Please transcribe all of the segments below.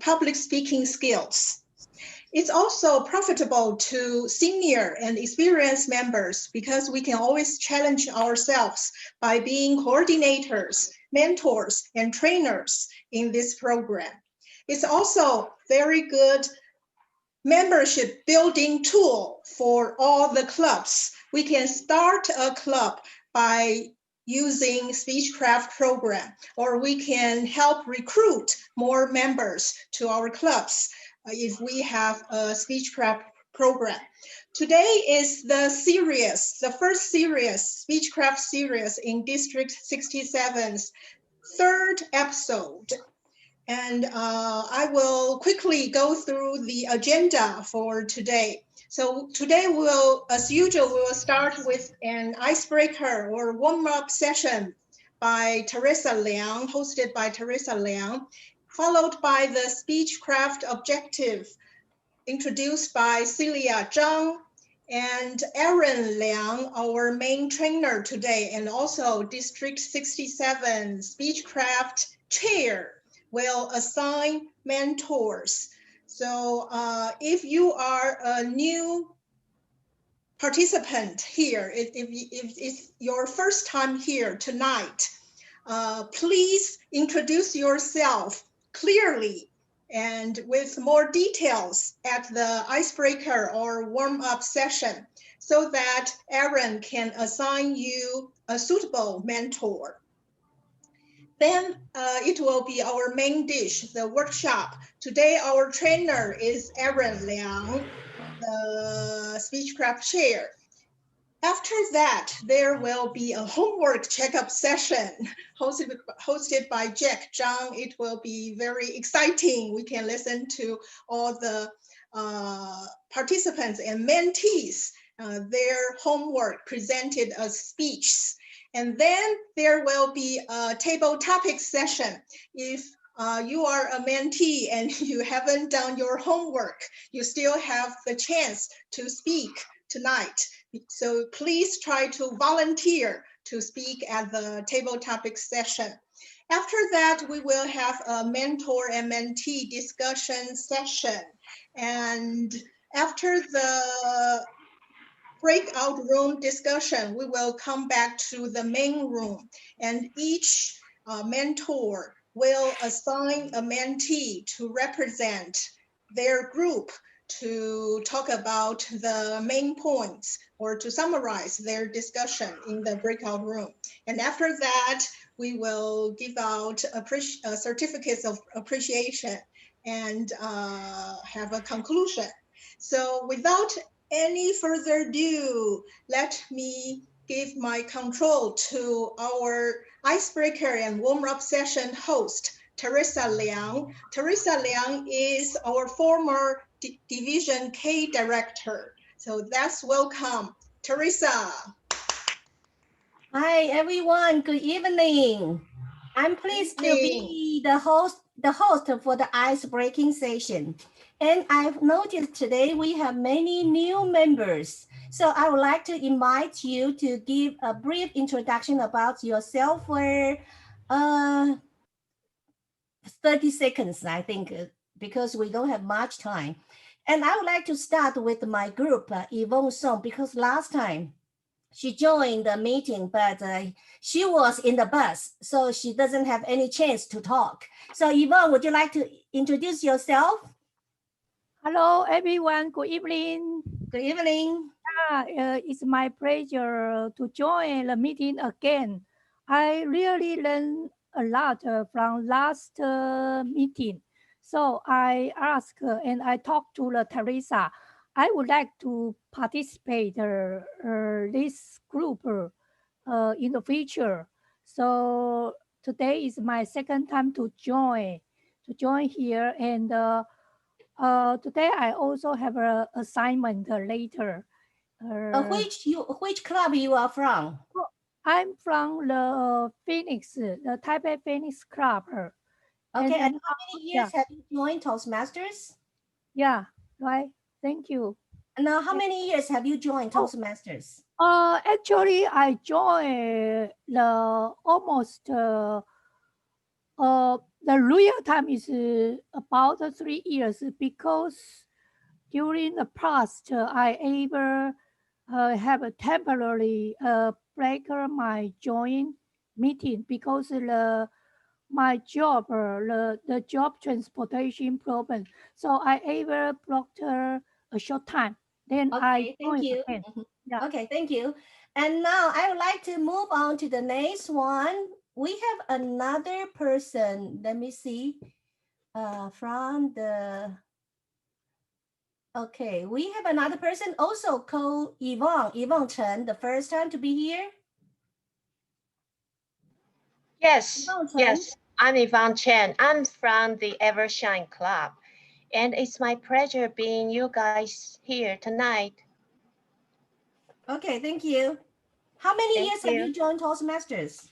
public speaking skills. It's also profitable to senior and experienced members because we can always challenge ourselves by being coordinators, mentors, and trainers in this program. It's also very good membership building tool for all the clubs. We can start a club by using Speechcraft program, or we can help recruit more members to our clubs if we have a Speechcraft program. Today is the first series, Speechcraft series in District 67's third episode. And I will quickly go through the agenda for today. So today as usual, we will start with an icebreaker or warm-up session by Teresa Liang, hosted by Teresa Liang, followed by the Speechcraft objective introduced by Celia Zhang and Aaron Liang, our main trainer today, and also District 67 Speechcraft chair will assign mentors. So if you are a new participant here, if it's your first time here tonight, please introduce yourself clearly and with more details at the icebreaker or warm-up session so that Aaron can assign you a suitable mentor. Then it will be our main dish, the workshop. Today, our trainer is Aaron Liang, the Speechcraft chair. After that, there will be a homework checkup session hosted by Jack Zhang. It will be very exciting. We can listen to all the participants and mentees, their homework presented as speeches. And then there will be a table topic session. If you are a mentee and you haven't done your homework, you still have the chance to speak tonight. So please try to volunteer to speak at the table topic session. After that, we will have a mentor and mentee discussion session. And after the breakout room discussion, we will come back to the main room, and each mentor will assign a mentee to represent their group to talk about the main points or to summarize their discussion in the breakout room. And after that, we will give out certificates of appreciation and have a conclusion. So without any further ado, let me give my control to our icebreaker and warm-up session host, Teresa Liang. Teresa Liang is our former Division K director. So that's welcome, Teresa. Hi, everyone. Good evening. I'm pleased to be the host for the ice-breaking session. And I've noticed today we have many new members. So I would like to invite you to give a brief introduction about yourself for 30 seconds, I think, because we don't have much time. And I would like to start with my group, Yvonne Song, because last time she joined the meeting, but she was in the bus, so she doesn't have any chance to talk. So Yvonne, would you like to introduce yourself? Hello, everyone. Good evening. Good evening. It's my pleasure to join the meeting again. I really learned a lot from last meeting. So I asked and I talked to Teresa. I would like to participate this group in the future. So today is my second time to join here, and today I also have an assignment later. Which club you are from? I'm from the Phoenix, the Taipei Phoenix Club. Okay, and how many years have you joined Toastmasters? Yeah, right. Thank you. Now, how many years have you joined Toastmasters? Actually, I joined almost the the real time is about 3 years because during the past I ever have a temporary break my join meeting because my job the job transportation problem. So I ever blocked a short time. Then I Okay, thank joined you. again. Yeah. Okay, thank you. And now I would like to move on to the next one. We have another person. Let me see. From the Okay, we have another person also called Yvonne Chen, the first time to be here. Yes, Yvonne Chen. yes, I'm Yvonne Chen. I'm from the Evershine Club, and it's my pleasure being you guys here tonight. Okay, thank you. How many Thank years have you. you joined Toastmasters?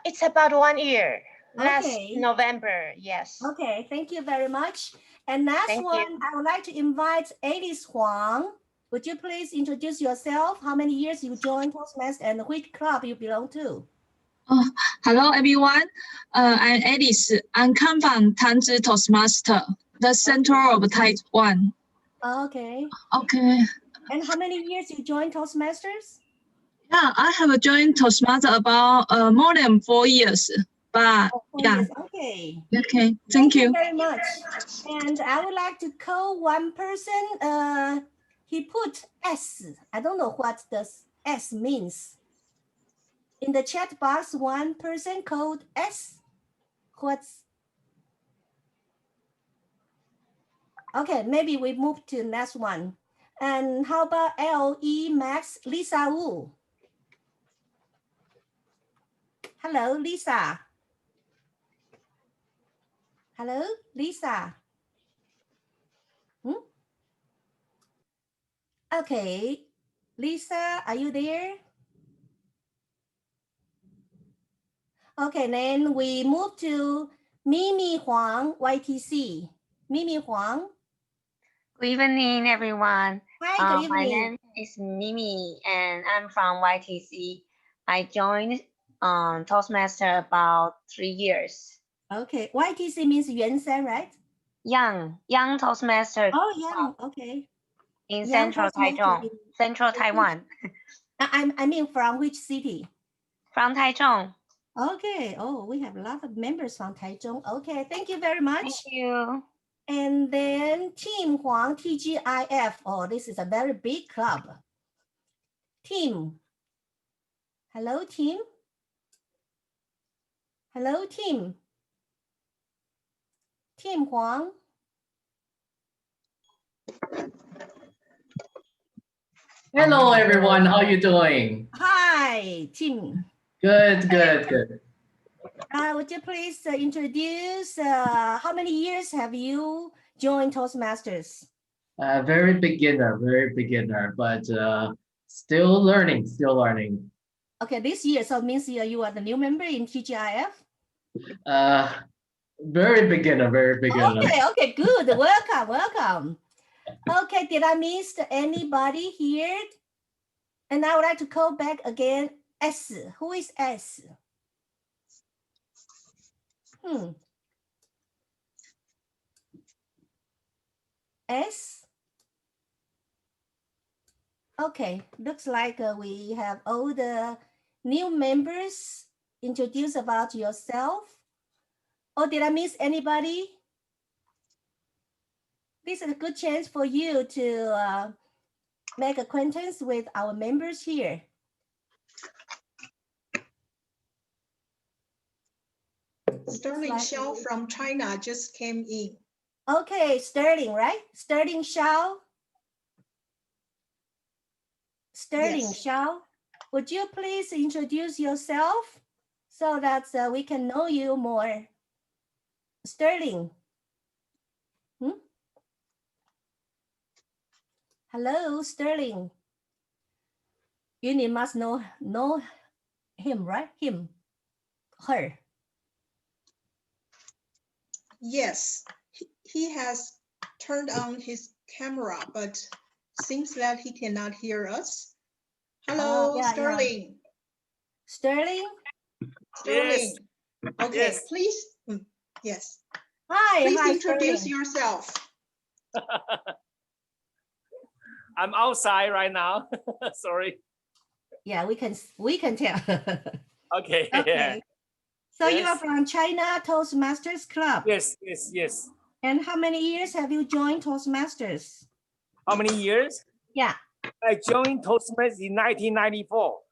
It's about 1 year. Last Okay. November, yes. Okay, thank you very much. And next Thank one, you. I would like to invite Alice Huang. Would you please introduce yourself? How many years you joined Toastmasters and which club you belong to? Oh, hello everyone. I'm Alice. I come from Tanzi Toastmaster, the center of Taiwan. Okay. Okay. And how many years you joined Toastmasters? Yeah, I have joined Toastmaster about more than 4 years. But 4 yeah. years. Okay. Okay. Thank you. Very much. And I would like to call one person. He put S. I don't know what does S means. In the chat box, one person called S. What's Okay, maybe we move to next one. And how about LE Max Lisa Wu? Hello, Lisa. Hello, Lisa. Okay, Lisa, are you there? Okay, then we move to Mimi Huang, YTC. Mimi Huang. Good evening, everyone. Hi, good evening. My name is Mimi, and I'm from YTC. I joined Toastmaster about 3 years. Okay, YTC means Yuan San, right? Young Toastmaster. Oh, young. Okay. In Young Central Toastmaster Taichung, in- Central Taiwan. I mean, from which city? From Taichung. Okay. Oh, we have a lot of members from Taichung. Okay, thank you very much. Thank you. And then Team Huang, TGIF. Oh, this is a very big club. Team. Hello, team. Hello, team. Team Huang. Hello, everyone. How you doing? Hi, team. Good, good, good. Would you please introduce how many years have you joined Toastmasters? Very beginner, but still learning, Okay, this year, so it means you are the new member in TGIF? Very beginner. Okay, good. Welcome. Okay, did I miss anybody here? And I would like to call back again S. Who is S? S? Okay, looks like we have all the new members. Introduce about yourself. Or did I miss anybody? This is a good chance for you to make acquaintance with our members here. Sterling Xiao from China just came in. Okay, Sterling, right? Sterling Xiao. Sterling Xiao, would you please introduce yourself so that we can know you more? Sterling. Hello, Sterling. You must know him, right? Him, her. Yes, he has turned on his camera, but seems that he cannot hear us. Hello, Sterling. Sterling? Sterling. Yes. Okay, Yes. please Yes. Hi, Please hi, introduce Sterling. yourself. I'm outside right now. Sorry. Yeah, we can tell. Okay. Okay. So you are Yes. from China Toastmasters Club. Yes. And how many years have you joined Toastmasters? How many years? Yeah. I joined Toastmasters in 1994.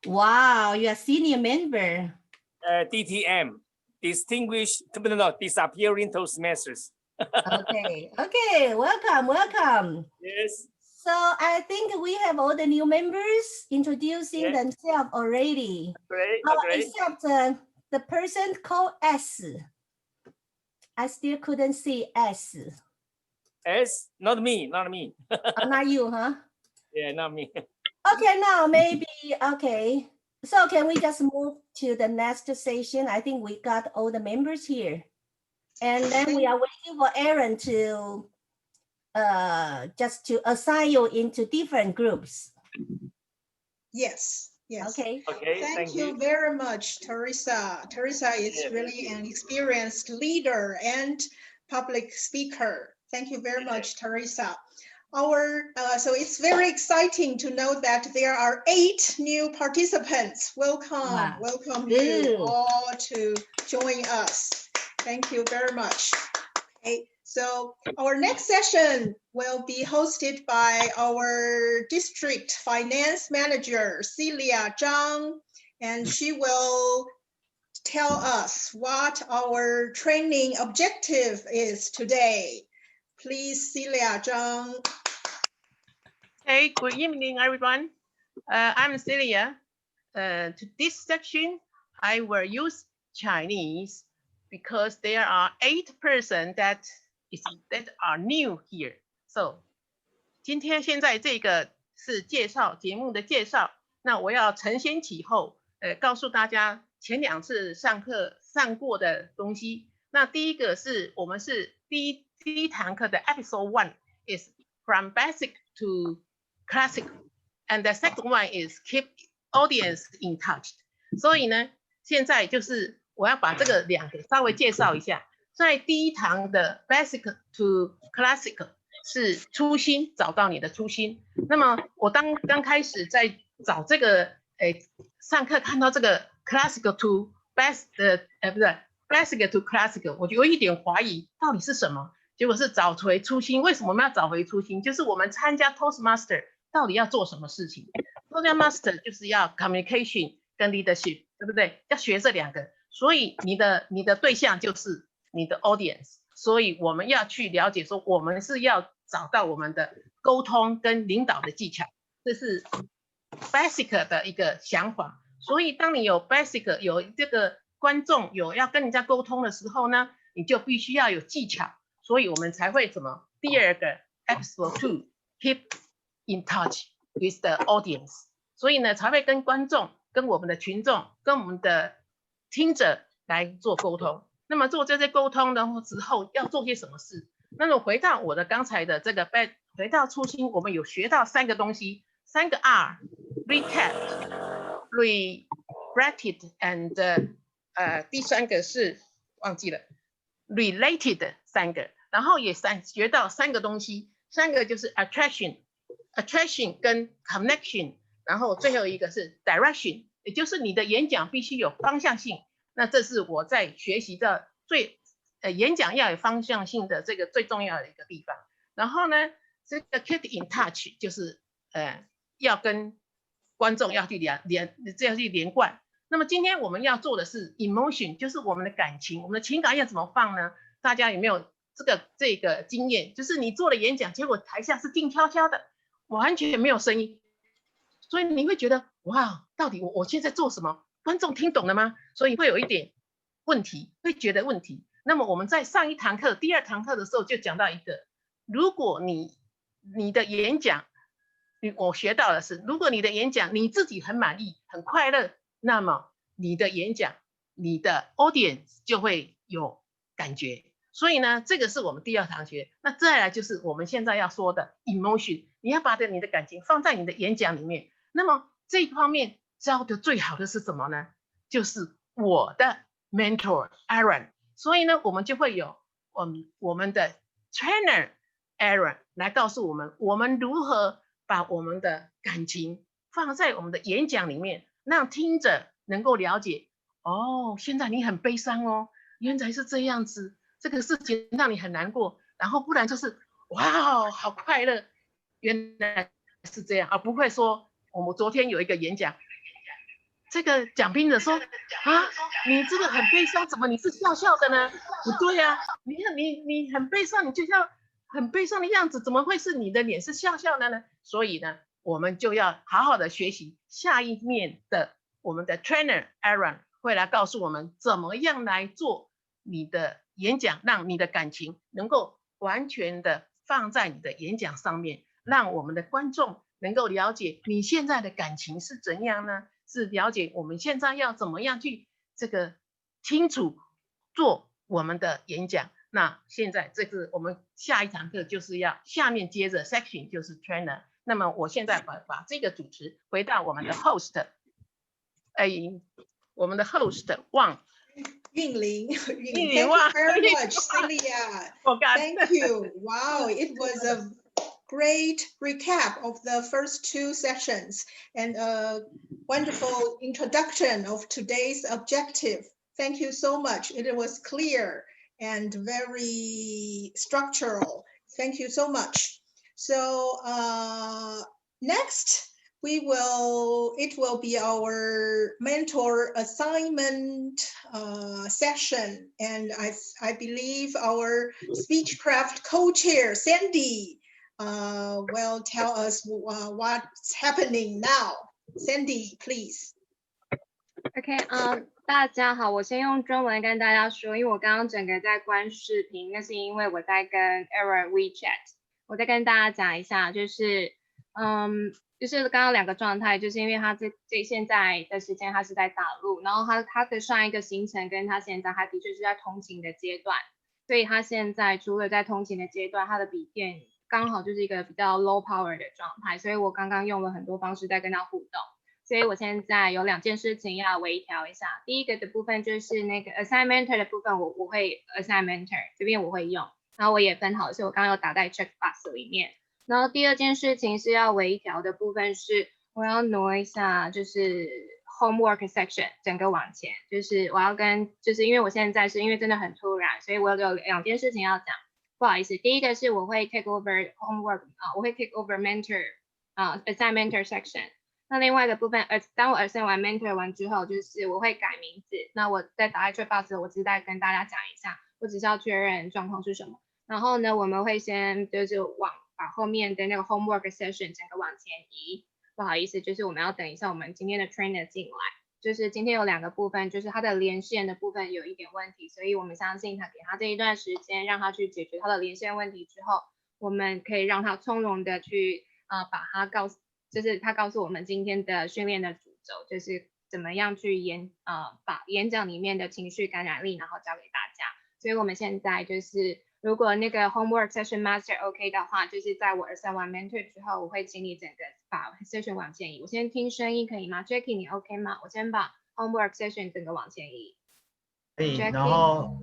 Wow, you're a senior member. DTM, Distinguished, Disappearing Toastmasters. Okay, welcome. Yes. So I think we have all the new members introducing Yeah. themselves already. Great. Except the person called S. I still couldn't see S. S, not me. Oh, not you, huh? Yeah, not me. Okay, now maybe, okay. So can we just move to the next session? I think we got all the members here. And then we are waiting for Aaron to just to assign you into different groups. Yes. Okay. Thank you very much, Teresa. Teresa is really an experienced leader and public speaker. Thank you very much, Teresa. So it's very exciting to know that there are 8 new participants. Welcome, Wow. welcome you all to join us. Thank you very much. Okay, so our next session will be hosted by our district finance manager, Celia Zhang, and she will tell us what our training objective is today. Please, Celia Zhang. Hey, good evening, everyone. I'm Celia. To this section, I will use Chinese because there are 8 persons that are new here. So, 现在这个是介绍节目的介绍。那我要承先启后，告诉大家前2次上课上过的东西。那第一个是我们是第一堂课的 Episode 1 is from basic to classic, and the second one is keep audience in touch. 所以呢，现在就是我要把这个2个稍微介绍一下。在第1堂的 basic to classic 是初心，找到你的初心。那么我刚开始在找这个，上课看到这个 classic to basic to classic， 我就有一点怀疑到底是什么。结果是找回初心。为什么我们要找回初心？就是我们参加 Toastmaster 到底要做什么事情 ？Toastmaster 就是要 communication 跟 leadership， 对不对？要学这2个，所以你的对象就是你的 audience， 所以我们要去了解说，我们是要找到我们的沟通跟领导的技巧，这是 basic 的一个想法。所以当你有 basic 有这个观众有要跟人家沟通的时候呢，你就必须要有技巧。所以我们才会怎么？第2个 episode 2 keep in touch with the audience， 所以呢才会跟观众、跟我们的群众、跟我们的听者来做沟通。那么做这些沟通的之后要做些什么事？那么回到我的刚才的这个回到初心，我们有学到3个东西，3个 R， recap、reflected and 第3个是忘记了 related 3个。然后也学到3个东西，3个就是 attraction 跟 connection， 然后最后一个是 direction， 也就是你的演讲必须有方向性。那这是我在学习的演讲要有方向性的这个最重要的一个地方。然后呢，这个 keep in touch 就是要跟观众要去连贯。那么今天我们要做的是 emotion， 就是我们的感情，我们的情感要怎么放呢？大家有没有这个经验？就是你做了演讲，结果台下是静悄悄的，完全没有声音，所以你会觉得哇，到底我现在做什么？观众听懂了吗？所以会有一点问题，会觉得问题。那么我们在上一堂课、第2堂课的时候就讲到一个，如果你的演讲，我学到的是，如果你的演讲你自己很满意、很快乐，那么你的演讲、你的 audience 就会有感觉。所以呢，这个是我们第2堂学。那再来就是我们现在要说的 emotion， 你要把你的感情放在你的演讲里面。那么这一方面教的最好的是什么呢？就是我的 mentor Aaron，所以呢，我们就会有我们的 trainer Aaron 来告诉我们，我们如何把我们的感情放在我们的演讲里面，让听者能够了解。哦，现在你很悲伤哦，原来是这样子，这个事情让你很难过，然后不然就是哇，好快乐，原来是这样，而不会说我们昨天有一个演讲，这个讲评者说啊，你这个很悲伤，怎么你是笑笑的呢？不对啊，你看你很悲伤，你就像很悲伤的样子，怎么会是你的脸是笑笑的呢？所以呢，我们就要好好的学习下一面的我们的 trainer Aaron 会来告诉我们怎么样来做你的演讲，让你的感情能够完全的放在你的演讲上面，让我们的观众能够了解你现在的感情是怎样呢？是了解我们现在要怎么样去这个清楚做我们的演讲。那现在这个我们下一堂课就是要下面接着 section 就是 trainer。那么我现在把这个主持回到我们的 host， 我们的 host 旺Yunling, Yunling, thank you wow. very much, Celia. Oh God. Thank you. Wow, it was a great recap of the first 2 sessions and a wonderful introduction of today's objective. Thank you so much. It was clear and very structural. Thank you so much. So next, it will be our mentor assignment session. And I believe our Speechcraft co-chair, Sandy, will tell us what's happening now. Sandy, please. OK， 大家好，我先用中文跟大家说，因为我刚刚整个在关视频，那是因为我在跟 Aaron WeChat， 我再跟大家讲一下，就是刚刚2个状态，就是因为他现在的时间他是在大陆，然后他的上一个行程跟他现在他的确是在通勤的阶段，所以他现在除了在通勤的阶段，他的笔电刚好就是一个比较 low power 的状态，所以我刚刚用了很多方式在跟他互动。所以我现在有2件事情要微调一下。第一个的部分就是那个 assignment 的部分，我会 assignment 这边我会用，然后我也分好，所以我刚刚有打在 checkbox 里面。然后第2件事情是要微调的部分是，我要挪一下，就是 homework section 整个往前，就是我要就是因为我现在是因为真的很突然，所以我有2件事情要讲。不好意思，第一个是我会 take over homework 我会 take over mentor assignment section。那另外一个部分，当我 assign 完 mentor 完之后，就是我会改名字。那我在打在 checkbox 我只是在跟大家讲一下，我只是要确认状况是什么。然后呢，我们会先就是把后面的那个 homework session 整个往前移。不好意思，就是我们要等一下我们今天的 trainer 进来。就是今天有2个部分，就是他的连线的部分有一点问题，所以我们相信他给他这一段时间，让他去解决他的连线问题之后，我们可以让他从容的去把他就是他告诉我们今天的训练的主轴，就是怎么样去把演讲里面的情绪感染力，然后教给大家。所以我们现在就是如果那个 homework session master OK 的话，就是在我assign完 mentor 之后，我会请你整个把 session 往前移。我先听声音可以吗 ？Jackie 你 OK 吗？我先把 homework session 整个往前移。可以，然后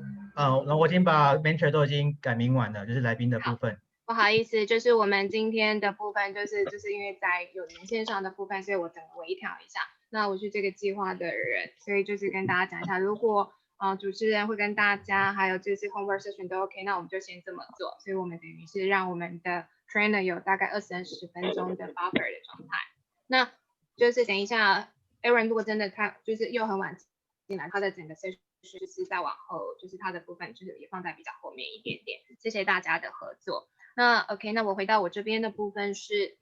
我已经把 mentor 都已经改名完了，就是来宾的部分。不好意思，就是我们今天的部分就是因为在有连线上的部分，所以我整个微调一下。那我是这个计划的人，所以就是跟大家讲一下，如果主持人会跟大家还有就是 homework session 都 OK， 那我们就先这么做。所以我们等于是让我们的 trainer 有大概20-30分钟的 buffer 的状态。那就是等一下 Aaron 如果真的他就是又很晚进来，他的整个 session 就是再往后，就是他的部分就是也放在比较后面一点点。谢谢大家的合作。那 OK， 那我回到我这边的部分是，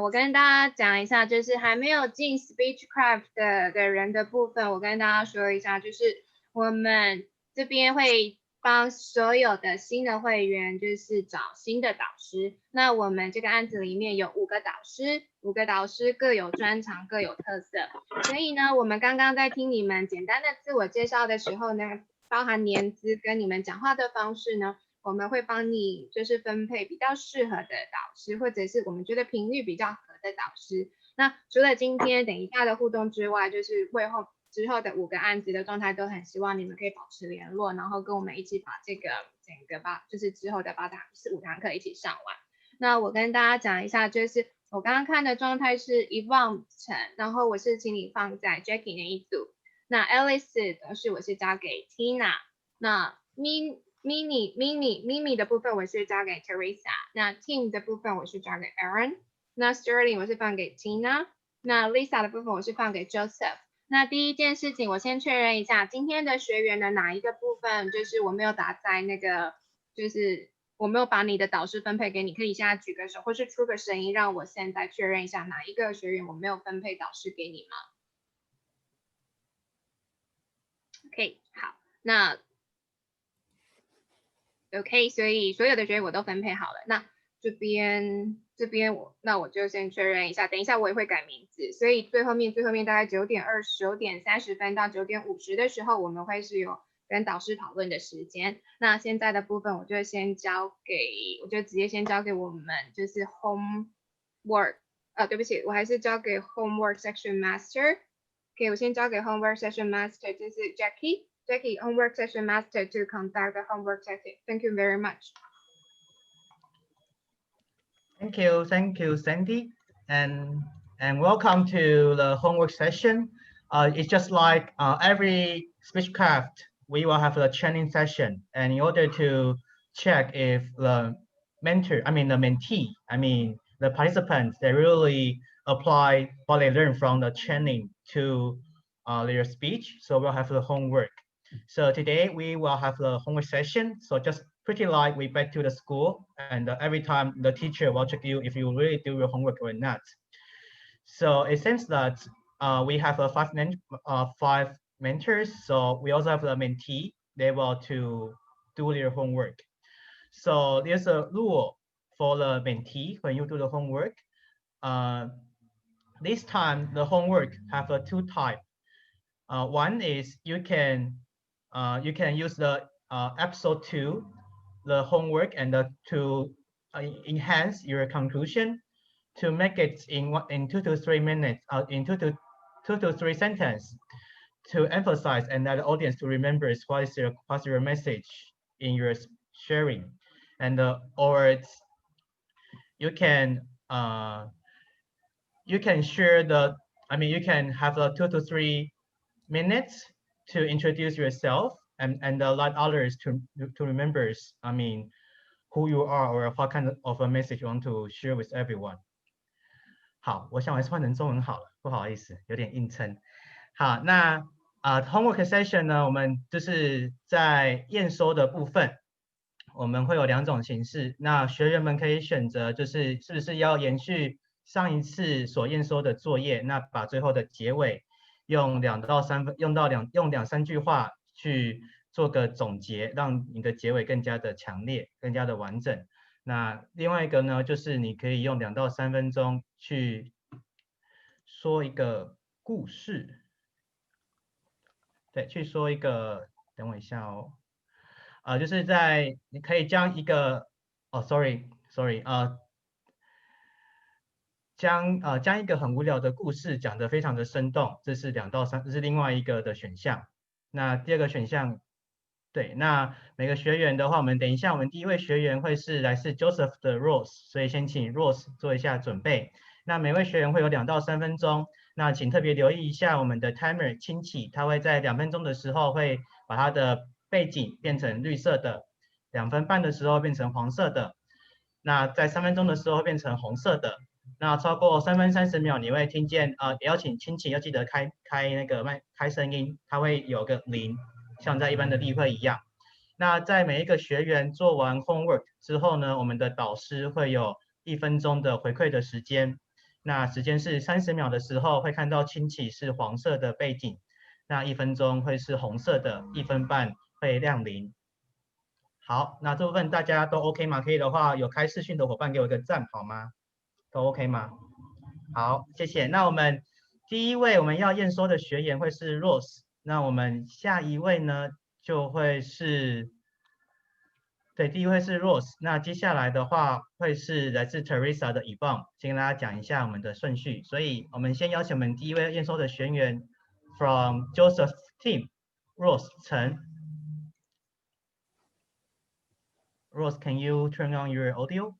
我跟大家讲一下，就是还没有进 Speechcraft 的人的部分，我跟大家说一下，就是我们这边会帮所有的新的会员就是找新的导师。那我们这个案子里面有5个导师各有专长，各有特色。所以呢，我们刚刚在听你们简单的自我介绍的时候呢，包含年资跟你们讲话的方式呢，我们会帮你就是分配比较适合的导师，或者是我们觉得频率比较合的导师。那除了今天等一下的互动之外，就是之后的5个案子的状态都很希望你们可以保持联络，然后跟我们一起把这个整个就是之后的5堂课一起上完。那我跟大家讲一下，就是我刚刚看的状态是 Yvonne 陈，然后我是请你放在 Jackie 那一组。那 Alice 的是我是交给 Tina， 那 Mimi 的部分我是交给 Teresa， 那 Tim 的部分我是交给 Aaron， 那 Sterling 我是放给 Tina， 那 Lisa 的部分我是放给 Joseph。那第一件事情我先确认一下，今天的学员的哪一个部分就是我没有打在那个，就是我没有把你的导师分配给你，可以现在举个手或是出个声音，让我现在确认一下哪一个学员我没有分配导师给你吗？ OK， 好，那 OK， 所以所有的学员我都分配好了。那这边那我就先确认一下，等一下我也会改名字，所以最后面大概9点30分到9点50的时候，我们会是有跟导师讨论的时间。那现在的部分我就直接先交给我们就是 homework， 对不起，我还是交给 homework section master。OK， 我先交给 homework section master， 这是 Jackie homework section master to conduct the homework session. Thank you very much. Thank you, Sandy, and welcome to the homework session. It's just like every Speechcraft, we will have a training session, and in order to check if the mentee, the participants, they really apply what they learn from the training to their speech. So we'll have the homework. So today we will have the homework session. So just pretty like we back to the school, and every time the teacher will check you if you really do your homework or not. So it seems that we have 5 mentors. So we also have the mentee. They will to do their homework. So there's a rule for the mentee when you do the homework. This time the homework have 2 types. One is you can use the episode 2, the homework, and to enhance your conclusion, to make it in 2 to 3 minutes, in 2 to 3 sentences, to emphasize and that the audience to remember what's your message in your sharing, and or you can share you can have 2 to 3 minutes to introduce yourself and let others to remember who you are or what kind of a message you want to share with everyone. 好，我想我还是换成中文好了，不好意思，有点硬撑。好，那homework session 呢，我们就是在验收的部分，我们会有2种形式。那学员们可以选择就是是不是要延续上一次所验收的作业，那把最后的结尾用2到3分，用2-3句话去做个总结，让你的结尾更加的强烈，更加的完整。那另外一个呢，就是你可以用2到3分钟去说一个故事，对，去说一个，等我一下哦，就是你可以将一个，将一个很无聊的故事讲得非常的生动，这是2到3，这是另外一个的选项。那第2个选项，对，那每个学员的话，我们等一下，我们第1位学员会是来自 Joseph 的 Rose， 所以先请 Rose 做一下准备。那每位学员会有2到3分钟，那请特别留意一下我们的 timer 清起，它会在2分钟的时候会把它的背景变成绿色的，2分半的时候变成黄色的，那在3分钟的时候变成红色的。那超过3分30秒，你会听见也要请亲戚要记得开声音，它会有个0，像在一般的例会一样。那在每一个学员做完 homework 之后呢，我们的导师会有1分钟的回馈的时间。那时间是30秒的时候，会看到亲戚是黄色的背景，那1分钟会是红色的，1分半会亮0。好，那这部分大家都 OK 吗？可以的话，有开视讯的伙伴给我一个赞好吗？都 OK 吗？好，谢谢。那我们第1位我们要验收的学员会是 Rose， 那我们下一位呢就会是，对，第1位是 Rose， 那接下来的话会是来自 Teresa 的 Yvonne， 先跟大家讲一下我们的顺序。所以我们先邀请我们第1位验收的学员 from Joseph's team, Rose Chen. Rose, can you turn on your audio?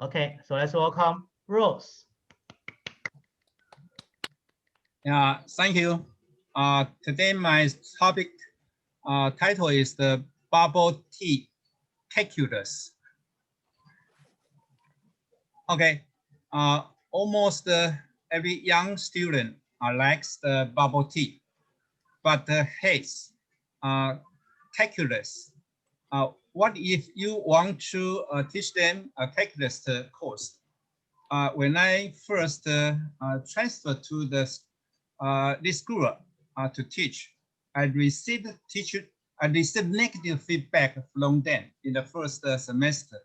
Okay, so let's welcome Rose. Yeah, thank you. Today my topic title is the bubble tea calculus. Okay, almost every young student likes the bubble tea, but hates calculus. What if you want to teach them a calculus course? When I first transferred to this school to teach, I received negative feedback from them in the first semester.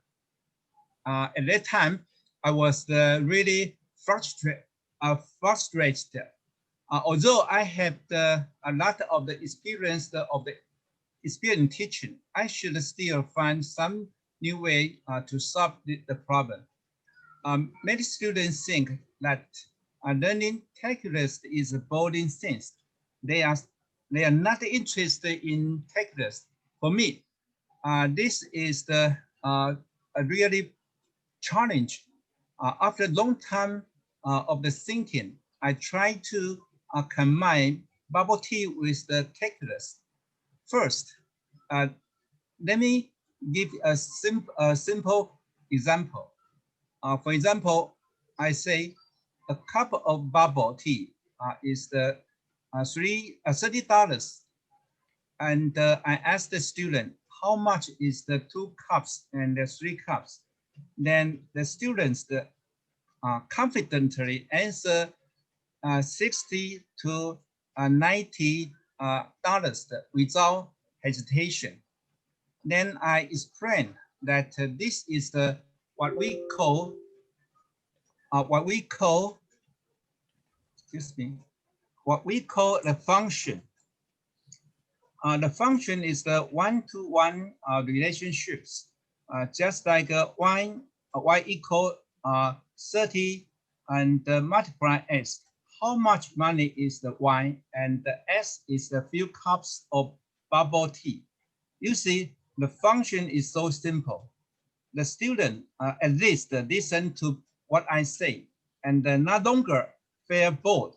At that time, I was really frustrated. Although I had a lot of the experience in teaching, I should still find some new way to solve the problem. Many students think that learning calculus is a boring thing. They are not interested in calculus. For me, this is a really challenge. After a long time of the thinking, I try to combine bubble tea with the calculus. First, let me give a simple example. For example, I say a cup of bubble tea is $30. And I ask the student, how much is the 2 cups and the 3 cups? Then the students confidently answer 60 to $90 without hesitation. Then I explain that this is what we call the function. The function is the one-to-one relationships, just like y equal 30 and multiply s. How much money is the y, and the s is the few cups of bubble tea. You see, the function is so simple. The student at least listen to what I say and no longer feel bored.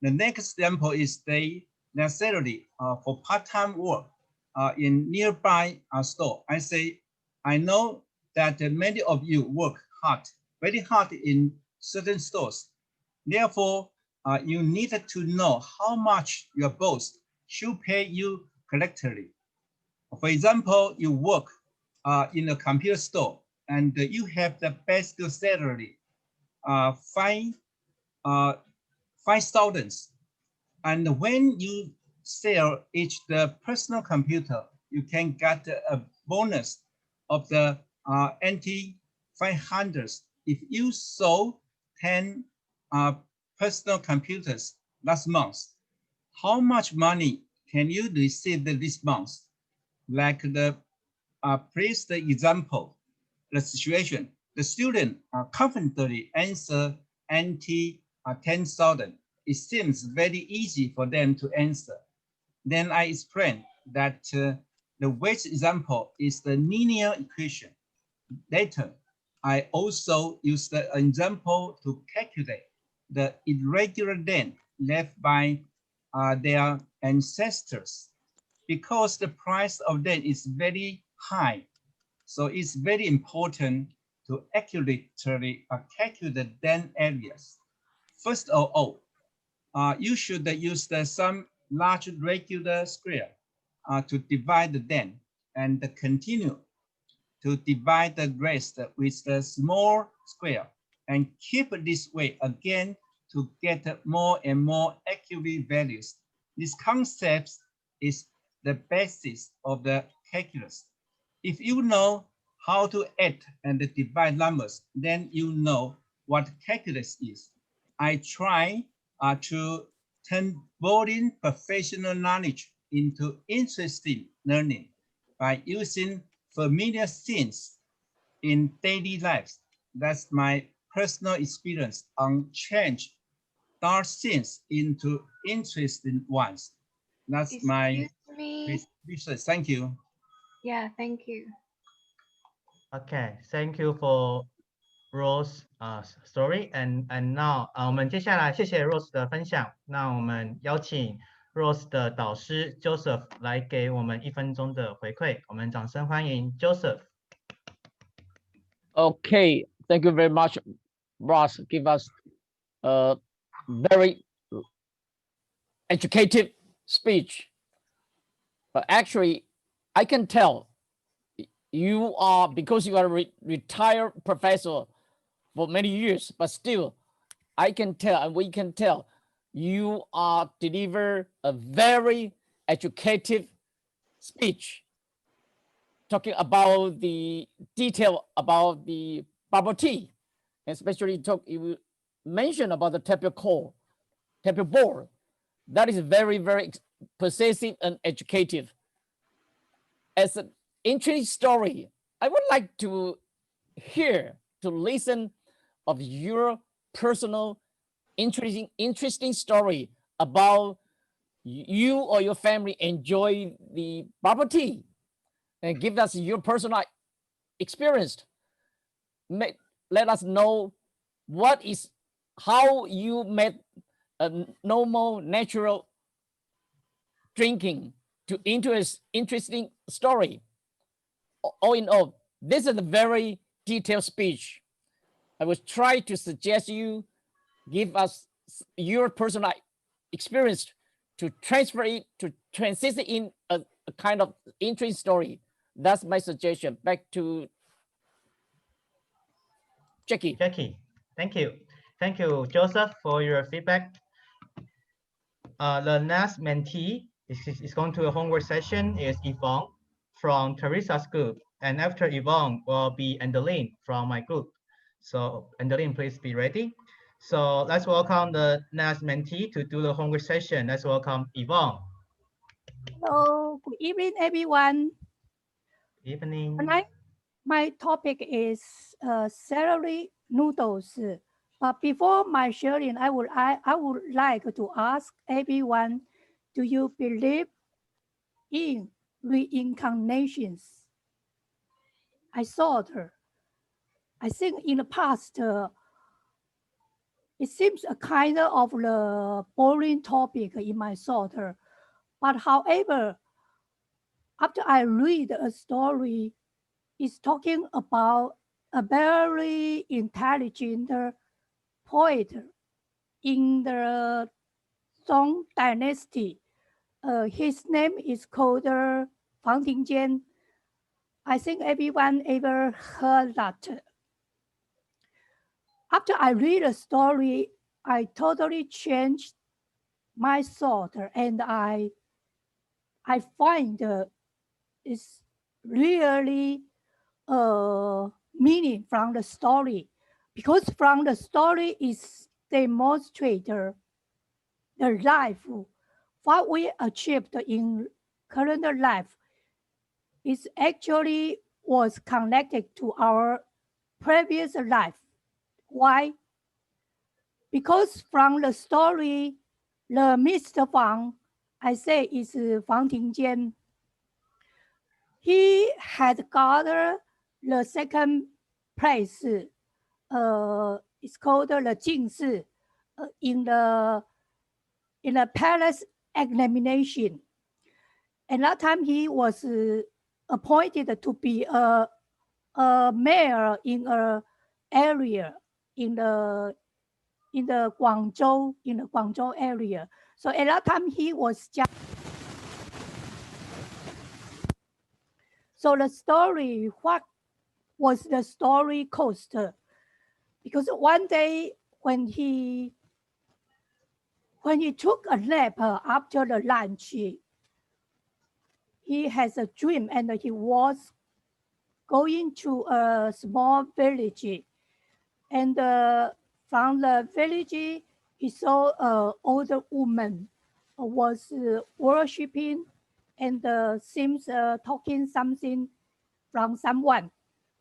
The next example is their salary for part-time work in nearby store. I say, I know that many of you work very hard in certain stores. Therefore, you need to know how much your boss should pay you correctly. For example, you work in a computer store and you have the best salary, $5,000. And when you sell each the personal computer, you can get a bonus of the NT 500 if you sold 10 personal computers last month. How much money can you receive this month? Like the previous example, the situation, the student confidently answer NT 10,000. It seems very easy for them to answer. Then I explain that the weight example is the linear equation. Later, I also use the example to calculate the irregular length left by their ancestors. Because the price of them is very high, so it's very important to accurately calculate the den areas. First of all, you should use some large regular square to divide the den and continue to divide the rest with the small square and keep this way again to get more and more accurate values. This concept is the basis of the calculus. If you know how to add and divide numbers, then you know what calculus is. I try to turn boring professional knowledge into interesting learning by using familiar things in daily lives. That's my personal experience on change dark scenes into interesting ones. That's my research. Thank you. Yeah, thank you. Okay, thank you for Rose story and now 我们接下来谢谢 Rose 的分享。那我们邀请 Rose 的导师 Joseph 来给我们1分钟的回馈。我们掌声欢迎 Joseph。Okay, thank you very much, Ross. Give us a very educative speech. But actually, I can tell you are, because you are a retired professor for many years, but still, I can tell, and we can tell, you are deliver a very educative speech, talking about the detail about the bubble tea, especially you mentioned about the tapioca board. That is very, very persuasive and educative. As an interesting story, I would like to listen of your personal interesting story about you or your family enjoy the bubble tea, and give us your personal experience. Let us know how you made a normal natural drinking into an interesting story. All in all, this is a very detailed speech. I will try to suggest you give us your personal experience to transfer it, to transition in a kind of interesting story. That's my suggestion. Back to Jackie. Thank you. Thank you, Joseph, for your feedback. The next mentee is going to a homework session is Yvonne from Teresa's group. And after Yvonne will be Andeline from my group. So Andeline, please be ready. So let's welcome the next mentee to do the homework session. Let's welcome Yvonne. Hello, good evening, everyone. Evening. My topic is celery noodles. But before my sharing, I would like to ask everyone, do you believe in reincarnations? I think in the past, it seems a kind of the boring topic in my thought. But however, after I read a story, it's talking about a very intelligent poet in the Song Dynasty. His name is called Fang Tingjian. I think everyone ever heard that. After I read the story, I totally changed my thought, and I find it's really meaning from the story, because from the story is demonstrate the life, what we achieved in current life is actually was connected to our previous life. Why? Because from the story, the Mr. Fang, I say is Fang Tingjian, he had got the second place. It's called the Jingshi in the palace examination. And that time he was appointed to be a mayor in a area in the Guangzhou area. So at that time he was just. So the story, what was the story cost? Because one day when he took a nap after the lunch, he has a dream, and he was going to a small village, and from the village he saw an older woman was worshiping and seems talking something from someone.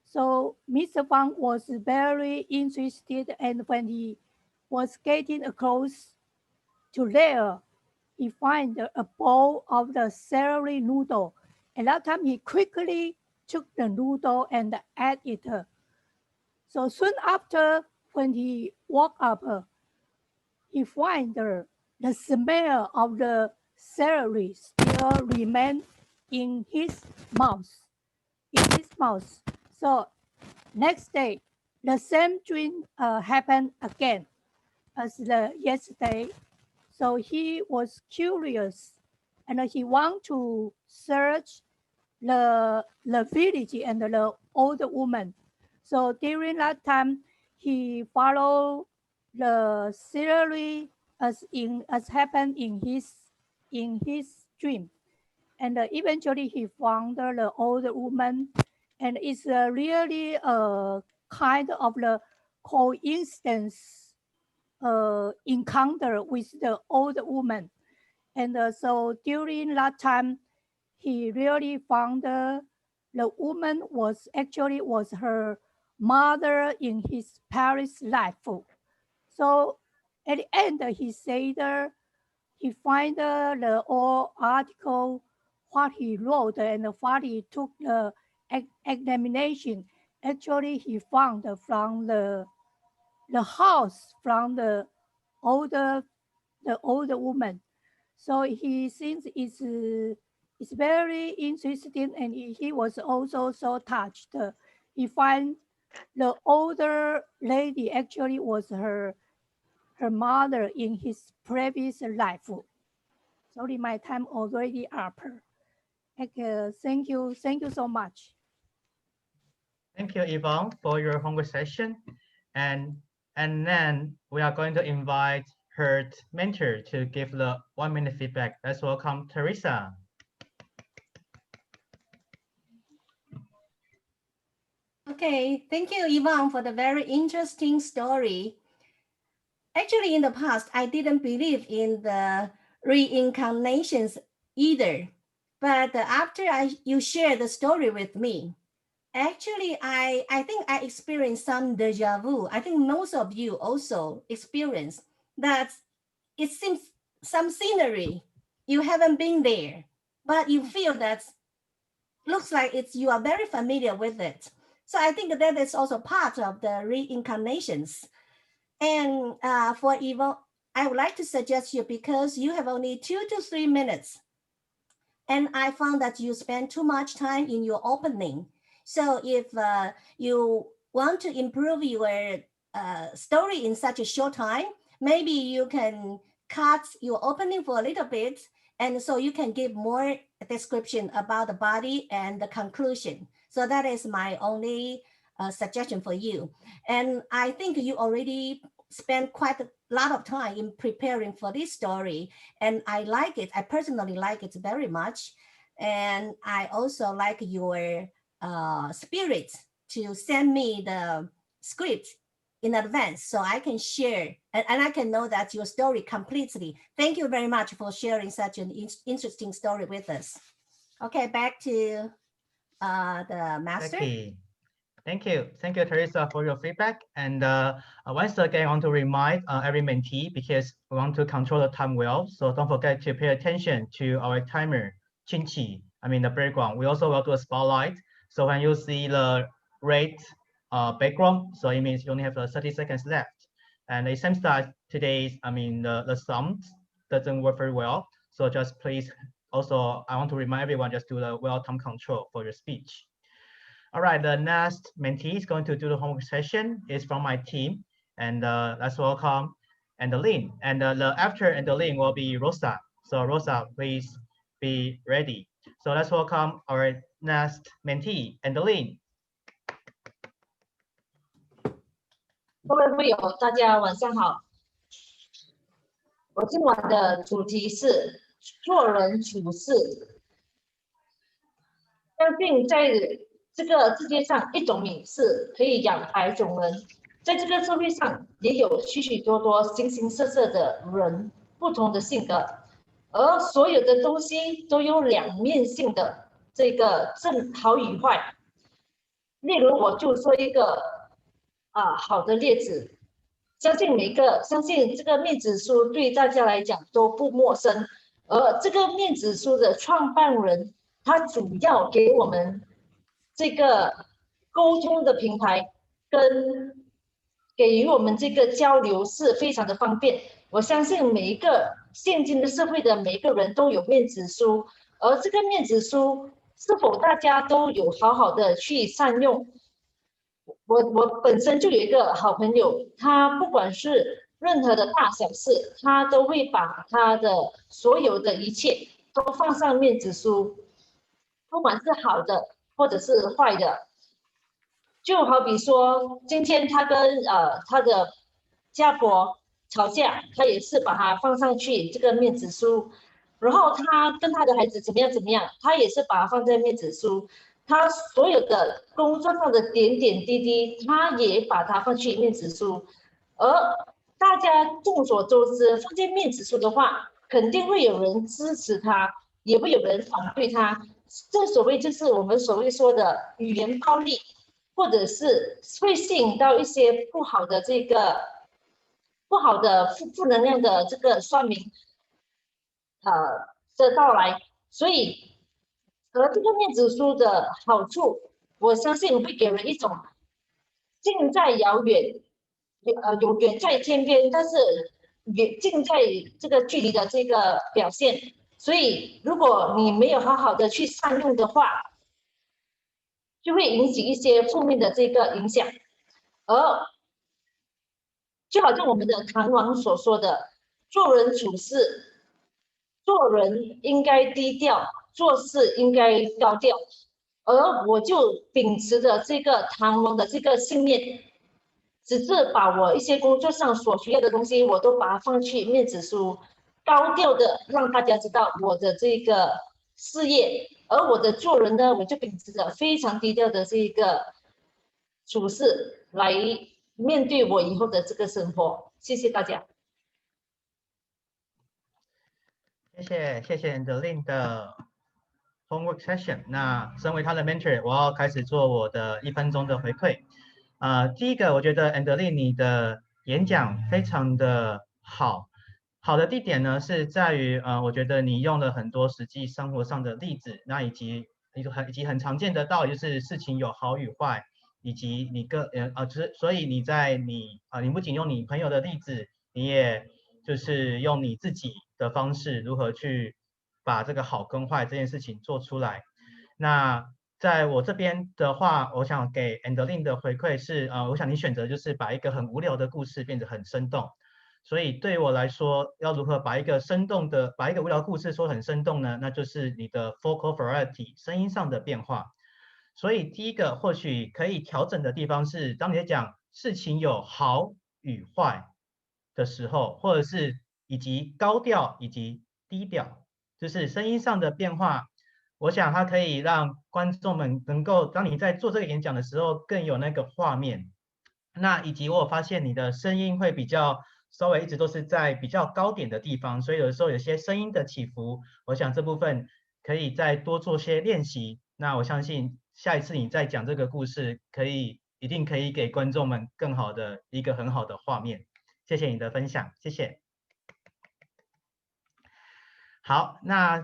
So Mr. Fang was very interested, and when he was getting close to there, he found a bowl of the celery noodle. At that time, he quickly took the noodle and ate it. So soon after, when he woke up, he found the smell of the celery still remained in his mouth. So next day, the same dream happened again as the yesterday. So he was curious and he wanted to search the village and the old woman. So during that time, he followed the scenery as happened in his dream, and eventually he found the old woman, and it's really a kind of the coincidence encounter with the old woman, and so during that time, he really found the woman was her mother in his Paris life. So at the end, he said he find the old article, what he wrote and what he took the examination. Actually, he found from the house from the older woman. So he thinks it's very interesting, and he was also so touched. He find the older lady actually was her mother in his previous life. Sorry, my time already up. Thank you so much. Thank you, Yvonne, for your homework session. And then we are going to invite her mentor to give the 1-minute feedback. Let's welcome Teresa. Okay, thank you, Yvonne, for the very interesting story. Actually, in the past, I didn't believe in the reincarnations either. But after you shared the story with me, actually, I think I experienced some deja vu. I think most of you also experienced that. It seems some scenery, you haven't been there, but you feel that looks like you are very familiar with it. So I think that is also part of the reincarnations. And for Eva, I would like to suggest you, because you have only 2 to 3 minutes, and I found that you spend too much time in your opening. So if you want to improve your story in such a short time, maybe you can cut your opening for a little bit, and so you can give more description about the body and the conclusion. So that is my only suggestion for you. And I think you already spent quite a lot of time in preparing for this story, and I like it. I personally like it very much. And I also like your spirit to send me the script in advance so I can share and I can know that your story completely. Thank you very much for sharing such an interesting story with us. Okay, back to the master. Okay. Thank you, Teresa, for your feedback. And once again, I want to remind every mentee, because we want to control the time well. So don't forget to pay attention to our timer, Chinchi. I mean the background. We also will do a spotlight. So when you see the red background, so it means you only have 30 seconds left. And it seems that today's, the sound doesn't work very well. So just please, also I want to remind everyone, just do the well time control for your speech. All right, the next mentee is going to do the homework session is from my team, and let's welcome Andeline. And after Andeline will be Rosa. So Rosa, please be ready. So let's welcome our next mentee, Andeline. 各位会友，大家晚上好。我今晚的主题是做人处事。相信在这个世界上，一种米是可以养百种人。在这个社会上，也有许许多多形形色色的人，不同的性格，而所有的东西都有两面性的这个正好与坏。例如，我就说一个好的例子，相信这个面子书对大家来讲都不陌生。而这个面子书的创办人，他主要给我们这个沟通的平台，跟给予我们这个交流是非常的方便。我相信每一个现今的社会的每一个人都有面子书，而这个面子书是否大家都有好好的去善用？我本身就有一个好朋友，他不管是任何的大小事，他都会把他的所有的一切都放上面子书，不管是好的或者是坏的。就好比说，今天他跟他的家婆吵架，他也是把它放上去这个面子书。然后他跟他的孩子怎么样，他也是把它放在面子书。他所有的工作上的点点滴滴，他也把它放去面子书。而大家众所周知，放进面子书的话，肯定会有人支持他，也会有人反对他。这所谓就是我们所谓说的语言暴力，或者是会吸引到一些不好的负能量的这个酸民的到来。所以而这个面子书的好处，我相信会给人一种近在遥远，有远在天边，但是近在这个距离的这个表现。所以如果你没有好好的去善用的话，就会引起一些负面的这个影响。而就好像我们的唐王所说的，做人处事，做人应该低调，做事应该高调。而我就秉持着这个唐王的这个信念，只是把我一些工作上所需要的东西，我都把它放去面子书，高调的让大家知道我的这个事业。而我的做人呢，我就秉持着非常低调的这个处事来面对我以后的这个生活。谢谢大家。谢谢 Andeline 的 homework session。那身为他的 mentor， 我要开始做我的1分钟的回馈。第一个，我觉得 Andeline 你的演讲非常的好。好的地点呢是在于我觉得你用了很多实际生活上的例子，那以及很常见的道理，就是事情有好与坏，以及你所以你不仅用你朋友的例子，你也就是用你自己的方式如何去把这个好跟坏这件事情做出来。那在我这边的话，我想给 Andeline 的回馈是我想你选择就是把一个很无聊的故事变得很生动。所以对于我来说，要如何把一个无聊故事说很生动呢？那就是你的 vocal variety 声音上的变化。所以第一个或许可以调整的地方是，当你在讲事情有好与坏的时候，或者是以及高调以及低调，就是声音上的变化。我想它可以让观众们能够，当你在做这个演讲的时候，更有那个画面。那以及我有发现你的声音会比较稍微一直都是在比较高点的地方，所以有的时候有些声音的起伏，我想这部分可以再多做些练习。那我相信下一次你再讲这个故事，一定可以给观众们更好的一个很好的画面。谢谢你的分享，谢谢。好，那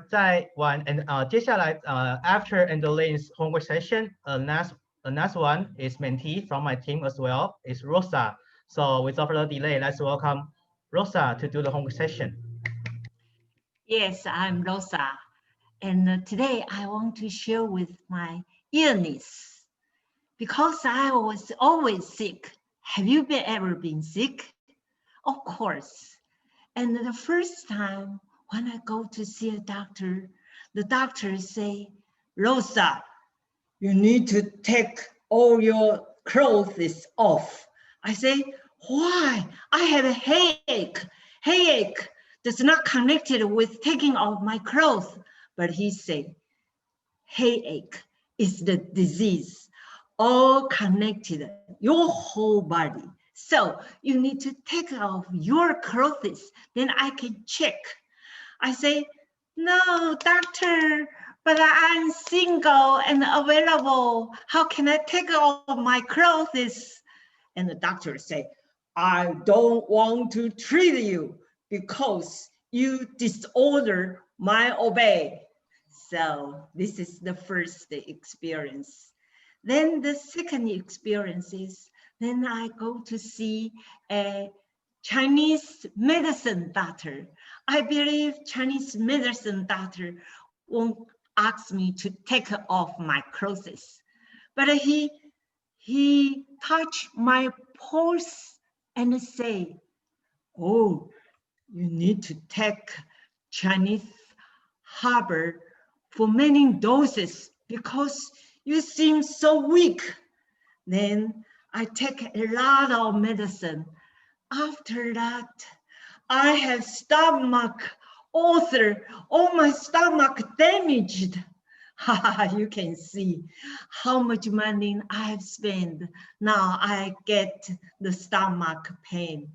接下来after Andeline's homework session, next one is mentee from my team as well, is Rosa. So without further delay, let's welcome Rosa to do the homework session. Yes, I'm Rosa. And today I want to share with my illness because I was always sick. Have you ever been sick? Of course. And the first time when I go to see a doctor, the doctor say, Rosa, you need to take all your clothes off. I say, why? I have a headache. Headache that's not connected with taking off my clothes. But he said, headache is the disease, all connected, your whole body. So you need to take off your clothes, then I can check. I say, no, doctor, but I'm single and available. How can I take off my clothes? And the doctor say, I don't want to treat you because you disorder my obey. So this is the first experience. Then the second experience is, then I go to see a Chinese medicine doctor. I believe Chinese medicine doctor won't ask me to take off my clothes, but he touched my pulse and say, oh, you need to take Chinese herbal for many doses because you seem so weak. Then I take a lot of medicine. After that, I have stomach ulcer, all my stomach damaged. You can see how much money I have spent. Now I get the stomach pain.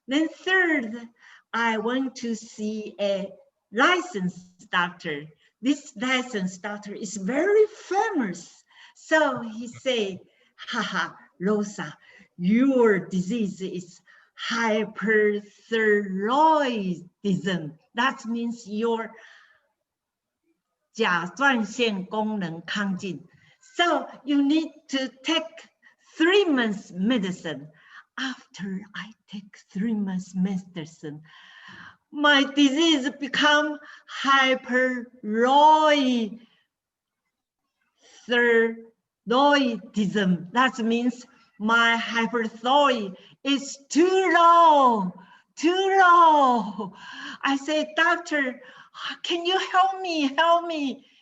Then third, I went to see a licensed doctor. This licensed doctor is very famous. So he said, haha, Rosa, your disease is hyperthyroidism. That means your 甲状腺功能亢进. So you need to take 3 months medicine. After I take 3 months medicine, my disease become hyperthyroidism. That means my hyperthyroid is too low. I say, doctor, can you help me?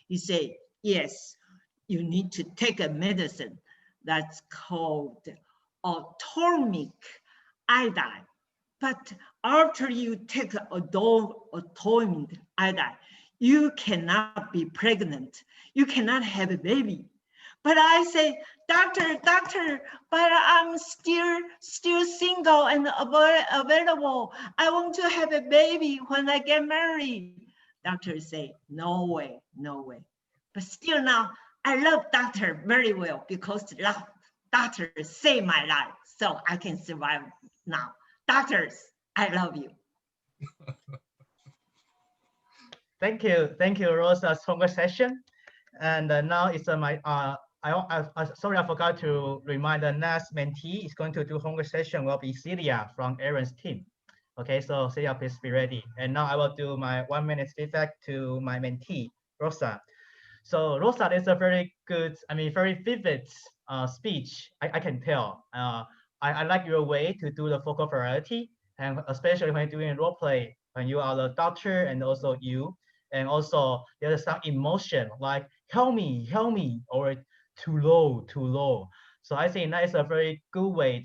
He said, yes, you need to take a medicine that's called atomic iodine. But after you take atomic iodine, you cannot be pregnant. You cannot have a baby. But I say, doctor, but I'm still single and available. I want to have a baby when I get married. Doctor say, no way. But still now, I love doctor very well because doctor saved my life, so I can survive now. Doctors, I love you. Thank you, Rosa's conversation. And now it's my sorry, I forgot to remind the next mentee is going to do homework session will be Celia from Aaron's team. Okay, so Celia, please be ready. And now I will do my 1 minute feedback to my mentee, Rosa. So Rosa is a very good, very vivid speech. I can tell. I like your way to do the vocal variety, and especially when you're doing role play, when you are the doctor and also you, and also there's some emotion like help me, or too low. So I think that is a very good way.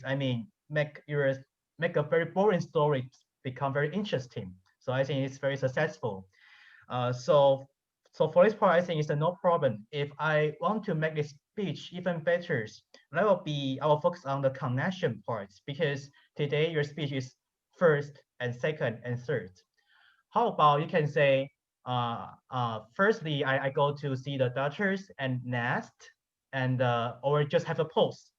Make a very boring story become very interesting. So I think it's very successful. So for this part, I think it's no problem. If I want to make this speech even better, I will focus on the connection parts because today your speech is first and second and third. How about you can say, firstly, I go to see the doctors and next, and or just have a pause.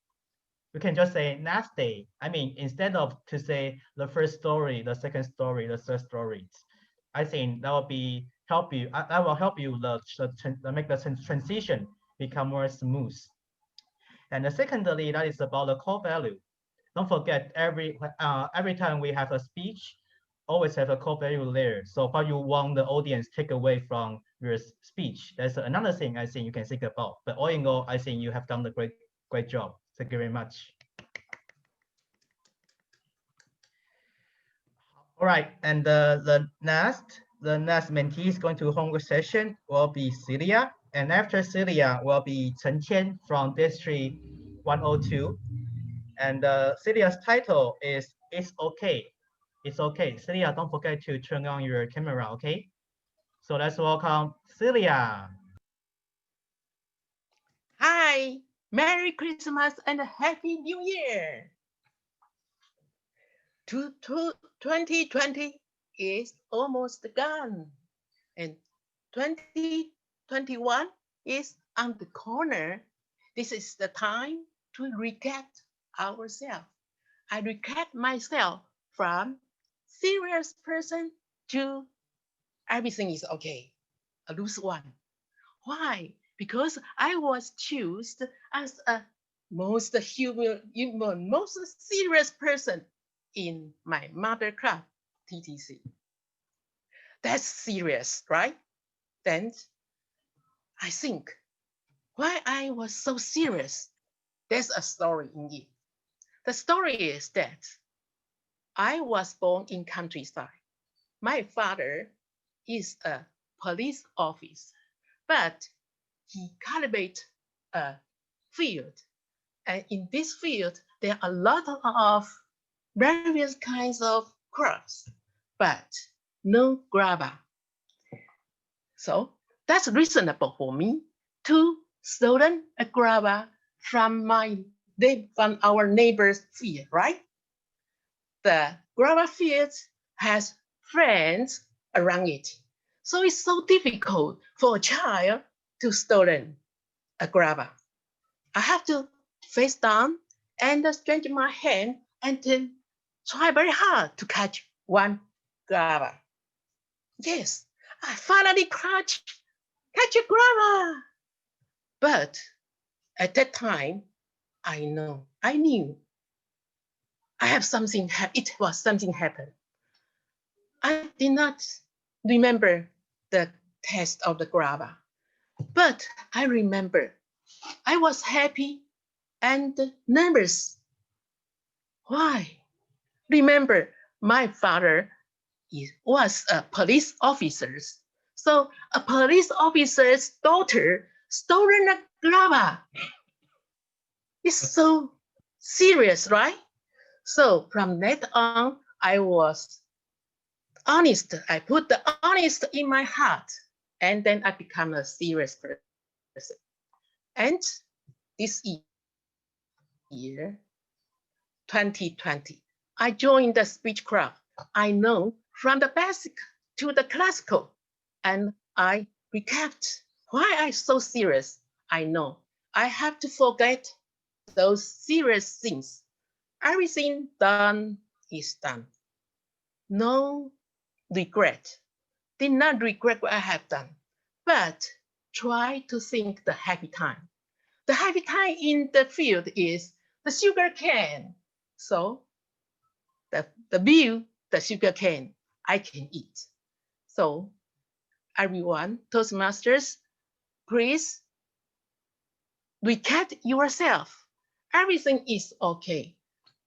You can just say next day. Instead of to say the first story, the second story, the third story. I think that will help you. That will help you make the transition become more smooth. And secondly, that is about the core value. Don't forget every time we have a speech, always have a core value there. So what you want the audience take away from your speech. That's another thing I think you can think about. But all in all, I think you have done a great job. Thank you very much. All right, and the next mentee is going to homework session will be Celia, and after Celia will be Chen Qian from District 102. And Celia's title is It's Okay. It's okay. Celia, don't forget to turn on your camera, okay? So let's welcome Celia. Hi, Merry Christmas and Happy New Year. 2020 is almost gone, and 2021 is on the corner. This is the time to recap ourselves. I recap myself from serious person to everything is okay, a loose one. Why? Because I was chosen as a most human, most serious person in my mother club, TTC. That's serious, right? Then I think why I was so serious. There's a story in it. The story is that I was born in countryside. My father is a police officer, but he cultivates a field. And in this field, there are a lot of various kinds of crops, but no grabber. So that's reasonable for me to stolen a grabber from our neighbor's field, right? The grabber field has friends around it. So it's so difficult for a child to stolen a grabber. I have to face down and stretch my hand and then try very hard to catch one grabber. Yes, I finally catch a grabber. But at that time, I knew it was something happened. I did not remember the taste of the grabber, but I remember I was happy and nervous. Why? Remember, my father was a police officer. So a police officer's daughter stolen a grabber. It's so serious, right? So from that on, I was honest. I put the honest in my heart, and then I become a serious person. And this year, 2020, I joined the Speechcraft. I know from the basic to the classical, and I recapped why I'm so serious. I know I have to forget those serious things. Everything done is done. No regret. Did not regret what I have done, but try to think the happy time. The happy time in the field is the sugar cane. So the view, the sugar cane, I can eat. So everyone, Toastmasters, please recap yourself. Everything is okay.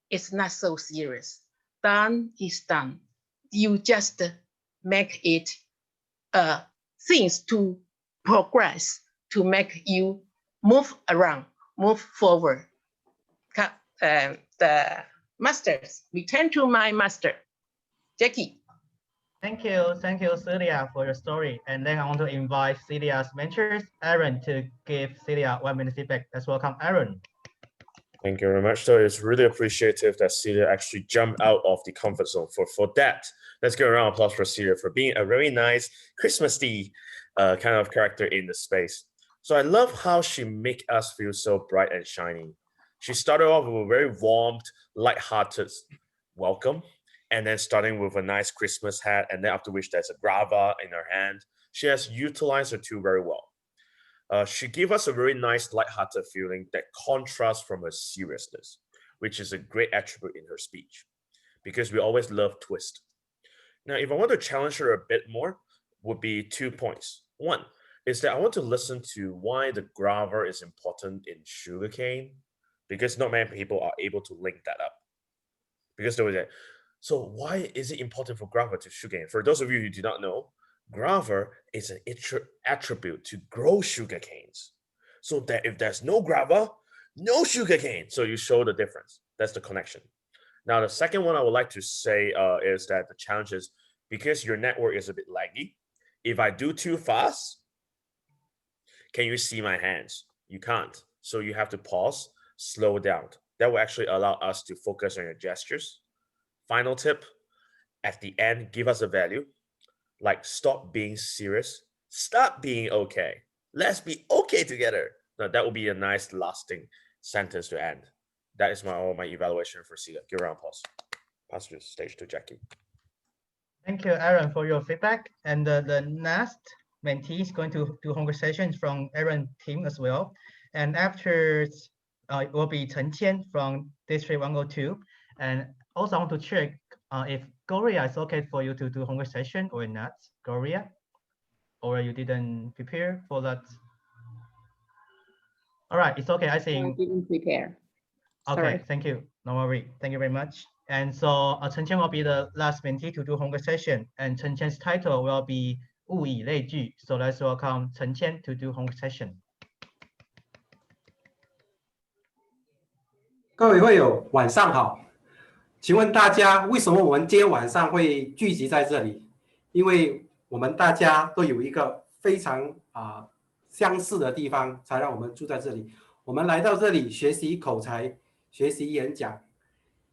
It's not so serious. Done is done. You just make it things to progress, to make you move around, move forward. The masters, we turn to my master, Jackie. Thank you, Celia, for your story. And then I want to invite Celia's mentors, Aaron, to give Celia 1 minute feedback. Let's welcome Aaron. Thank you very much. So it's really appreciative that Celia actually jumped out of the comfort zone. For that, let's give a round of applause for Celia for being a very nice, Christmassy kind of character in the space. So I love how she make us feel so bright and shiny. She started off with a very warm, light-hearted welcome, and then starting with a nice Christmas hat, and then after which there's a grava in her hand. She has utilized her tool very well. She gave us a very nice light-hearted feeling that contrasts from her seriousness, which is a great attribute in her speech, because we always love twist. Now, if I want to challenge her a bit more, would be 2 points. One is that I want to listen to why the grava is important in sugarcane, because not many people are able to link that up. Because they were like, so why is it important for grava to sugarcane? For those of you who do not know, grava is an attribute to grow sugar canes. So that if there's no grava, no sugar cane. So you show the difference. That's the connection. Now, the second one I would like to say is that the challenge is because your network is a bit laggy. If I do too fast, can you see my hands? You can't. So you have to pause, slow down. That will actually allow us to focus on your gestures. Final tip, at the end, give us a value. Like stop being serious, stop being okay. Let's be okay together. Now that would be a nice lasting sentence to end. that is all my evaluation for Celia. Give a round of applause. Pass the stage to Jackie. Thank you, Aaron, for your feedback. And the next mentee is going to do homework sessions from Aaron's team as well. And after it will be Chen Qian from District 102. And also I want to check if Gloria is okay for you to do homework session or not, Gloria, or you didn't prepare for that. All right, it's okay. I think. I didn't prepare. Okay, Sorry. thank you. No worry. Thank you very much. And so Chen Qian will be the last mentee to do homework session, and Chen Qian's title will be 物以类聚. So let's welcome Chen Qian to do homework session. 各位会友，晚上好。请问大家，为什么我们今天晚上会聚集在这里？因为我们大家都有一个非常相似的地方，才让我们住在这里。我们来到这里学习口才，学习演讲。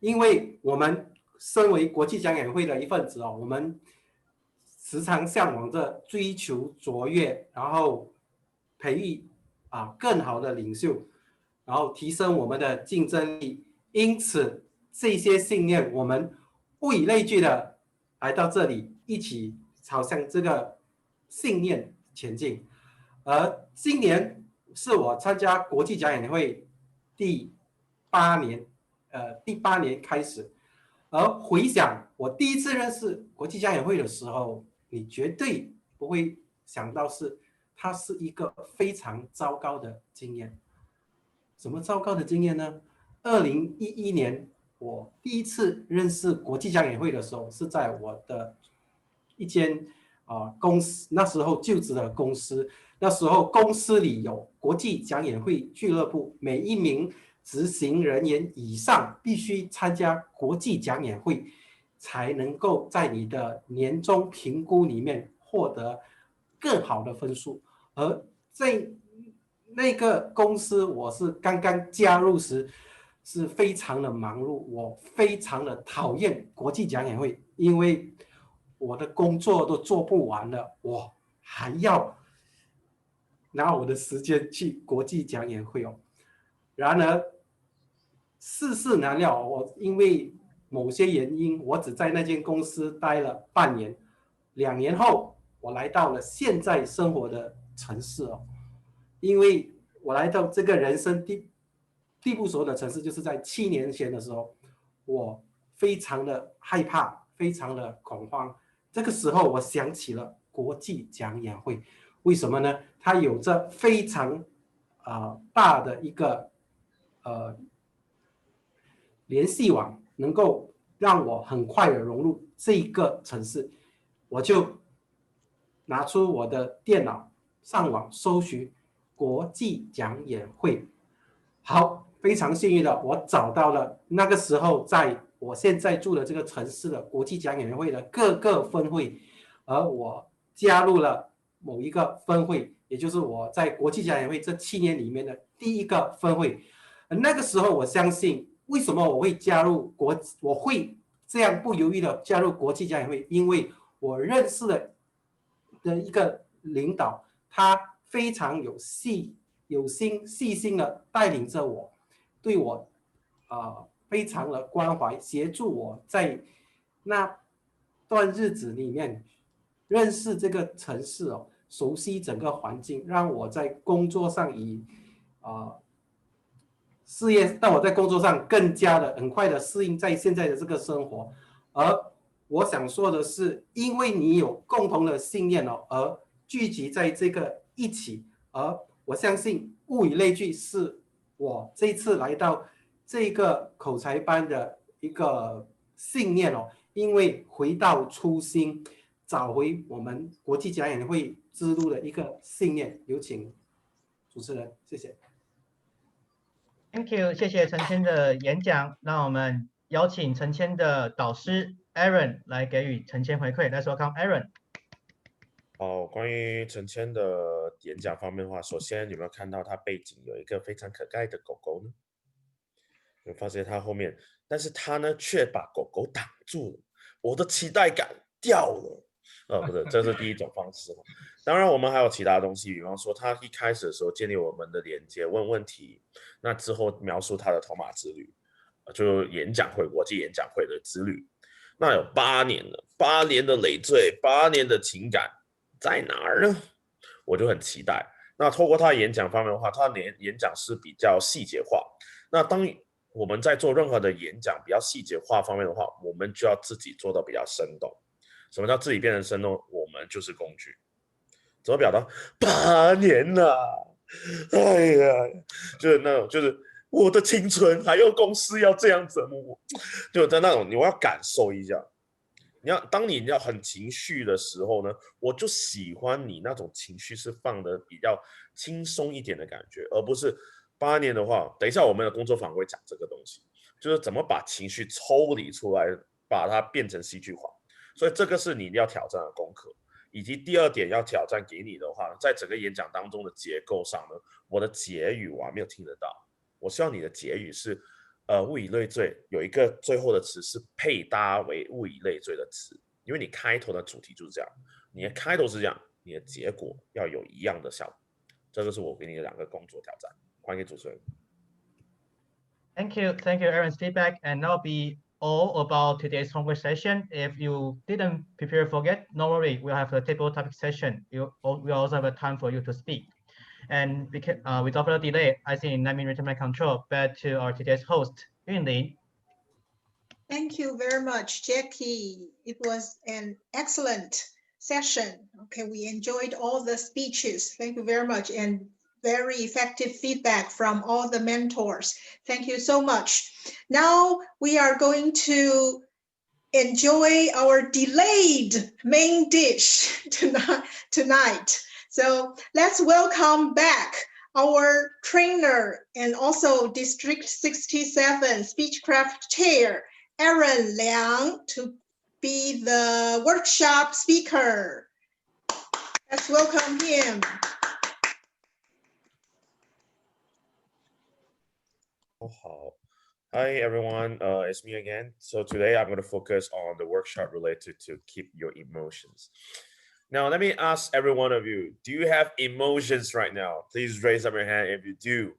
因为我们身为国际讲演会的一份子我们时常向往着追求卓越，然后培育更好的领袖，然后提升我们的竞争力。因此，这些信念我们物以类聚的来到这里，一起朝向这个信念前进。而今年是我参加国际讲演会第8年开始。而回想我第一次认识国际讲演会的时候，你绝对不会想到它是一个非常糟糕的经验。什么糟糕的经验呢？2011年我第一次认识国际讲演会的时候，是在我的一间公司，那时候就职的公司。那时候公司里有国际讲演会俱乐部，每一名执行人员以上必须参加国际讲演会，才能够在你的年终评估里面获得更好的分数。而在那个公司，我是刚刚加入时，是非常的忙碌，我非常的讨厌国际讲演会，因为我的工作都做不完了，我还要拿我的时间去国际讲演会然而世事难料，我因为某些原因，我只在那间公司待了半年。2年后，我来到了现在生活的城市因为我来到这个人生地不熟的城市，就是在7年前的时候，我非常的害怕，非常的恐慌。这个时候，我想起了国际讲演会，为什么呢？它有着非常大的一个联系网，能够让我很快的融入这个城市。我就拿出我的电脑上网搜寻国际讲演会。好，非常幸运的，我找到了那个时候在我现在住的这个城市的国际讲演会的各个分会，而我加入了某一个分会，也就是我在国际讲演会这7年里面的第一个分会。那个时候我相信，为什么我会我会这样不犹豫的加入国际讲演会，因为我认识的一个领导，他非常有心细心的带领着我，对我非常的关怀，协助我在那段日子里面认识这个城市熟悉整个环境，让我在工作上让我在工作上更加的很快的适应在现在的这个生活。而我想说的是，因为你有共同的信念而聚集在这个一起，而我相信物以类聚是我这次来到这个口才班的一个信念因为回到初心，找回我们国际讲演会之路的一个信念。有请主持人，谢谢。Thank you， 谢谢陈谦的演讲。那我们邀请陈谦的导师 Aaron 来给予陈谦回馈。Let's welcome Aaron。关于陈谦的演讲方面的话，首先有没有看到他背景有一个非常可爱的狗狗呢？有发现他后面，但是他呢却把狗狗挡住了，我的期待感掉了。不是，这是第一种方式。当然，我们还有其他东西，比方说他一开始的时候建立我们的连接，问问题，那之后描述他的头马之旅，就演讲会、国际演讲会的之旅。那有8年了，8年的累赘，8年的情感在哪儿呢？我就很期待。那透过他的演讲方面的话，他的演讲是比较细节化。那当我们在做任何的演讲比较细节化方面的话，我们就要自己做到比较生动。什么叫自己变成生动？我们就是工具。怎么表达？8年了，哎呀，就是那种，就是我的青春，还有公司要这样折磨我，就在那种，我要感受一下。当你要很情绪的时候呢，我就喜欢你那种情绪是放的比较轻松一点的感觉，而不是8年的话。等一下我们的工作坊会讲这个东西，就是怎么把情绪抽离出来，把它变成戏剧化。所以这个是你要挑战的功课。以及第2点要挑战给你的话，在整个演讲当中的结构上呢，我的结语我还没有听得到。我希望你的结语是物以类聚，有一个最后的词是配搭为物以类聚的词，因为你开头的主题就是这样，你的开头是这样，你的结果要有一样的效果。这个是我给你的2个工作挑战。欢迎主持人。Thank you, Aaron's feedback, and that'll be all about today's homework session. If you didn't prepare forget, no worry, we'll have a table topic session. We also have a time for you to speak. And because, without further delay, I think let me return my control back to our today's host, Yunlin. Thank you very much, Jackie. It was an excellent session. Okay, we enjoyed all the speeches. Thank you very much. And very effective feedback from all the mentors. Thank you so much. Now we are going to enjoy our delayed main dish tonight. So let's welcome back our trainer and also District 67 Speechcraft Chair, Aaron Liang, to be the workshop speaker. Let's welcome him. Hi everyone, it's me again. So today I'm going to focus on the workshop related to keep your emotions. Now let me ask every one of you, do you have emotions right now? Please raise up your hand if you do.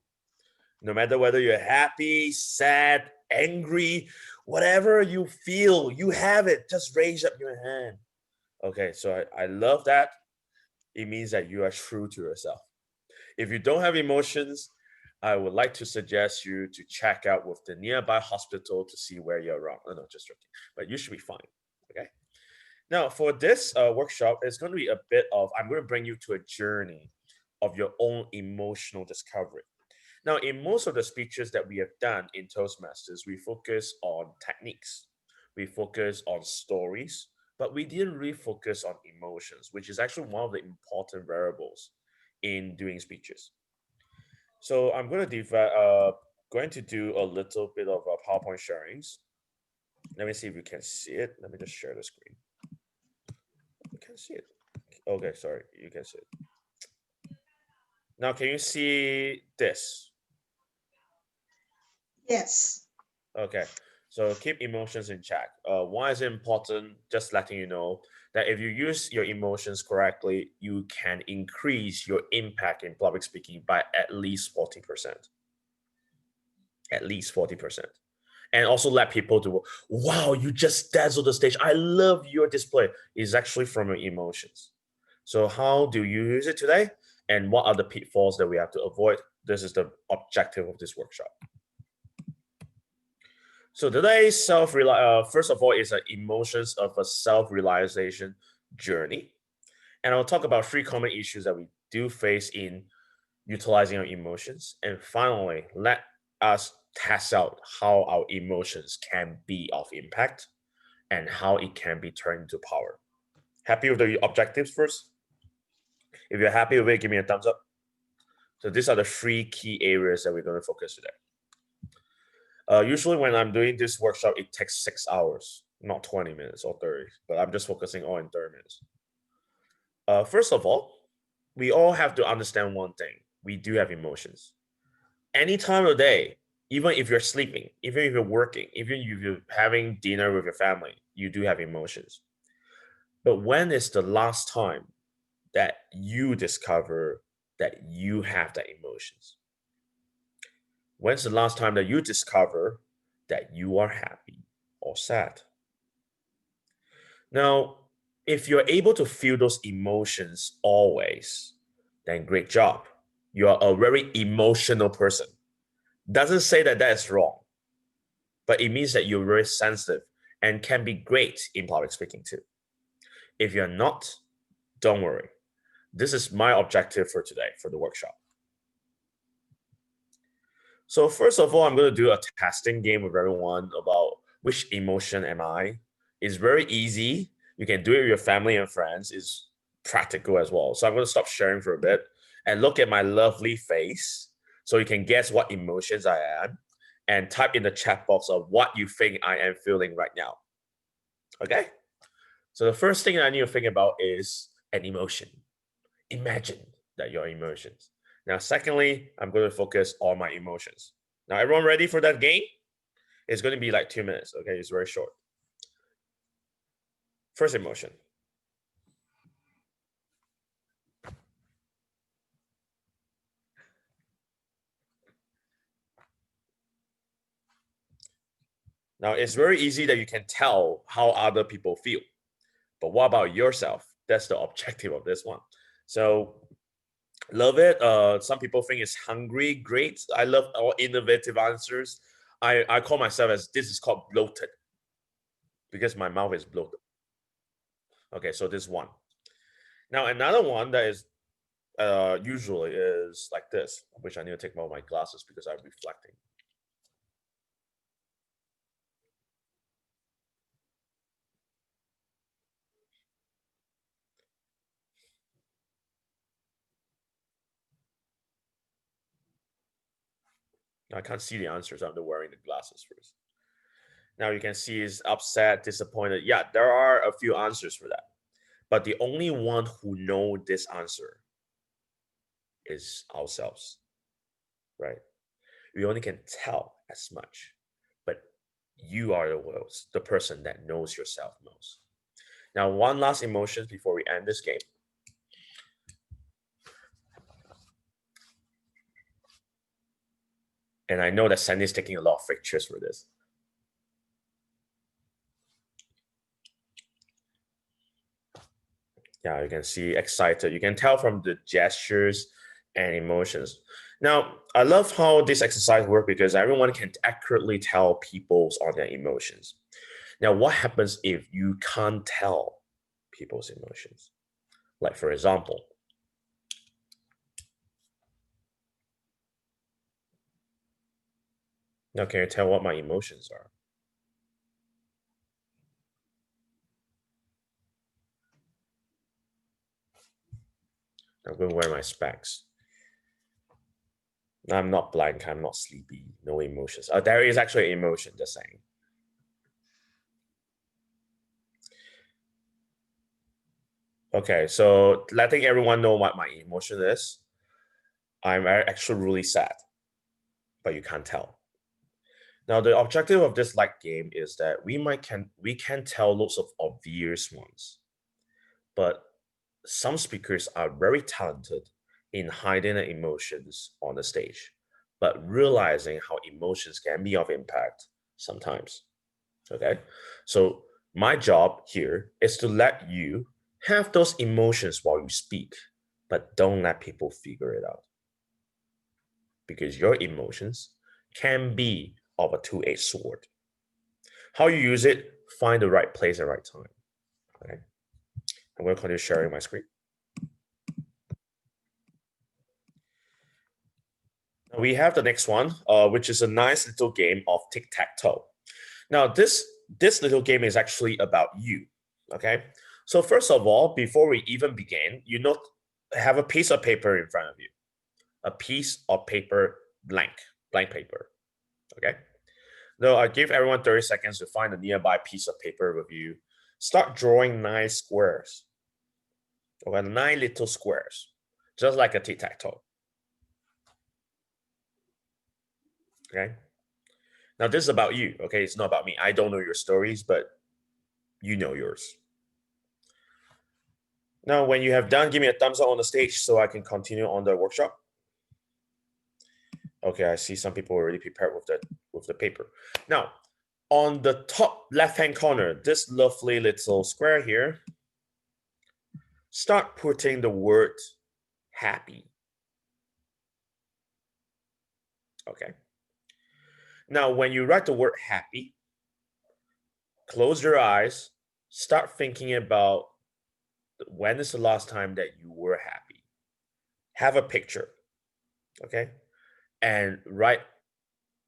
No matter whether you're happy, sad, angry, whatever you feel, you have it. Just raise up your hand. Okay, so I love that. It means that you are true to yourself. If you don't have emotions, I would like to suggest you to check out with the nearby hospital to see where you're wrong. No, just joking. But you should be fine, okay? Now, for this workshop, it's going to be a bit of, I'm going to bring you to a journey of your own emotional discovery. Now, in most of the speeches that we have done in Toastmasters, we focus on techniques. We focus on stories, but we didn't really focus on emotions, which is actually one of the important variables in doing speeches. So I'm going to do a little bit of PowerPoint sharings. Let me see if you can see it. Let me just share the screen. You can see it. Okay, sorry, you can see it. Now, can you see this? Yes. Okay, so keep emotions in check. Why is it important? Just letting you know that if you use your emotions correctly, you can increase your impact in public speaking by at least 40%. At least 40%. And also let people do, wow, you just dazzled the stage. I love your display. It's actually from your emotions. So how do you use it today? And what are the pitfalls that we have to avoid? This is the objective of this workshop. So today's first of all, is an emotions of a self-realization journey. And I'll talk about 3 common issues that we do face in utilizing our emotions. And finally, let us test out how our emotions can be of impact and how it can be turned into power. Happy with the objectives first? If you're happy with it, give me a thumbs up. So these are the 3 key areas that we're going to focus today. Usually when I'm doing this workshop, it takes 6 hours, not 20 minutes or 30, but I'm just focusing on 30 minutes. First of all, we all have to understand one thing. We do have emotions. Any time of the day, even if you're sleeping, even if you're working, even if you're having dinner with your family, you do have emotions. But when is the last time that you discover that you have the emotions? When's the last time that you discover that you are happy or sad. Now, if you're able to feel those emotions always, then great job. You are a very emotional person. Doesn't say that that is wrong, but it means that you're very sensitive and can be great in public speaking too. If you're not, don't worry. This is my objective for today, for the workshop. So first of all, I'm going to do a testing game with everyone about which emotion am I. It's very easy. You can do it with your family and friends. It's practical as well. So I'm going to stop sharing for a bit and look at my lovely face so you can guess what emotions I am and type in the chat box of what you think I am feeling right now. Okay? So the first thing I need to think about is an emotion. Imagine that your emotions. Now, secondly, I'm going to focus on my emotions. Now, everyone ready for that game? It's going to be like 2 minutes, okay? It's very short. First emotion. Now, it's very easy that you can tell how other people feel. But what about yourself? That's the objective of this one. So, love it. Some people think it's hungry. Great. I love all innovative answers. I call myself as this is called bloated because my mouth is bloated. Okay, so this one. Now, another one that is usually is like this, which I need to take out my glasses because I'm reflecting. I can't see the answers. I'm wearing the glasses first. Now you can see is upset, disappointed. Yeah, there are a few answers for that. But the only one who know this answer is ourselves, right? We only can tell as much, but you are the person that knows yourself most. Now, one last emotion before we end this game. And I know that Sandy's taking a lot of pictures for this. Yeah, you can see excited. You can tell from the gestures and emotions. Now, I love how this exercise works because everyone can accurately tell people's on their emotions. Now, what happens if you can't tell people's emotions? Like, for example, now can you tell what my emotions are? I'm going to wear my specs. I'm not blank, I'm not sleepy, no emotions. There is actually emotion, just saying. Okay, so letting everyone know what my emotion is. I'm actually really sad, but you can't tell. Now, the objective of this like game is that we can tell lots of obvious ones, but some speakers are very talented in hiding the emotions on the stage, but realizing how emotions can be of impact sometimes. Okay, so my job here is to let you have those emotions while you speak, but don't let people figure it out. Because your emotions can be of a two-edged sword. How you use it, find the right place at the right time. Okay, I'm going to continue sharing my screen. Now we have the next one, which is a nice little game of tic-tac-toe. Now this little game is actually about you. Okay, so first of all, before we even begin, you know, have a piece of paper in front of you, a piece of paper, blank paper. Okay. Now I give everyone 30 seconds to find a nearby piece of paper with you. Start drawing 9 squares. Okay, 9 little squares, just like a tic-tac-toe. Okay. Now this is about you. Okay, it's not about me. I don't know your stories, but you know yours. Now, when you have done, give me a thumbs up on the stage so I can continue on the workshop. Okay, I see some people already prepared with the paper. Now, on the top left-hand corner, this lovely little square here, start putting the word happy. Okay. Now, when you write the word happy, close your eyes, start thinking about when is the last time that you were happy. Have a picture, okay? And write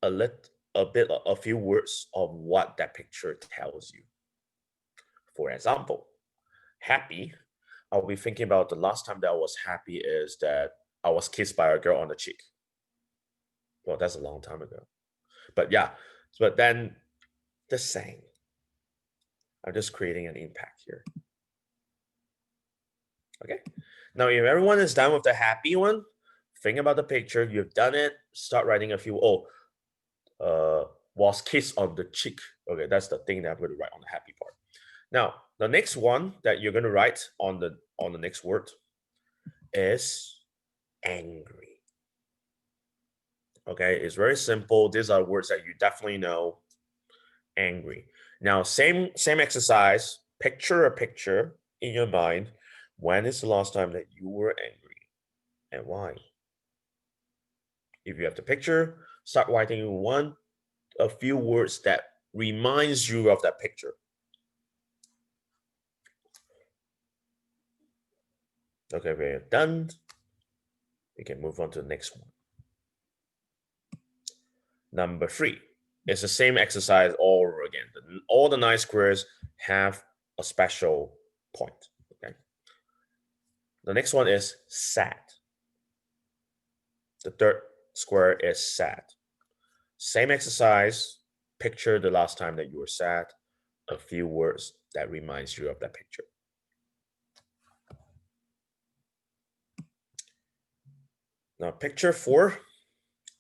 a few words of what that picture tells you. For example, happy, I'll be thinking about the last time that I was happy is that I was kissed by a girl on the cheek. Well, that's a long time ago. But yeah, but then the same. I'm just creating an impact here. Okay. Now, if everyone is done with the happy one, think about the picture. You've done it. Start writing a few. Was kissed on the cheek. Okay, that's the thing that I'm going to write on the happy part. Now, the next one that you're going to write on the next word is angry. Okay, it's very simple. These are words that you definitely know. Angry. Now, same exercise. Picture a picture in your mind. When is the last time that you were angry and why? If you have the picture, start writing a few words that reminds you of that picture. Okay, we're done. We can move on to the next one. Number 3. It's the same exercise all over again. All the 9 squares have a special point. Okay. The next one is sad. The third square is sad. Same exercise. Picture the last time that you were sad. A few words that reminds you of that picture. Now, picture 4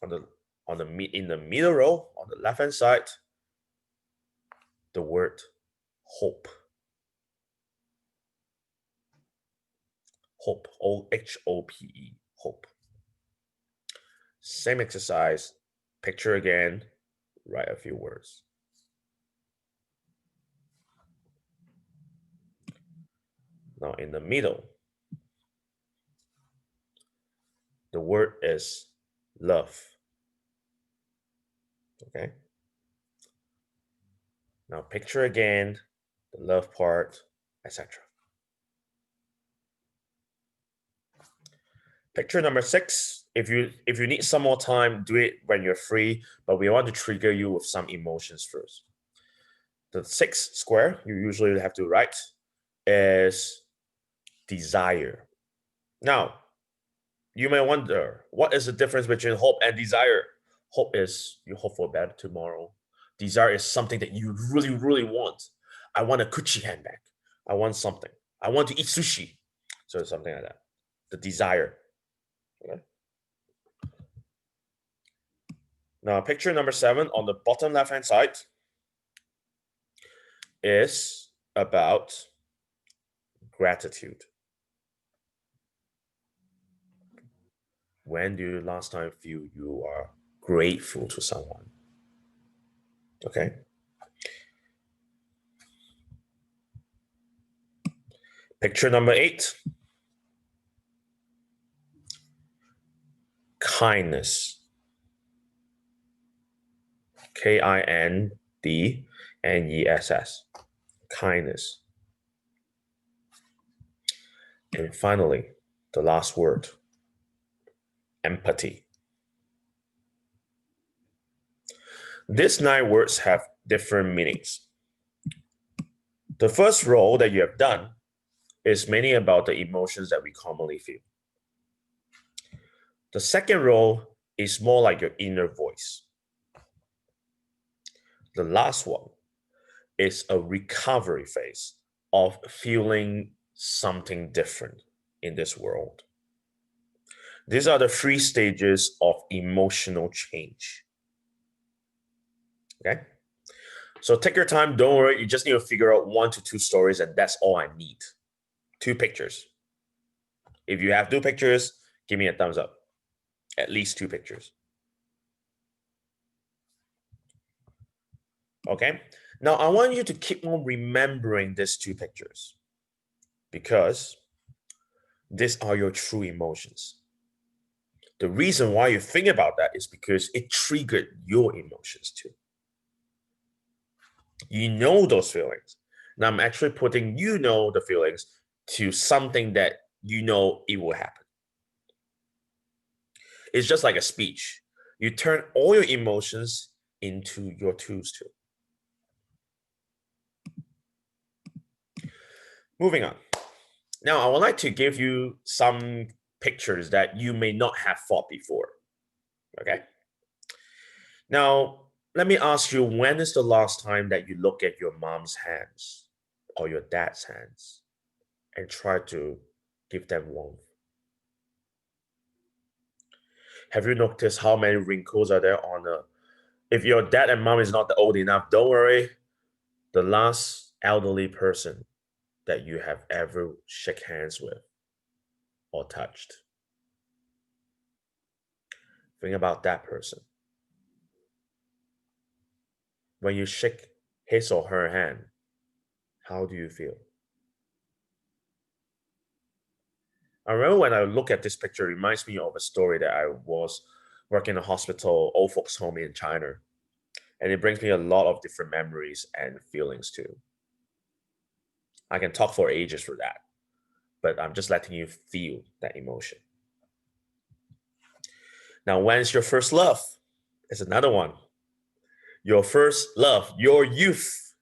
in the middle row on the left hand side, the word hope. Hope, O-H-O-P-E, hope. Same exercise, picture again, write a few words. Now in the middle, the word is love. Okay. Now picture again, the love part, etc. Picture number 6. If you need some more time, do it when you're free, but we want to trigger you with some emotions first. The 6th square you usually have to write is desire. Now, you may wonder, what is the difference between hope and desire? Hope is you hope for a better tomorrow. Desire is something that you really, really want. I want a Gucci handbag. I want something. I want to eat sushi. So it's something like that. The desire. Okay. Now, picture number 7 on the bottom left-hand side is about gratitude. When do you last time feel you are grateful to someone? Okay. Picture number 8. Kindness. Kindness. Kindness. And finally, the last word, empathy. These 9 words have different meanings. The first row that you have done is mainly about the emotions that we commonly feel. The second row is more like your inner voice. The last one is a recovery phase of feeling something different in this world. These are the 3 stages of emotional change. Okay? So take your time, don't worry, you just need to figure out 1 to 2 stories, and that's all I need. 2 pictures. If you have 2 pictures, give me a thumbs up. At least 2 pictures. Okay, now I want you to keep on remembering these two pictures because these are your true emotions. The reason why you think about that is because it triggered your emotions too. You know those feelings. Now I'm actually putting the feelings to something that you know it will happen. It's just like a speech. You turn all your emotions into your tools too. Moving on. Now, I would like to give you some pictures that you may not have thought before. Okay. Now, let me ask you, when is the last time that you look at your mom's hands or your dad's hands and try to give them warmth? Have you noticed how many wrinkles are there on a... If your dad and mom is not old enough, don't worry. The last elderly person that you have ever shook hands with or touched. Think about that person. When you shake his or her hand, how do you feel? I remember when I look at this picture, it reminds me of a story that I was working in a hospital, old folks home in China. And it brings me a lot of different memories and feelings too. I can talk for ages for that, but I'm just letting you feel that emotion. Now, when's your first love? It's another one. Your first love, your youth.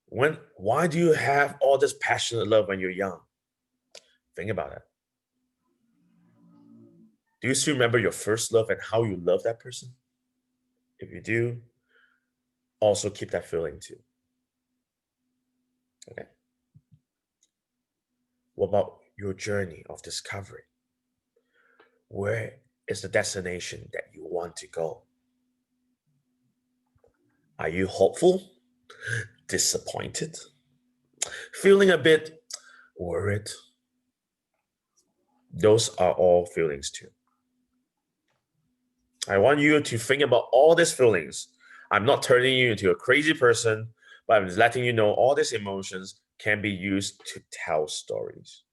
Why do you have all this passionate love when you're young? Think about it. Do you still remember your first love and how you love that person? If you do, also keep that feeling too. Okay. What about your journey of discovery? Where is the destination that you want to go? Are you hopeful? Disappointed? Feeling a bit worried? Those are all feelings too. I want you to think about all these feelings. I'm not turning you into a crazy person, but I'm just letting you know all these emotions can be used to tell stories.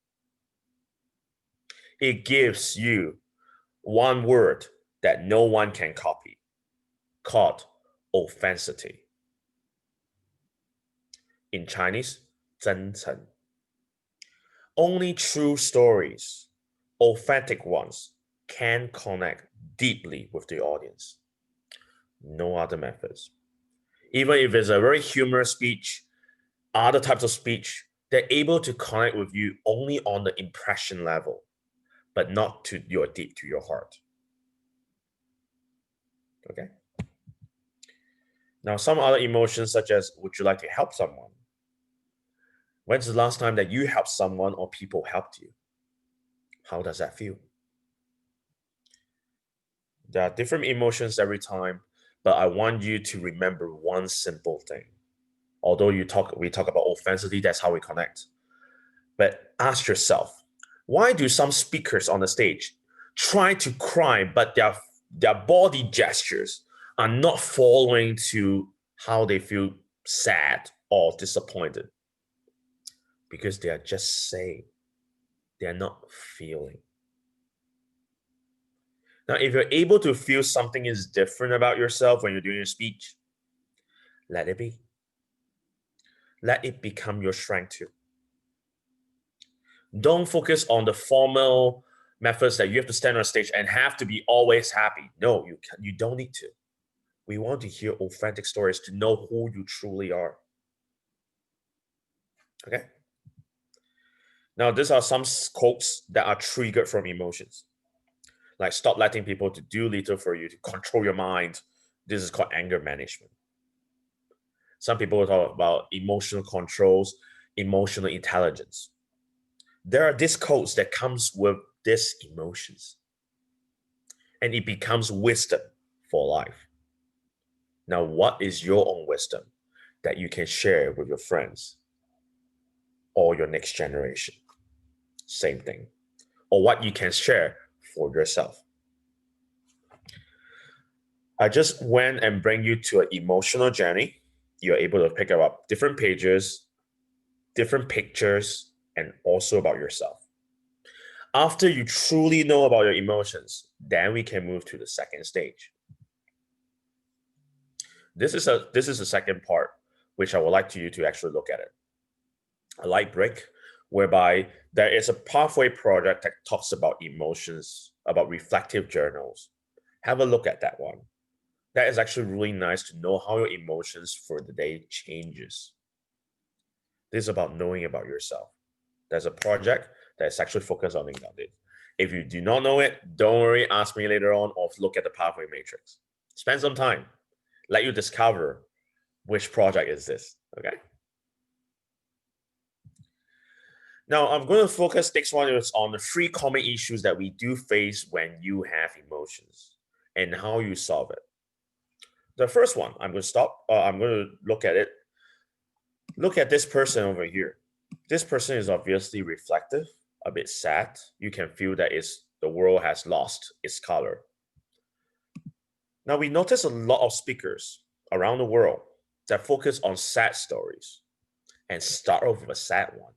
It gives you one word that no one can copy, called authenticity. In Chinese, 真诚. Only true stories, authentic ones, can connect deeply with the audience. No other methods. Even if it's a very humorous speech, other types of speech, they're able to connect with you only on the impression level, but not to your deep, to your heart. Okay. Now, some other emotions such as, would you like to help someone? When's the last time that you helped someone or people helped you? How does that feel? There are different emotions every time, but I want you to remember one simple thing. Although we talk about authenticity, that's how we connect. But ask yourself, why do some speakers on the stage try to cry, but their body gestures are not following to how they feel sad or disappointed? Because they are just saying, they are not feeling. Now, if you're able to feel something is different about yourself when you're doing your speech, let it be. Let it become your strength too. Don't focus on the formal methods that you have to stand on stage and have to be always happy. No, you don't need to. We want to hear authentic stories to know who you truly are. Okay? Now, these are some quotes that are triggered from emotions. Like, stop letting people to do little for you, to control your mind. This is called anger management. Some people talk about emotional controls, emotional intelligence. There are these codes that comes with these emotions. And it becomes wisdom for life. Now, what is your own wisdom that you can share with your friends or your next generation? Same thing. Or what you can share for yourself. I just went and bring you to an emotional journey. You're able to pick up different pages, different pictures, and also about yourself. After you truly know about your emotions, then we can move to the second stage. This is the second part, which I would like you to actually look at it. A light brick, whereby there is a pathway project that talks about emotions, about reflective journals. Have a look at that one. That is actually really nice to know how your emotions for the day changes. This is about knowing about yourself. There's a project that's actually focused on it. If you do not know it, don't worry, ask me later on or look at the pathway matrix. Spend some time. Let you discover which project is this, okay? Now, I'm going to focus next one is on the 3 common issues that we do face when you have emotions and how you solve it. The first one, I'm going to look at it. Look at this person over here. This person is obviously reflective, a bit sad. You can feel that the world has lost its color. Now, we notice a lot of speakers around the world that focus on sad stories and start off with a sad one.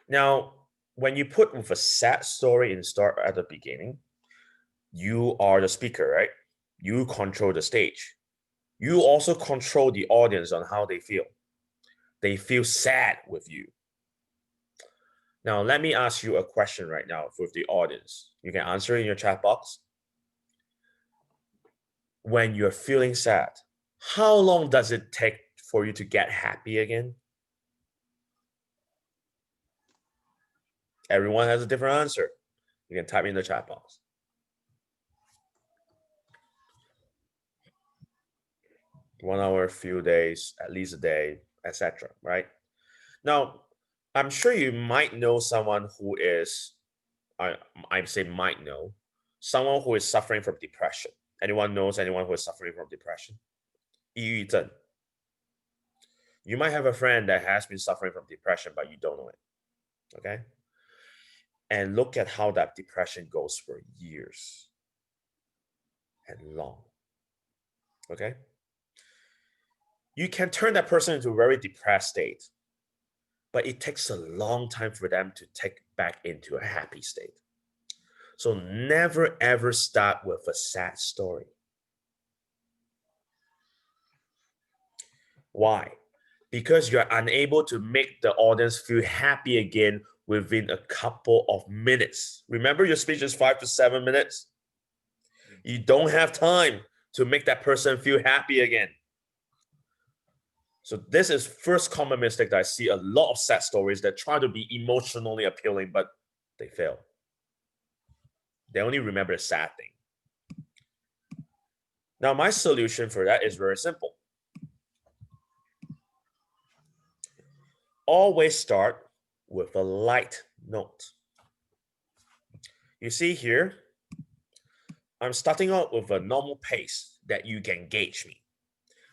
Now, when you put with a sad story and start at the beginning, you are the speaker, right? You control the stage. You also control the audience on how they feel. They feel sad with you. Now, let me ask you a question right now with the audience. You can answer in your chat box. When you're feeling sad, how long does it take for you to get happy again? Everyone has a different answer. You can type in the chat box. One hour, few days, at least a day, etc. Right? Now, I'm sure you might know someone who is, I say might know, someone who is suffering from depression. Anyone knows anyone who is suffering from depression? 抑郁症. You might have a friend that has been suffering from depression, but you don't know it. Okay? And look at how that depression goes for years and long. Okay? You can turn that person into a very depressed state, but it takes a long time for them to take back into a happy state. So never ever start with a sad story. Why? Because you're unable to make the audience feel happy again within a couple of minutes. Remember, your speech is 5 to 7 minutes. You don't have time to make that person feel happy again. So this is first common mistake that I see a lot of sad stories that try to be emotionally appealing, but they fail. They only remember the sad thing. Now, my solution for that is very simple. Always start with a light note. You see here, I'm starting out with a normal pace that you can gauge me.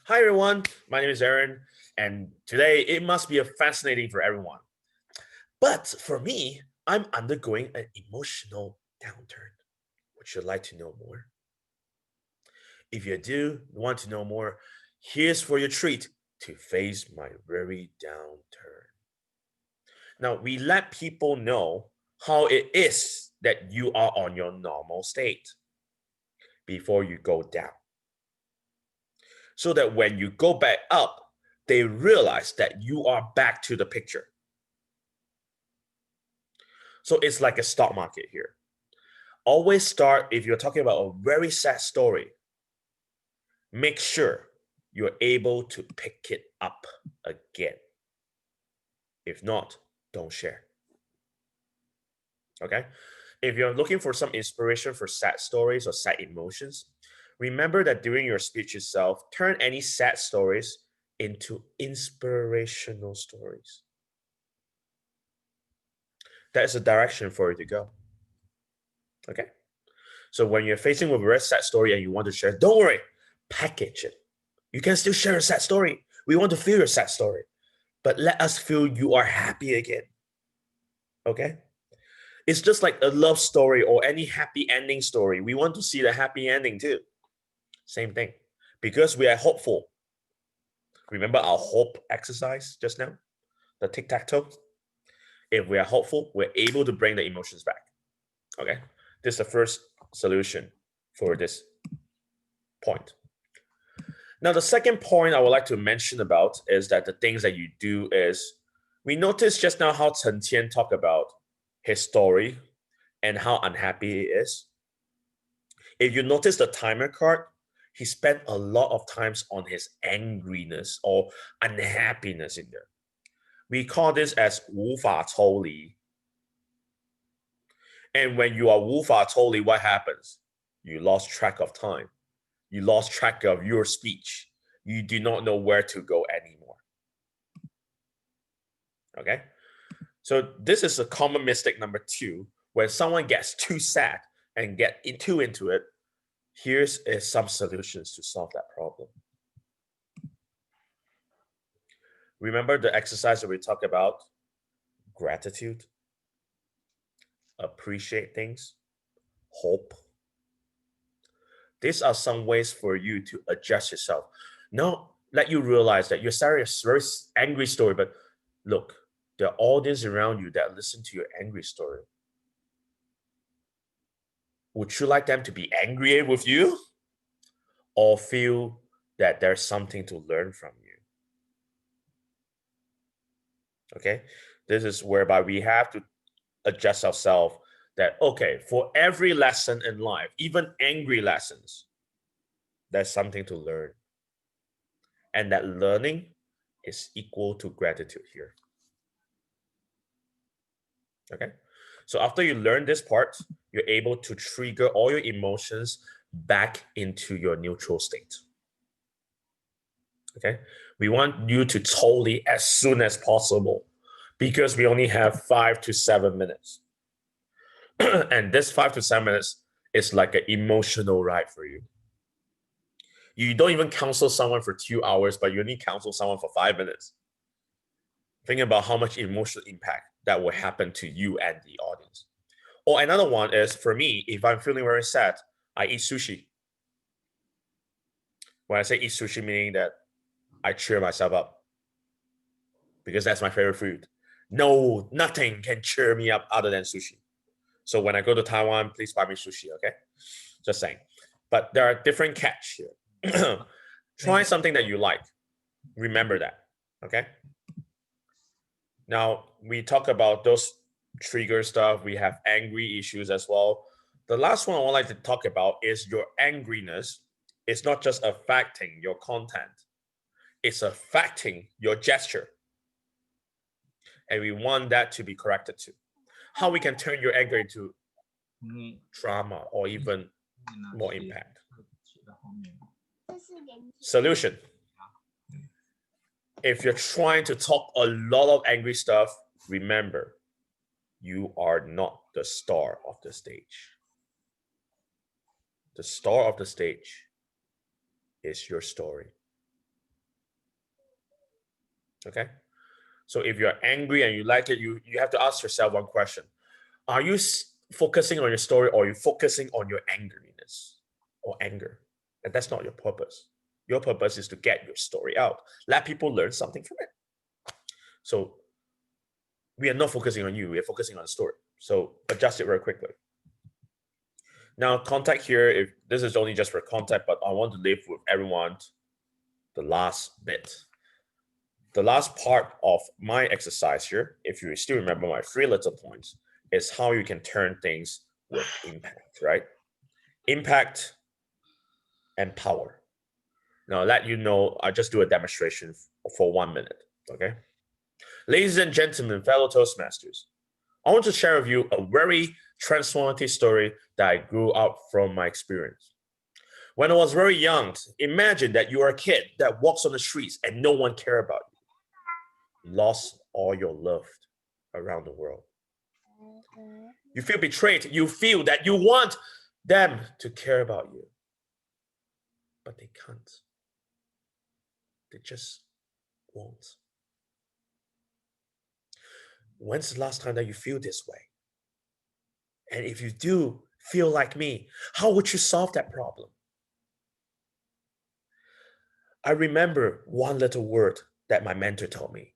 Hi everyone, my name is Aaron, and today it must be fascinating for everyone. But for me, I'm undergoing an emotional downturn. Would you like to know more? If you do want to know more, here's for your treat to face my very downturn. Now, we let people know how it is that you are on your normal state before you go down. So that when you go back up, they realize that you are back to the picture. So it's like a stock market here. Always start, if you're talking about a very sad story, make sure you're able to pick it up again. If not, don't share. Okay? If you're looking for some inspiration for sad stories or sad emotions, remember that during your speech itself, turn any sad stories into inspirational stories. That is a direction for you to go. Okay? So when you're facing with a very sad story and you want to share, don't worry, package it. You can still share a sad story. We want to feel your sad story, but let us feel you are happy again. Okay? It's just like a love story or any happy ending story. We want to see the happy ending too. Same thing. Because we are hopeful. Remember our hope exercise just now? The tic-tac-toe? If we are hopeful, we're able to bring the emotions back. Okay? This is the first solution for this point. Now, the second point I would like to mention about is that the things that you do is, we noticed just now how Chen Qian talked about his story and how unhappy he is. If you notice the timer card, he spent a lot of times on his angriness or unhappiness in there. We call this as 无法抽离. And when you are 无法抽离, what happens? You lost track of time. You lost track of your speech. You do not know where to go anymore. Okay? So this is a common mistake number 2. When someone gets too sad and get too into it, here's some solutions to solve that problem. Remember the exercise that we talked about? Gratitude, appreciate things, hope. These are some ways for you to adjust yourself. Now, let you realize that you're sorry, a very angry story, but look, there are audience around you that listen to your angry story. Would you like them to be angry with you or feel that there's something to learn from you? Okay, this is whereby we have to adjust ourselves that, okay, for every lesson in life, even angry lessons, there's something to learn. And that learning is equal to gratitude here. Okay, so after you learn this part, you're able to trigger all your emotions back into your neutral state. Okay, we want you to totally as soon as possible because we only have 5 to 7 minutes. And this 5 to 7 minutes is like an emotional ride for you. You don't even counsel someone for 2 hours, but you only counsel someone for 5 minutes. Think about how much emotional impact that will happen to you and the audience. Or another one is, for me, if I'm feeling very sad, I eat sushi. When I say eat sushi, meaning that I cheer myself up because that's my favorite food. No, nothing can cheer me up other than sushi. So when I go to Taiwan, please buy me sushi, okay? Just saying. But there are different catch here. Try something that you like. Remember that, okay? Now, we talk about those trigger stuff. We have angry issues as well. The last one I would like to talk about is your angriness. It's not just affecting your content. It's affecting your gesture. And we want that to be corrected too. How we can turn your anger into drama or even more impact. Solution. If you're trying to talk a lot of angry stuff, remember, you are not the star of the stage. The star of the stage is your story. Okay? So if you're angry and you like it, you have to ask yourself one question. Are you focusing on your story or are you focusing on your angeriness or anger? And that's not your purpose. Your purpose is to get your story out. Let people learn something from it. So we are not focusing on you. We are focusing on the story. So adjust it very quickly. Now, contact here, if this is only just for contact, but I want to leave with everyone the last bit. The last part of my exercise here, if you still remember my 3 little points, is how you can turn things with impact, right? Impact and power. Now, let you know, I just do a demonstration for 1 minute, okay? Ladies and gentlemen, fellow Toastmasters, I want to share with you a very transformative story that I grew up from my experience. When I was very young, imagine that you are a kid that walks on the streets and no one cares about you. Lost all your love around the world. You feel betrayed. You feel that you want them to care about you, but they can't. They just won't. When's the last time that you feel this way? And if you do feel like me, how would you solve that problem? I remember one little word that my mentor told me,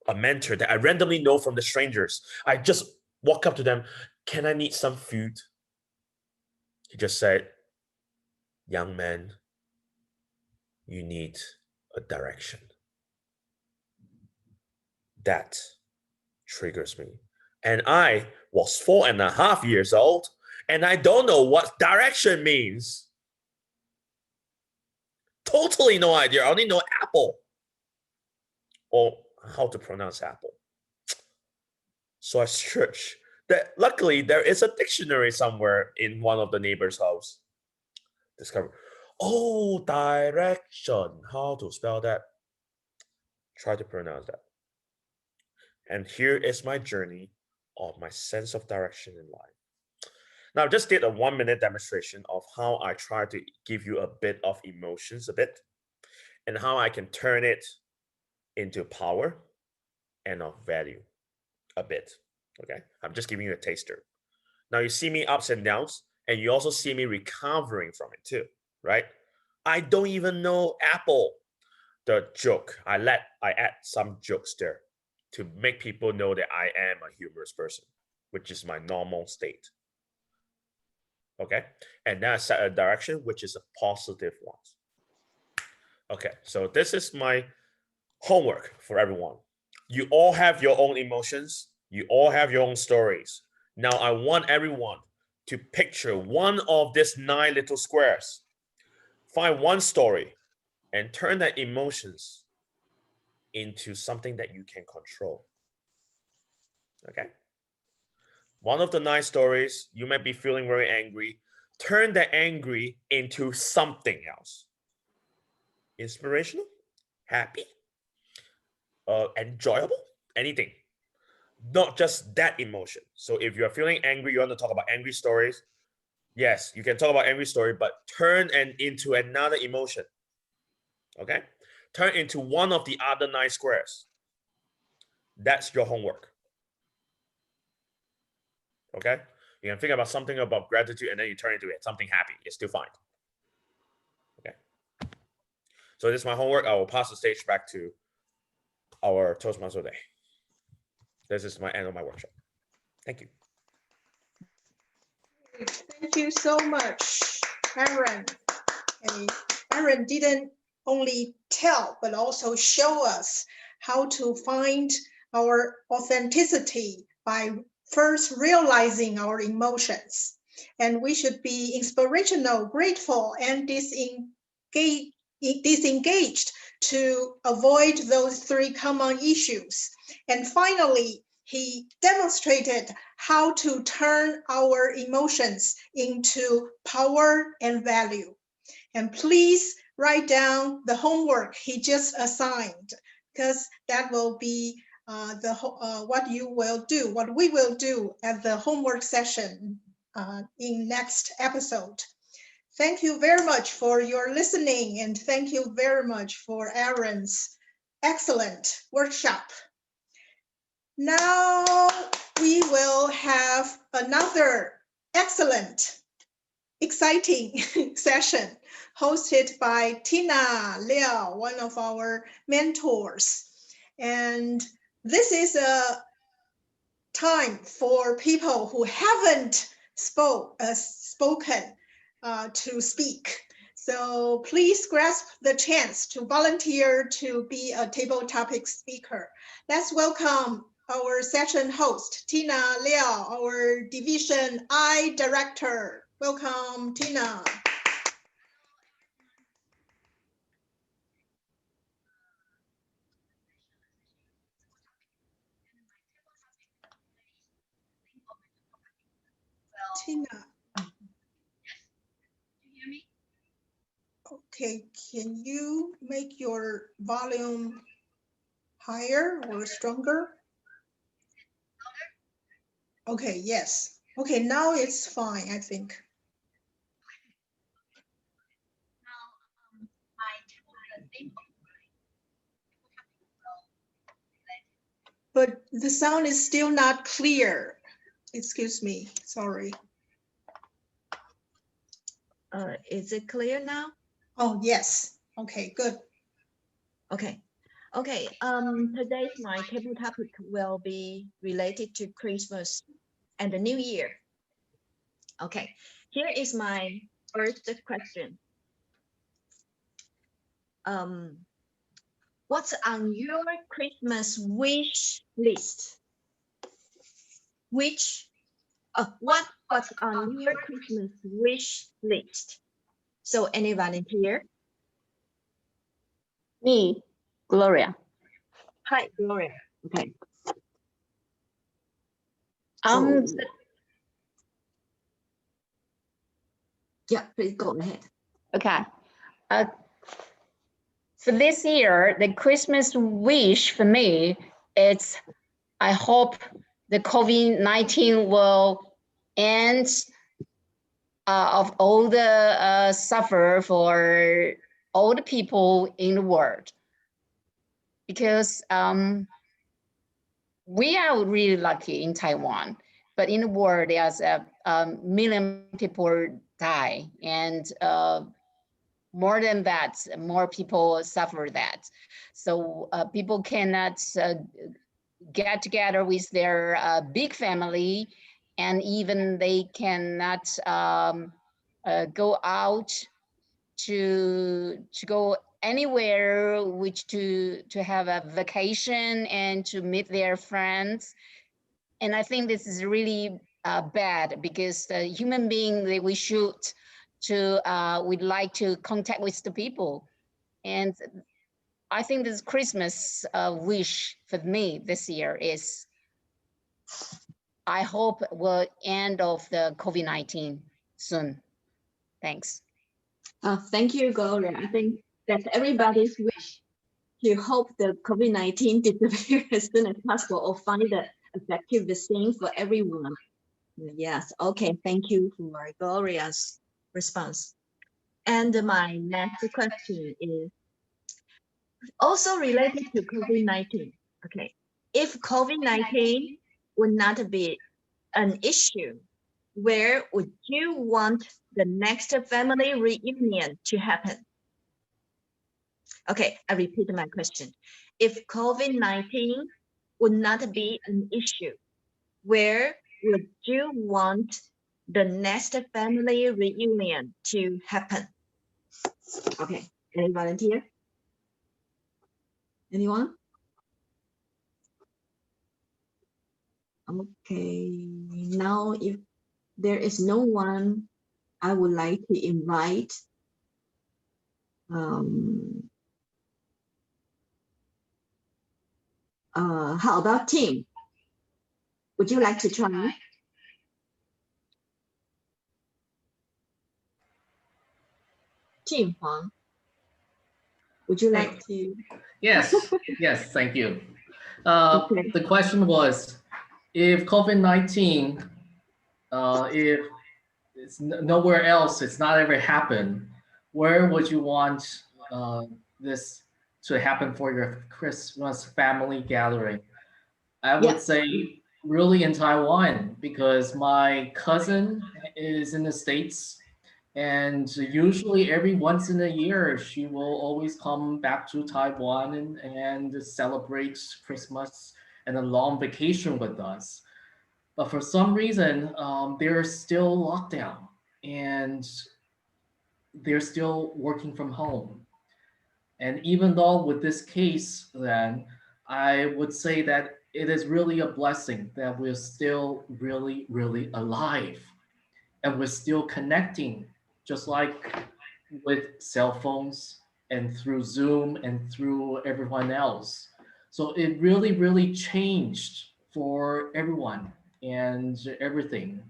a mentor that I randomly know from the strangers. I just walk up to them, can I need some food? He just said, young man, you need a direction. That triggers me. And I was 4.5 years old, and I don't know what direction means. Totally no idea. I only know apple, or how to pronounce apple. So I searched. That luckily there is a dictionary somewhere in one of the neighbors' house. Discover, oh, direction. How to spell that? Try to pronounce that. And here is my journey of my sense of direction in life. Now, I just did a 1-minute demonstration of how I try to give you a bit of emotions, and how I can turn it into power and of value a bit. Okay, I'm just giving you a taster. Now you see me ups and downs, and you also see me recovering from it too, right? I don't even know apple. The joke, I add some jokes there to make people know that I am a humorous person, which is my normal state. Okay, and then I set a direction, which is a positive one. Okay, so this is my homework for everyone. You all have your own emotions. You all have your own stories. Now I want everyone to picture one of these 9 little squares. Find one story and turn that emotions into something that you can control. Okay? One of the 9 stories, you might be feeling very angry. Turn that angry into something else. Inspirational, happy, enjoyable, anything. Not just that emotion. So if you're feeling angry, you want to talk about angry stories. Yes, you can talk about angry story, but turn into another emotion. Okay? Turn into one of the other 9 squares. That's your homework. Okay? You can think about something about gratitude and then you turn into it, something happy. It's still fine. Okay? So this is my homework. I will pass the stage back to our Toastmaster Day. This is my end of my workshop. Thank you. Thank you so much, Aaron. And Aaron didn't only tell, but also show us how to find our authenticity by first realizing our emotions. And we should be inspirational, grateful, and disengaged to avoid those 3 common issues. And finally, he demonstrated how to turn our emotions into power and value. And please write down the homework he just assigned, because that will be what we will do at the homework session in next episode. Thank you very much for your listening, and thank you very much for Aaron's excellent workshop. Now we will have another excellent, exciting session hosted by Tina Liao, one of our mentors. And this is a time for people who haven't spoken to speak. So please grasp the chance to volunteer to be a table topic speaker. Let's welcome our session host, Tina Liao, our Division I Director. Welcome, Tina. Tina. Okay, can you make your volume higher or stronger? Okay, yes. Okay, now it's fine, I think. But the sound is still not clear. Excuse me, sorry. Is it clear now? Oh, yes. Okay, good. Okay. Okay. Today my table topic will be related to Christmas and the New Year. Okay. Here is my first question. What's on your Christmas wish list? What's on your Christmas wish list? So any volunteer? Me, Gloria. Hi, Gloria. Okay. Um, Yeah, please go ahead. okay. For this year, the Christmas wish for me is I hope the COVID-19 will end of all the suffer for all the people in the world. Because we are really lucky in Taiwan, but in the world, there's a million people die, and more than that, more people suffer that. So people cannot get together with their big family, and even they cannot go out to go anywhere, which to have a vacation and to meet their friends. And I think this is really bad, because the human being that we should we'd like to contact with the people. And I think this Christmas wish for me this year is I hope will end of the COVID-19 soon. Thanks. Thank you, Gloria. I think that's everybody's wish to hope the COVID-19 disappear as soon as possible or find the effective vaccine for everyone. Yes, okay, thank you for Gloria's response. And my next question is also related to COVID-19. Okay, if COVID-19 would not be an issue, where would you want the next family reunion to happen? Okay, I repeat my question. If COVID-19 would not be an issue, where would you want the next family reunion to happen? Okay, any volunteer? Anyone? Okay, now if there is no one, I would like to invite how about Tim? Would you like to try? Tim Huang, would you like to? Yes, yes, thank you. The question was, if COVID-19, if it's nowhere else, it's not ever happened, where would you want this to happen for your Christmas family gathering? I would say really in Taiwan, because my cousin is in the States, and usually every once in a year, she will always come back to Taiwan and celebrate Christmas and a long vacation with us. But for some reason, they're still locked down, and they're still working from home. And even though with this case, then I would say that it is really a blessing that we're still really, really alive, and we're still connecting, just like with cell phones and through Zoom and through everyone else. So it really, really changed for everyone and everything.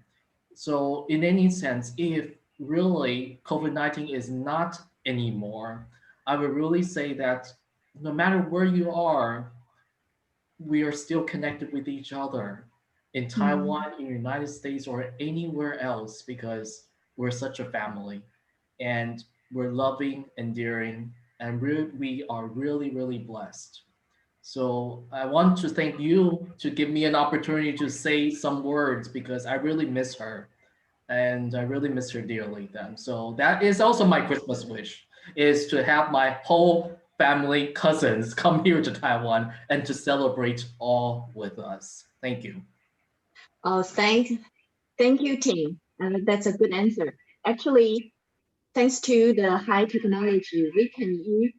So in any sense, if really COVID-19 is not anymore, I would really say that no matter where you are, we are still connected with each other in Taiwan, in the United States, or anywhere else, because we're such a family, and we're loving, endearing, and we are really, really blessed. So I want to thank you to give me an opportunity to say some words because I really miss her and I really miss her dearly then. So that is also my Christmas wish is to have my whole family cousins come here to Taiwan and to celebrate all with us. Thank you. Oh, thank you, Tim. That's a good answer. Actually, thanks to the high technology, we can use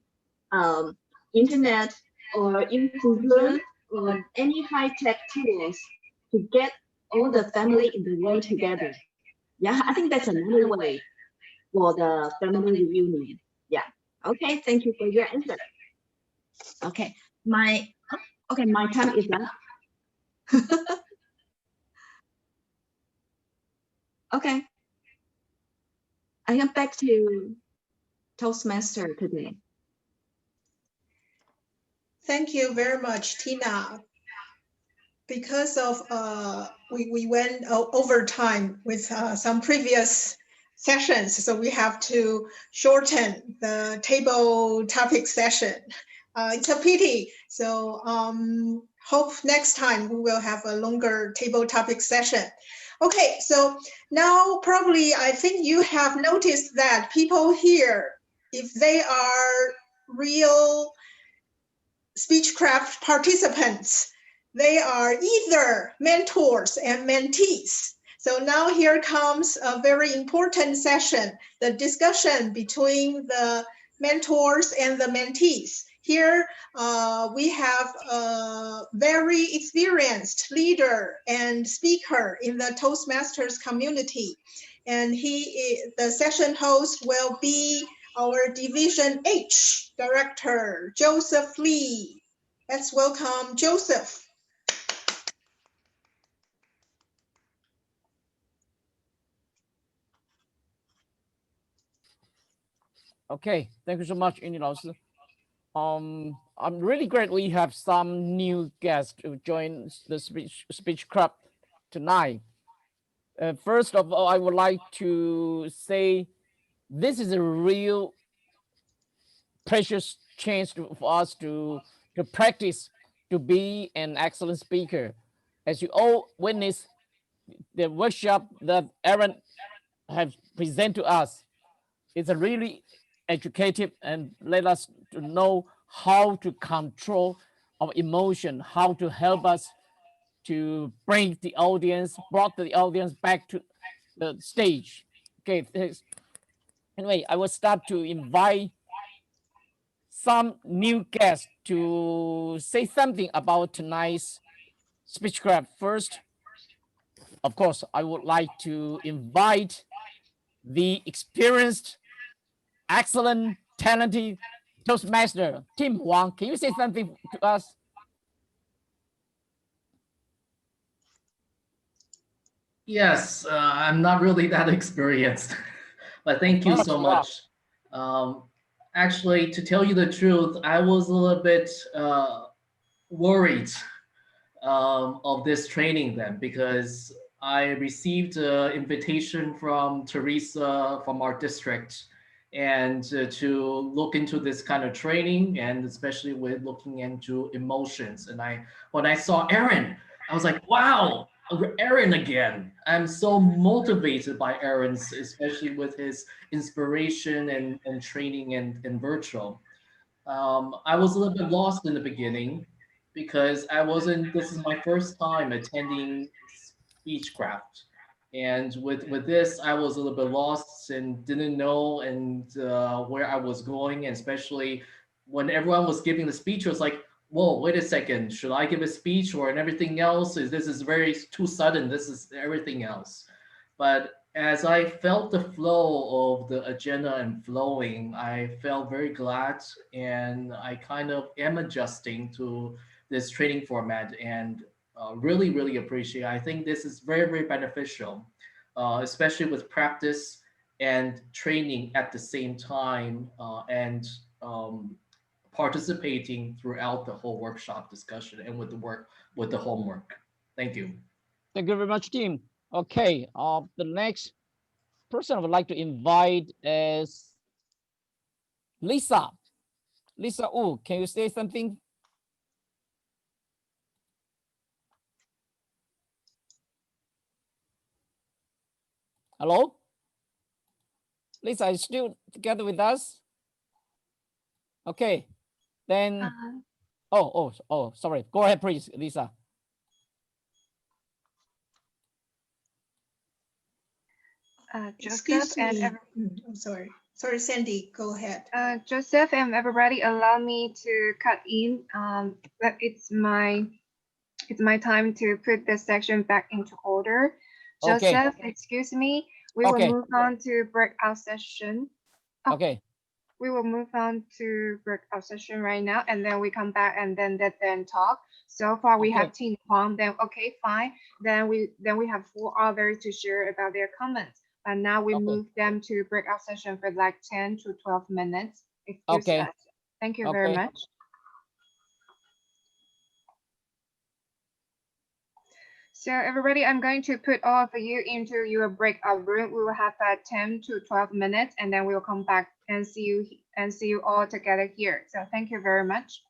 internet or YouTube Learn or any high-tech tools to get all the family in the world together. Yeah, I think that's another way for the family reunion. Yeah. Okay, thank you for your answer. Okay, my time is up. Okay, I am back to Toastmaster today. Thank you very much, Tina. Because of we went over time with some previous sessions, so we have to shorten the table topic session. It's a pity. So hope next time we will have a longer table topic session. Okay, so now probably I think you have noticed that people here, if they are real Speechcraft participants, they are either mentors and mentees. So now here comes a very important session, the discussion between the mentors and the mentees. Here we have a very experienced leader and speaker in the Toastmasters community. And the session host will be our Division H Director, Joseph Lee. Let's welcome Joseph. Okay, thank you so much, Indy Laosi. I'm really glad we have some new guests to join the speech club tonight. First of all, I would like to say this is a real precious chance for us to practice to be an excellent speaker. As you all witnessed the workshop that Aaron has presented to us, it's a really educative and let us to know how to control our emotion, how to help us to bring the audience, brought the audience back to the stage. Okay, anyway, I will start to invite some new guests to say something about tonight's Speechcraft. First, of course, I would like to invite the experienced, excellent, talented Toastmaster, Tim Huang. Can you say something to us? Yes, I'm not really that experienced, but thank you so much. Actually, to tell you the truth, I was a little bit worried of this training then because I received an invitation from Teresa from our district and to look into this kind of training and especially with looking into emotions. And when I saw Aaron, I was like, wow, Aaron again. I'm so motivated by Aaron's, especially with his inspiration and training and virtual. I was a little bit lost in the beginning because this is my first time attending Speechcraft. And with this, I was a little bit lost and didn't know where I was going, and especially when everyone was giving the speech, it was like, whoa, wait a second, should I give a speech or and everything else? This is very too sudden. This is everything else. But as I felt the flow of the agenda and flowing, I felt very glad and I kind of am adjusting to this training format and really, really appreciate it. I think this is very, very beneficial, especially with practice and training at the same time and participating throughout the whole workshop discussion and with the homework. Thank you. Thank you very much, Tim. Okay, the next person I would like to invite is Lisa. Lisa Wu, can you say something? Hello? Lisa, are you still together with us? Okay, then, sorry. Go ahead, please, Lisa. Excuse me. I'm sorry. Sorry, Sandy, go ahead. Joseph and everybody, allow me to cut in. But it's my time to put this section back into order. Okay. Joseph, excuse me. We will move on to breakout session. Okay. We will move on to breakout session right now, and then we come back and then let them talk. So far we have Tin Huang. Then okay, fine. Then we have 4 others to share about their comments. And now we move them to breakout session for like 10 to 12 minutes. Excuse us. Thank you very much. So everybody, I'm going to put all of you into your breakout room. We will have 10 to 12 minutes, and then we will come back and see you all together here. So thank you very much.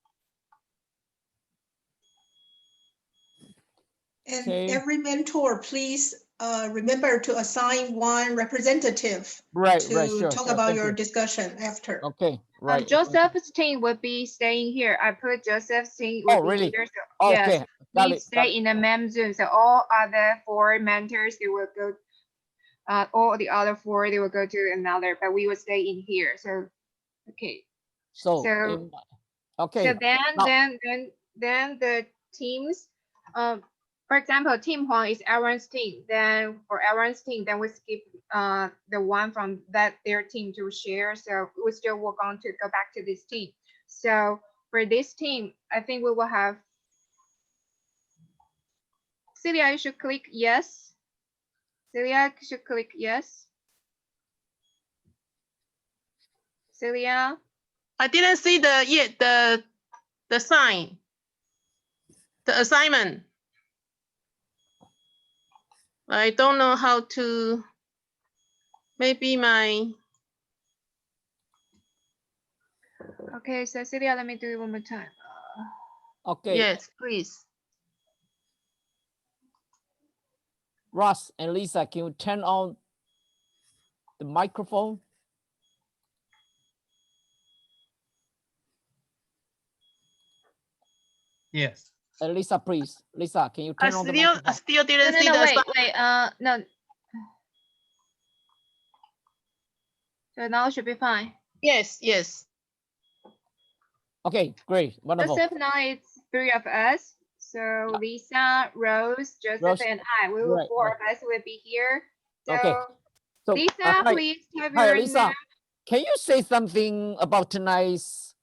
And every mentor, please remember to assign one representative to talk about your discussion after. Okay, right. Joseph's team will be staying here. I put Joseph's team will be here. So yes, please stay in the MEM Zoom. So all other 4 mentors, they will go. All the other 4, they will go to another, but we will stay in here. So okay. So then the teams. For example, Team Huang is Aaron's team. Then for Aaron's team, then we skip the one from their team to share. So we still work on to go back to this team. So for this team, I think we will have Celia. You should click yes. Celia should click yes. Celia. I didn't see the sign, the assignment. I don't know how to, maybe my. Okay, so Celia, let me do it one more time. Okay. Yes, please. Ross and Lisa, can you turn on the microphone? Yes. Lisa, please. Lisa, can you turn on the microphone? I still didn't see wait, no. So now it should be fine. Yes. Okay, great, wonderful. Joseph, now it's 3 of us. So Lisa, Rose, Joseph, and I. We will 4 of us will be here. So, Lisa, please have your Lisa, name. can you say something about tonight's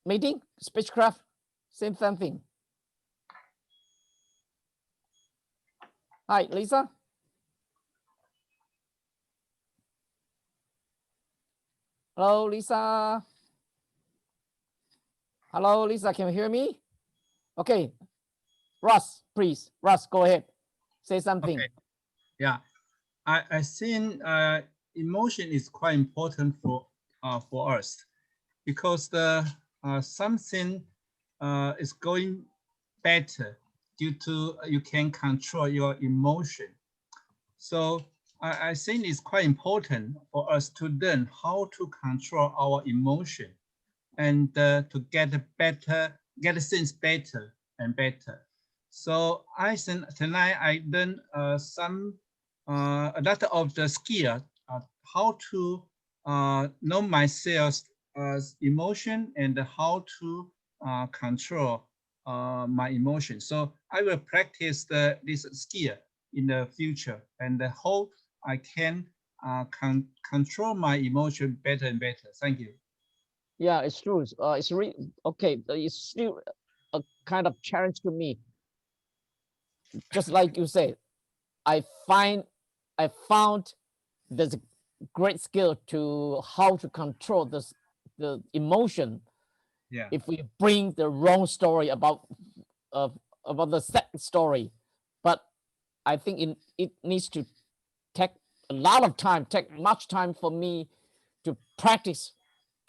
meeting, Speechcraft? Say something. Hi, Lisa. Hello, Lisa. Hello, Lisa, can you hear me? Okay, Russ, please. Russ, go ahead. Say something. Okay. Yeah, I think emotion is quite important for us, because the something is going better due to you can control your emotion. So I think it's quite important for us to learn how to control our emotion, and to get things better and better. So I think tonight I learned a lot of the skill, how to know myself emotion, and how to control my emotion. So I will practice this skill in the future, and hope I can control my emotion better and better. Thank you. Yeah, it's true. It's really okay. It's still a kind of challenge to me. Just like you said, I found there's a great skill to how to control the emotion. Yeah. If we bring the wrong story about the sad story, but I think it needs to take a lot of time, take much time for me to practice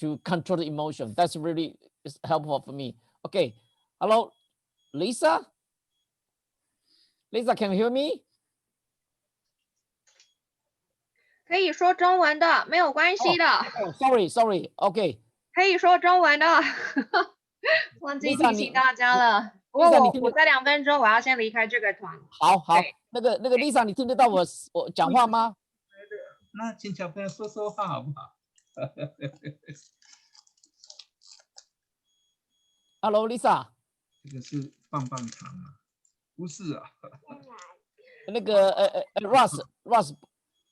to control the emotion. That's really helpful for me. Okay, hello, Lisa. Lisa, can you hear me? 可以说中文的，没有关系的。Sorry，OK。可以说中文的，忘记提醒大家了。不过我在2分钟，我要先离开这个团。好，那个 Lisa， 你听得到我讲话吗？那请小朋友说说话好不好？Hello Lisa， 这个是棒棒糖啊，不是啊。那个Ross，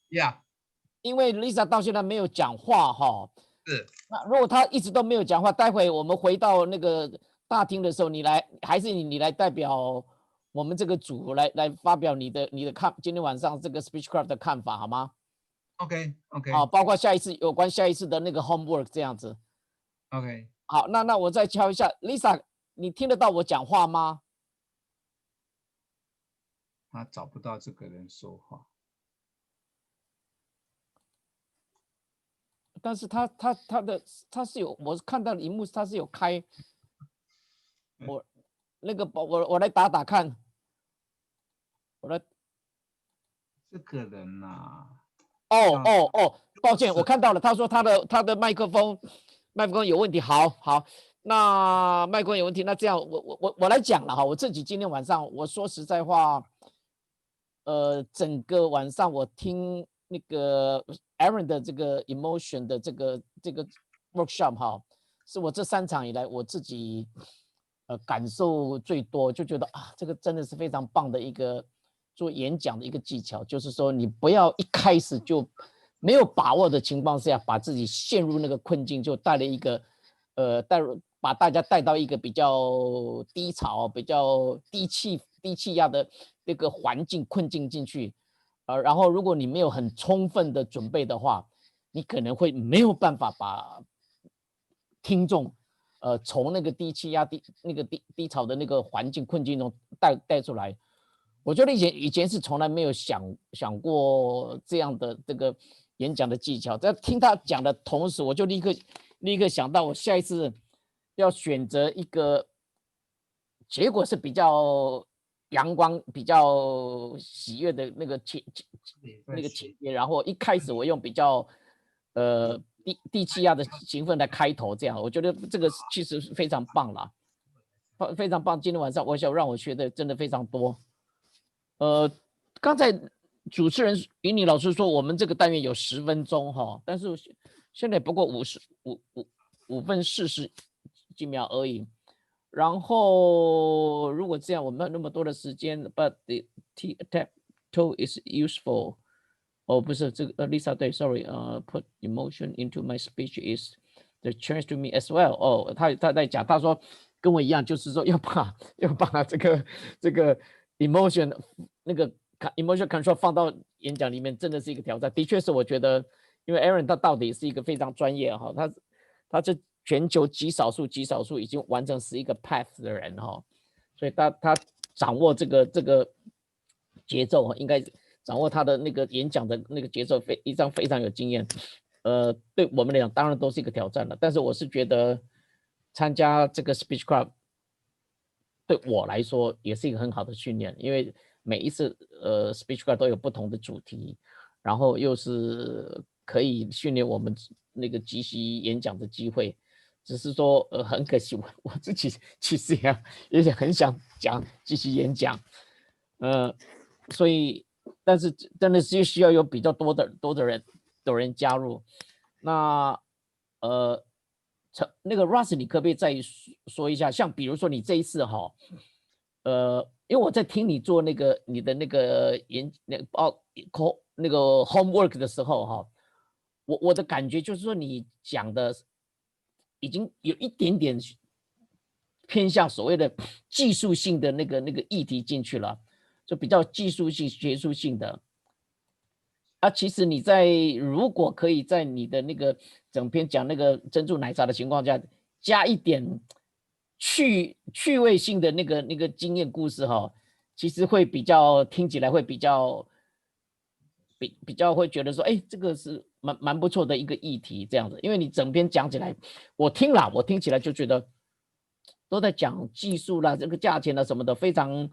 Yeah， 因为 Lisa 到现在没有讲话哈。是。那如果她一直都没有讲话，待会我们回到那个大厅的时候，还是你来代表我们这个组来发表你的今天晚上这个 Speechcraft 的看法好吗？ OK。好，包括有关下一次的那个 homework 这样子。OK。好，那我再敲一下 Lisa， 你听得到我讲话吗？他找不到这个人说话。但是他是有，我看到的荧幕他是有开，我来打打看，这个人呐、抱歉，我看到了，他说他的麦克风有问题，好，那麦克风有问题，那这样我来讲了哈，我自己今天晚上我说实在话，整个晚上我听那个 Aaron 的这个 emotion 的这个 workshop 哈，是我这3场以来我自己感受最多，就觉得啊，这个真的是非常棒的一个做演讲的一个技巧，就是说你不要一开始就没有把握的情况下，把自己陷入那个困境，就带了一个把大家带到一个比较低潮、比较低气压的这个环境困境进去，然后如果你没有很充分的准备的话，你可能会没有办法把听众从那个低气压低潮的那个环境困境中带出来。我觉得以前是从来没有想过这样的这个演讲的技巧，在听他讲的同时，我就立刻想到我下一次要选择一个结果是比较阳光、比较喜悦的那个情节，然后一开始我用比较低气压的兴奋来开头，这样我觉得这个其实是非常棒啦，非常棒。今天晚上我想让我学的真的非常多。刚才主持人云妮老师说我们这个单元有10分钟哈，但是现在不过5分40几秒而已。然后如果这样，我们没有那么多的时间 ，but the tic-tac-toe is useful。哦，不是这个Lisa 对 ，sorry， put emotion into my speech is the chance to me as well。哦，他在讲，他说跟我一样，就是说要把这个 emotion 那个 emotion control 放到演讲里面，真的是一个挑战。的确是，我觉得，因为 Aaron 他到底是一个非常专业哈，他是全球极少数已经完成11个 path 的人哈，所以他掌握这个节奏，应该掌握他的那个演讲的那个节奏非常有经验。对我们来讲当然都是一个挑战了，但是我是觉得参加这个 Speechcraft 对我来说也是一个很好的训练，因为每一次Speechcraft 都有不同的主题，然后又是可以训练我们那个即席演讲的机会。只是说很可惜，我自己其实也很想讲即席演讲，所以但是真的是需要有比较多的人加入。那那个 Russ， 你可不可以再说一下？像比如说你这一次哈，因为我在听你做你的那个那个 homework 的时候哈，我的感觉就是说你讲的已经有一点点偏向所谓的技术性的那个议题进去了，就比较技术性、学术性的。其实你如果可以在你的那个整篇讲那个珍珠奶茶的情况下，加一点趣味性的那个经验故事哈，其实会听起来会比较会觉得说，哎，这个是蛮不错的一个议题这样子。因为你整篇讲起来，我听起来就觉得都在讲技术啦、这个价钱啦什么的，非常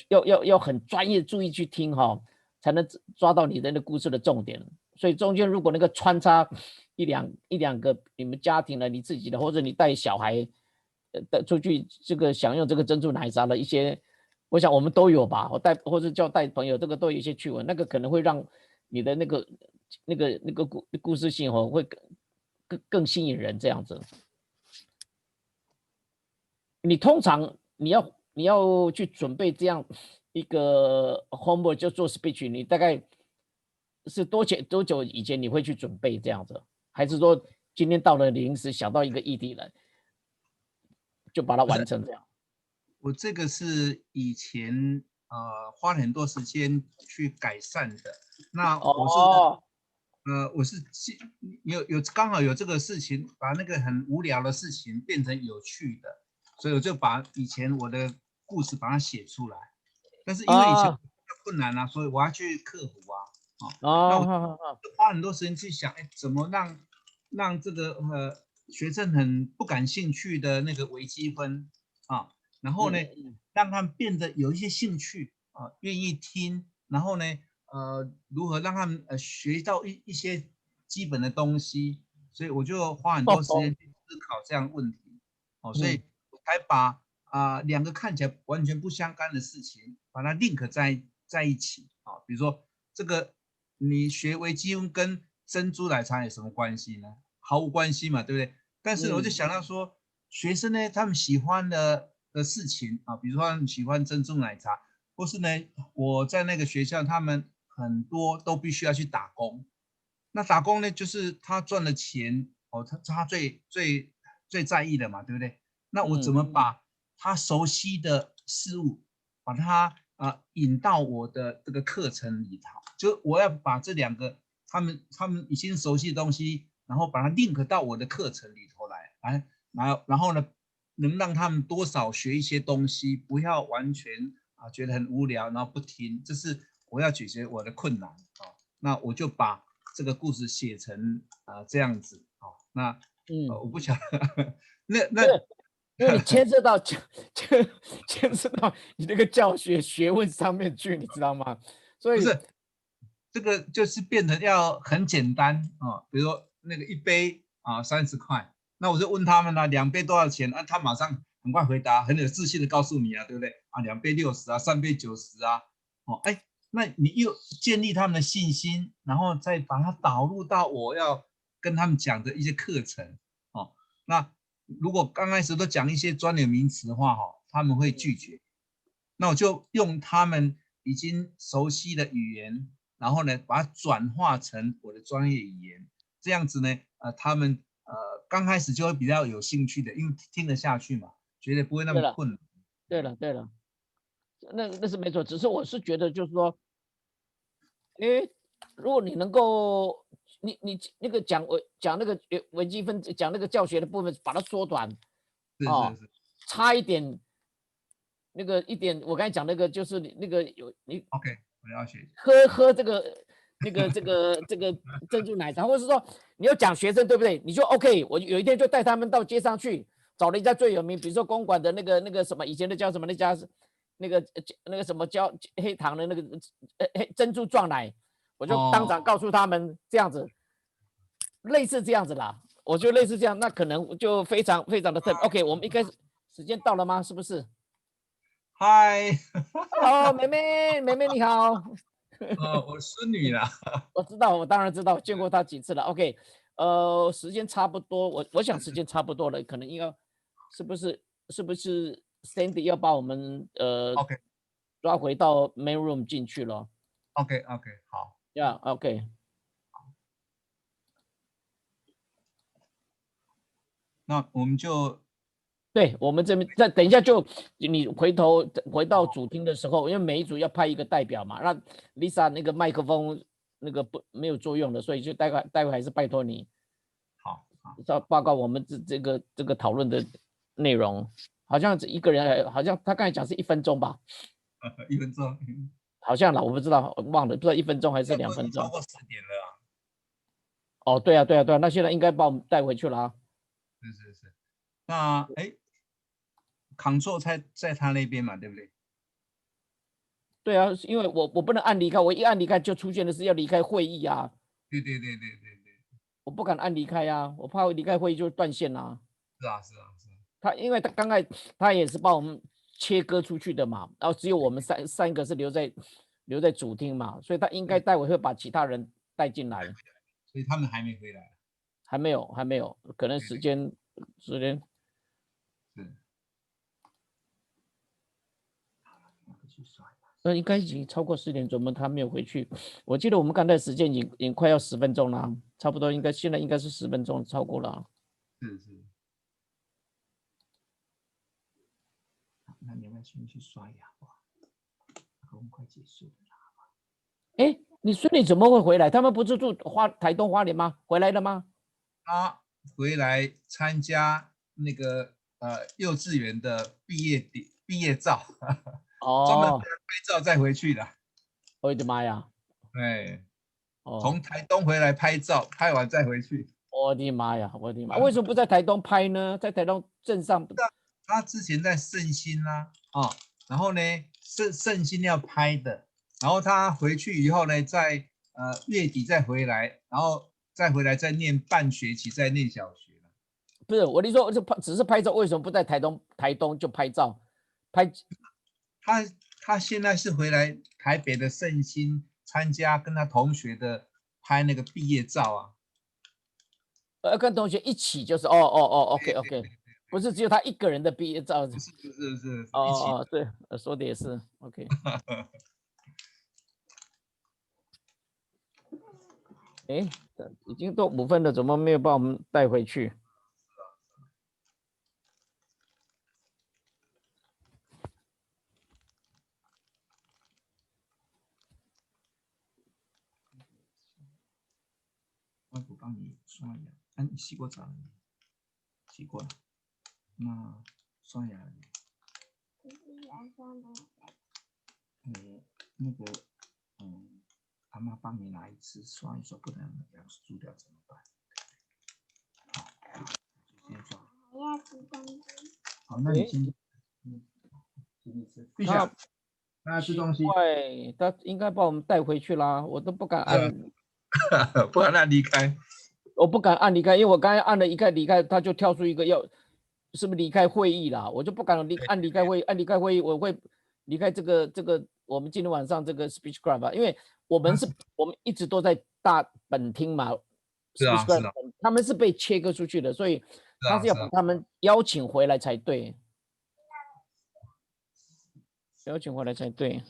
要很专业注意去听哈，才能抓到你的那故事的重点。所以中间如果那个穿插一两个你们家庭的、你自己的，或者你带小孩出去这个享用这个珍珠奶茶的一些，我想我们都有吧。我或者叫带朋友，这个都有一些趣闻，那个可能会让你的那个故事性会更吸引人这样子。你通常你要去准备这样一个 homework 就做 speech， 你大概是多久以前你会去准备这样子？还是说今天到了临时想到一个议题来，就把它完成这样？我这个是以前花了很多时间去改善的。那我是刚好有这个事情，把那个很无聊的事情变成有趣的，所以我就把以前我的故事把它写出来。但是因为以前困难啊，所以我要去克服啊。那我就花很多时间去想，哎，怎么让这个学生很不感兴趣的那个微积分啊，然后呢，让他们变得有一些兴趣啊，愿意听，然后呢，如何让他们学到一些基本的东西，所以我就花很多时间去思考这样的问题。所以我才把两个看起来完全不相干的事情，把它 link 在一起啊。比如说这个，你学微积分跟珍珠奶茶有什么关系呢？毫无关系嘛，对不对？但是我就想到说，学生呢，他们喜欢的事情啊，比如说他们喜欢珍珠奶茶，或是呢，我在那个学校，他们很多都必须要去打工。那打工呢，就是他赚的钱他最在意的嘛，对不对？那我怎么把他熟悉的事物，把它引到我的这个课程里头？就我要把这两个他们已经熟悉的东西，然后把它 link 到我的课程里头来，然后呢，能让他们多少学一些东西，不要完全觉得很无聊，然后不听。这是我要解决我的困难啊。那我就把这个故事写成这样子啊。那我不晓得那因为你牵涉到你那个教学学问上面去，你知道吗？所以不是这个就是变成要很简单啊。比如说那个一杯30块，那我就问他们2杯多少钱啊？他马上很快回答，很有自信的告诉你啊，对不对？2杯60啊，3杯90啊。那你又建立他们的信心，然后再把它导入到我要跟他们讲的一些课程那如果刚开始都讲一些专有名词的话他们会拒绝。那我就用他们已经熟悉的语言，然后呢，把它转化成我的专业语言，这样子呢，他们刚开始就会比较有兴趣的，因为听得下去嘛，觉得不会那么困难。对了，那是没错。只是我是觉得就是说，如果你能够，你那个讲那个微积分，讲那个教学的部分，把它缩短，是差一点。那个一点，我刚才讲那个就是那个你 OK， 我了解。喝这个珍珠奶茶，或者是说你要讲学生对不对？你就 OK， 我有一天就带他们到街上去，找了一家最有名，比如说公馆的那个什么，以前的叫什么那家那个什么叫黑糖的那个珍珠撞奶，我就当场告诉他们这样子，类似这样子啦。我觉得类似这样，那可能就非常非常的特别。OK， 我们一开始时间到了吗？是不是？嗨，妹妹你好。我孙女啦。我知道，我当然知道，见过她几次了。OK，时间差不多，我想时间差不多了，可能应该是不是 Sandy 要把我们OK 抓回到 main room 进去了。OK 好。OK。那我们就。对，我们这边再等一下就你回到主厅的时候，因为每一组要派一个代表嘛，那 Lisa 那个麦克风那个没有作用的，所以就待会还是拜托你，好，要报告我们这个讨论的内容，好像一个人好像他刚才讲是1分钟吧，1分钟，好像啦，我不知道，忘了，不知道1分钟还是2分钟。超过10点了啊。哦，对啊，那现在应该把我们带回去了啊。是，那Control 在他那边嘛，对不对？对啊，因为我不能按离开，我一按离开就出现的是要离开会议啊。对，我不敢按离开啊，我怕离开会议就断线啦。是啊。因为他刚才他也是把我们切割出去的嘛，然后只有我们三个是留在主厅嘛，所以他应该待会会把其他人带进来。所以他们还没回来。还没有，可能时间。是。应该已经超过10点，怎么他没有回去？我记得我们刚才时间已经快要10分钟了，差不多现在应该是10分钟超过了。是。那你们先去刷牙吧，我们快结束了。哎，你孙女怎么会回来？他们不是住台东花莲吗？回来了吗？他回来参加那个幼稚园的毕业照，专门拍照再回去的。我的妈呀！对，从台东回来拍照，拍完再回去。我的妈呀！为什么不在台东拍呢？在台东镇上。他之前在圣心啦，然后呢圣心要拍的，然后他回去以后呢，在月底再回来，然后再回来再念半学期，再念小学。不是我的说，只是拍照，为什么不在台东就拍照？他现在是回来台北的圣心参加跟他同学的拍那个毕业照啊。跟同学一起就是OK， 不是只有他一个人的毕业照。是，对，说的也是 OK。哎，已经都5分了，怎么没有把我们带回去？我帮你刷牙，你洗过澡了没？洗过了。那刷牙了没？那个，阿妈帮你拿一次刷一刷，不然牙蛀掉怎么办？好，先刷。好，那你先，闭下。那吃东西。他应该把我们带回去啦，我都不敢按，不敢按离开。我不敢按离开，因为我刚才按了一个离开，他就跳出一个是不是离开会议啦？我就不敢按离开会议，按离开会议我会离开这个我们今天晚上这个 Speechcraft 因为我们一直都在大本厅嘛。是啊。他们是被切割出去的，所以他是要把他们邀请回来才对。邀请回来才对。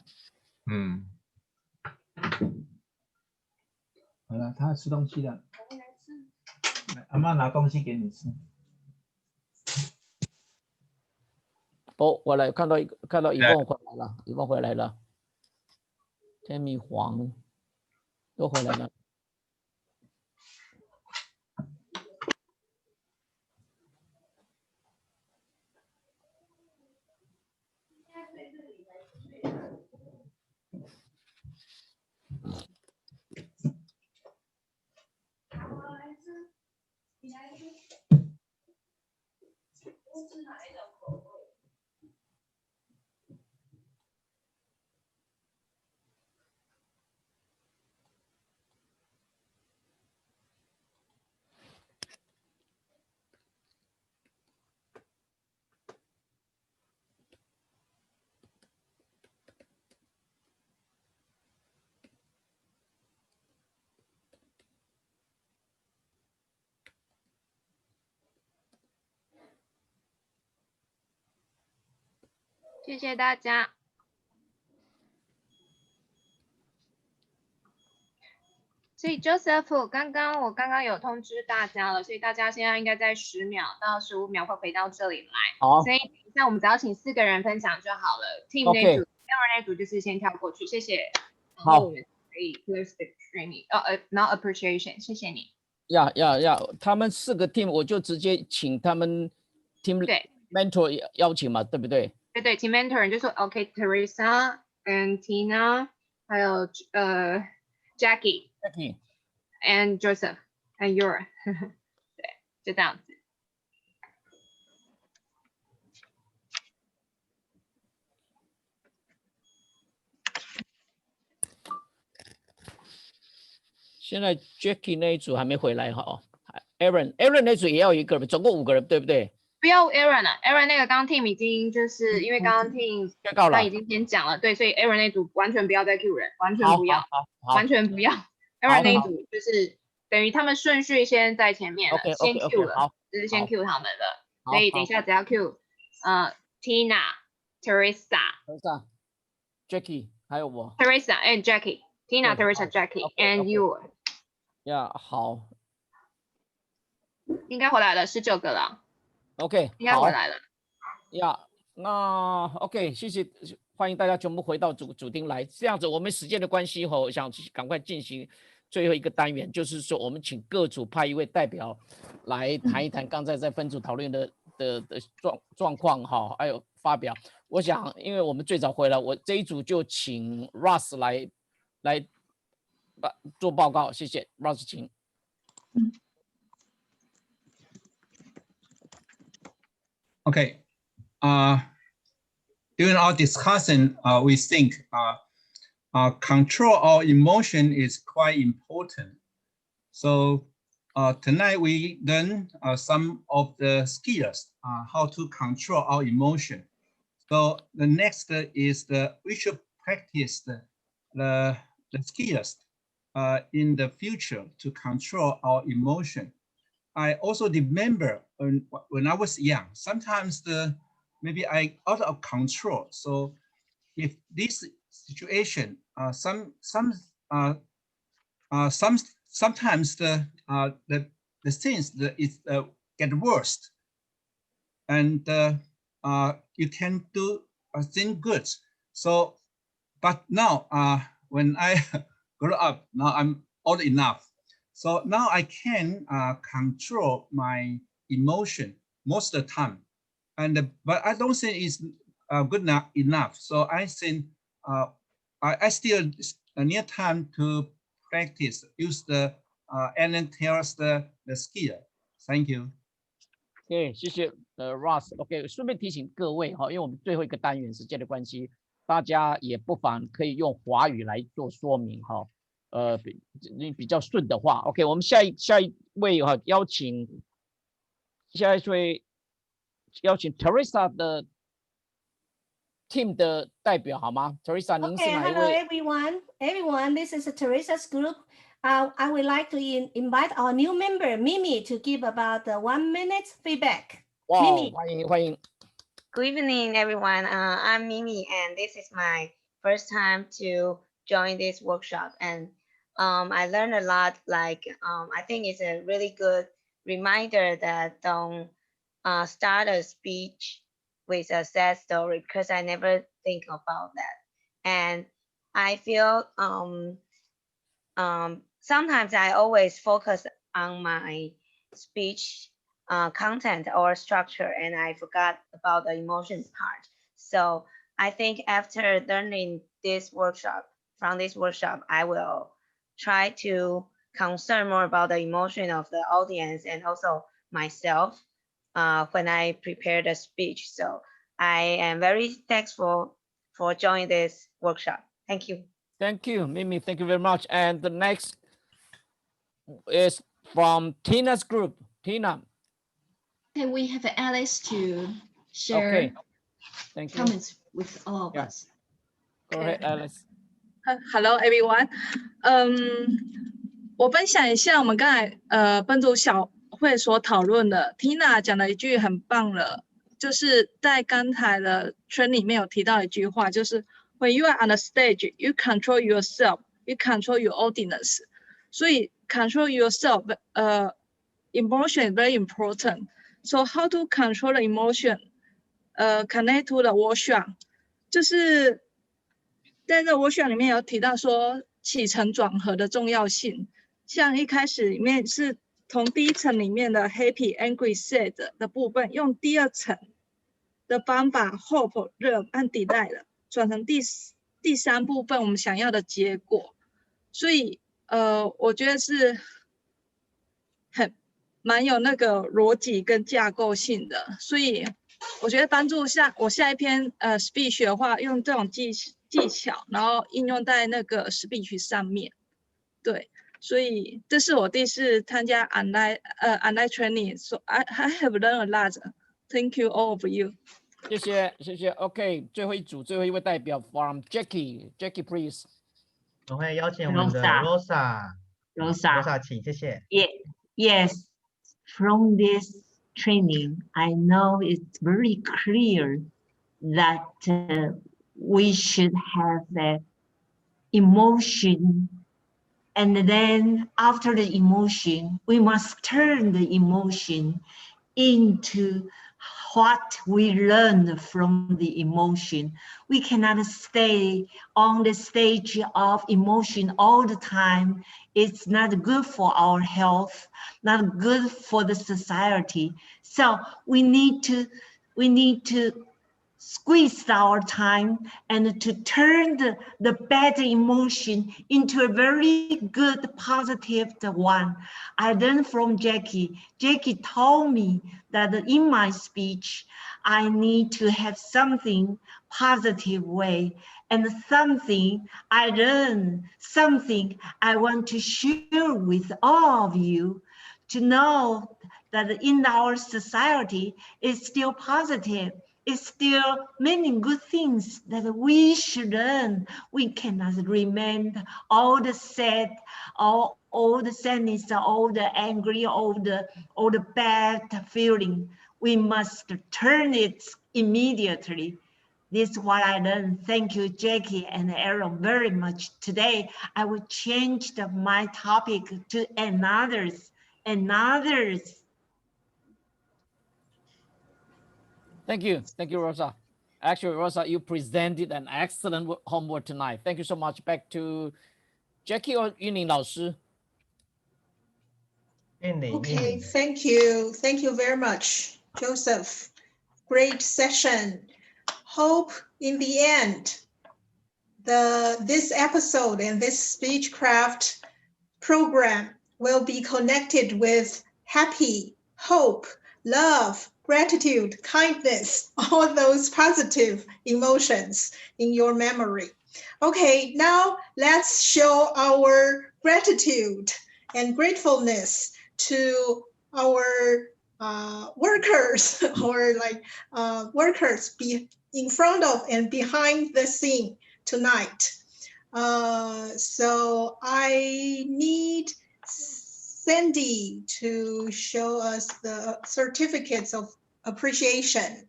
好了，他要吃东西了。来，阿妈拿东西给你吃。我来看到以梦回来了，以梦回来了。Tammy 黄都回来了。谢谢大家。所以 Joseph， 我刚刚有通知大家了，所以大家现在应该在10秒到15秒会回到这里来。好，所以那我们只要请4个人分享就好了。Team 那组、那组就是先跳过去，谢谢。好，我们可以 close the training，not appreciation， 谢谢你。他们4个 team 我就直接请他们 team mentor 邀请嘛，对不对？对 ，team mentor 就说 OK，Teresa 跟 Tina 还有Jackie and Joseph and Yura 对，就这样子。现在 Jackie 那一组还没回来哈 ，Aaron 那组也要一个人，总共5个人，对不对？不要 Aaron 了 ，Aaron 那个刚 team 已经就是因为刚刚 team 他已经先讲了，对，所以 Aaron 那组完全不要再 Q 人，完全不要，完全不要。Aaron 那一组就是等于他们顺序先在前面了，先 Q 了，就是先 Q 他们了，所以等一下只要 Q Tina、Teresa、Jackie 还有我 Teresa and Jackie。Tina、Teresa、Jackie and you。呀，好，应该回来了，19个了。OK， 应该回来了。呀，那 OK， 谢谢，欢迎大家全部回到主厅来。这样子，我们时间的关系我想赶快进行最后一个单元，就是说我们请各组派一位代表来谈一谈刚才在分组讨论的状况哈，还有发表。我想，因为我们最早回来，我这一组就请 Ross 来做报告，谢谢 Ross， 请。Okay. During our discussion, we think control our emotion is quite important. So tonight we learn some of the skills how to control our emotion. So the next is we should practice the skills in the future to control our emotion. I also remember when I was young, sometimes maybe I out of control. So if this situation, sometimes the things that is get worse, and you can do thing good. So, but now when I grow up, now I'm old enough. So now I can control my emotion most of the time, but I don't think it's good enough. So I think I still need time to practice, use and tells the skill. Thank you. OK， 谢谢Ross。OK， 顺便提醒各位哈，因为我们最后一个单元时间的关系，大家也不妨可以用华语来做说明哈。比较顺的话 ，OK， 我们下一位哈，邀请 Teresa 的 team 的代表好吗 ？Teresa， 您是哪一位 ？Everyone, this is Teresa's group. I would like to invite our new member Mimi to give about 1 minute feedback. 哇， Mimi， 欢迎。Good evening, everyone. I'm Mimi, and this is my first time to join this workshop, and I learned a lot. I think it's a really good reminder that don't start a speech with a sad story, because I never think about that. And I feel sometimes I always focus on my speech content or structure, and I forgot about the emotions part. So I think after learning from this workshop, I will try to concern more about the emotion of the audience and also myself when I prepare the speech. So I am very thankful for joining this workshop. Thank you. Thank you, Mimi. Thank you very much. And the next is from Tina's group. Tina. Okay, we have Alice to share comments with all of us. Go ahead, Alice. Hello, everyone. 我分享一下我们刚才分组小会所讨论的 Tina 讲的一句很棒了，就是在刚才的圈里面有提到一句话，就是 When you are on the stage, you control yourself, you control your audience. 所以 control yourself, emotion is very important. So how to control the emotion? Connect to the workshop. 就是在这 workshop 里面有提到说起承转合的重要性。像一开始里面是从第一层里面的 happy, angry, sad 的部分，用第二层的方法 hope, love 和 delight 转成第三部分我们想要的结果。所以我觉得是蛮有那个逻辑跟架构性的，所以我觉得帮助我下一篇speech 的话，用这种技巧，然后应用在那个 speech 上面。对，所以这是我第一次参加 online training. So I have learned a lot. Thank you all of you. 谢谢谢谢。OK， 最后一组最后一位代表 from Jackie please。我会邀请我们的 Rosa 请，谢谢。Yes, from this training, I know it's very clear that we should have the emotion, and then after the emotion, we must turn the emotion into what we learn from the emotion. We cannot stay on the stage of emotion all the time. It's not good for our health, not good for the society. So we need to squeeze our time and to turn the bad emotion into a very good, positive one. I learned from Jackie. Jackie told me that in my speech, I need to have something positive way and something I learned, something I want to share with all of you to know that in our society, it's still positive. It's still many good things that we should learn. We cannot remain all the sad, all the sadness, all the angry, all the bad feeling. We must turn it immediately. This is what I learned. Thank you, Jackie and Aaron, very much. Today, I will change my topic to another's. Thank you, Rosa. Actually, Rosa, you presented an excellent homework tonight. Thank you so much. Back to Jackie or Yuning 老师。Okay, thank you very much, Joseph. Great session. Hope in the end, this episode and this Speechcraft program will be connected with happy, hope, love, gratitude, kindness, all those positive emotions in your memory. Okay, now let's show our gratitude and gratefulness to our workers or workers in front of and behind the scene tonight. So I need Sandy to show us the certificates of appreciation.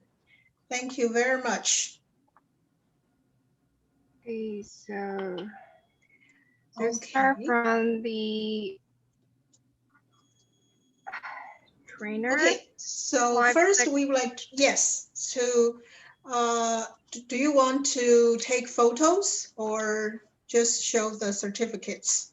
Thank you very much. Okay, so start from the trainer. Okay, so first we would like to, yes, so do you want to take photos or just show the certificates?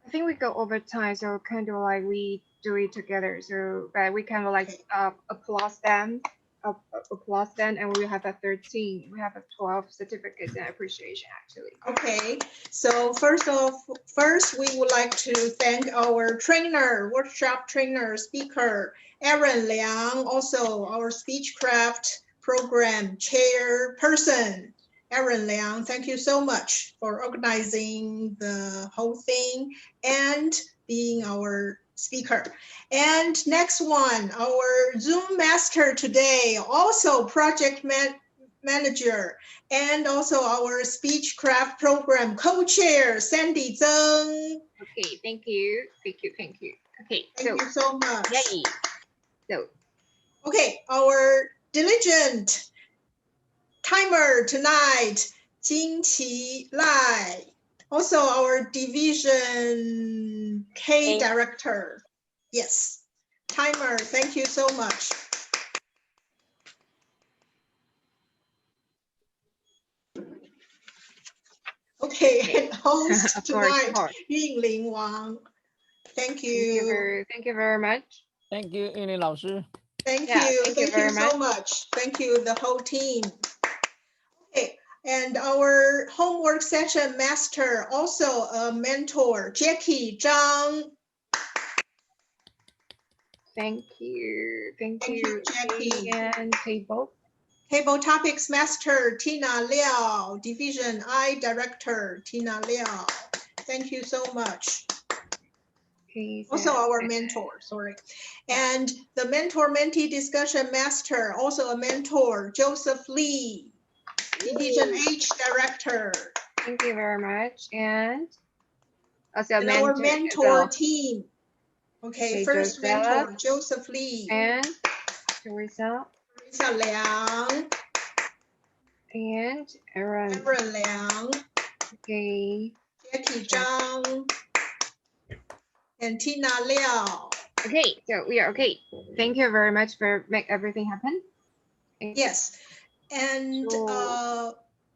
I think we go over time, so kind of like we do it together, so that we kind of like applause them, and we have 13, we have 12 certificates and appreciation actually. Okay, so first we would like to thank our trainer, workshop trainer, speaker, Aaron Liang, also our Speechcraft program chairperson, Aaron Liang. Thank you so much for organizing the whole thing and being our speaker. And next one, our Zoom master today, also project manager, and also our Speechcraft program co-chair, Sandy Zheng. Okay, thank you. Okay, thank you so much. Yay. So, okay, our diligent timer tonight, Jingqi Lai. Also our division K director. Yes, timer, thank you so much. Okay, and host tonight, Yingling Wang. Thank you. Thank you very much. Thank you, Yingling 老师。Thank you so much. Thank you, the whole team. Okay, and our homework session master, also a mentor, Jackie Zhang. Thank you, Jackie. And table topics master, Tina Liao. Division I director, Tina Liao. Thank you so much. Okay. Also our mentor, sorry. And the mentor-mentee discussion master, also a mentor, Joseph Lee, Division H director. Thank you very much. And also And our mentor team. Okay, first mentor, Joseph Lee. And Teresa. Teresa Liang. And Aaron. Aaron Liang. Okay. Jackie Zhang. And Tina Liao. Okay, so we are okay. Thank you very much for make everything happen. Yes, and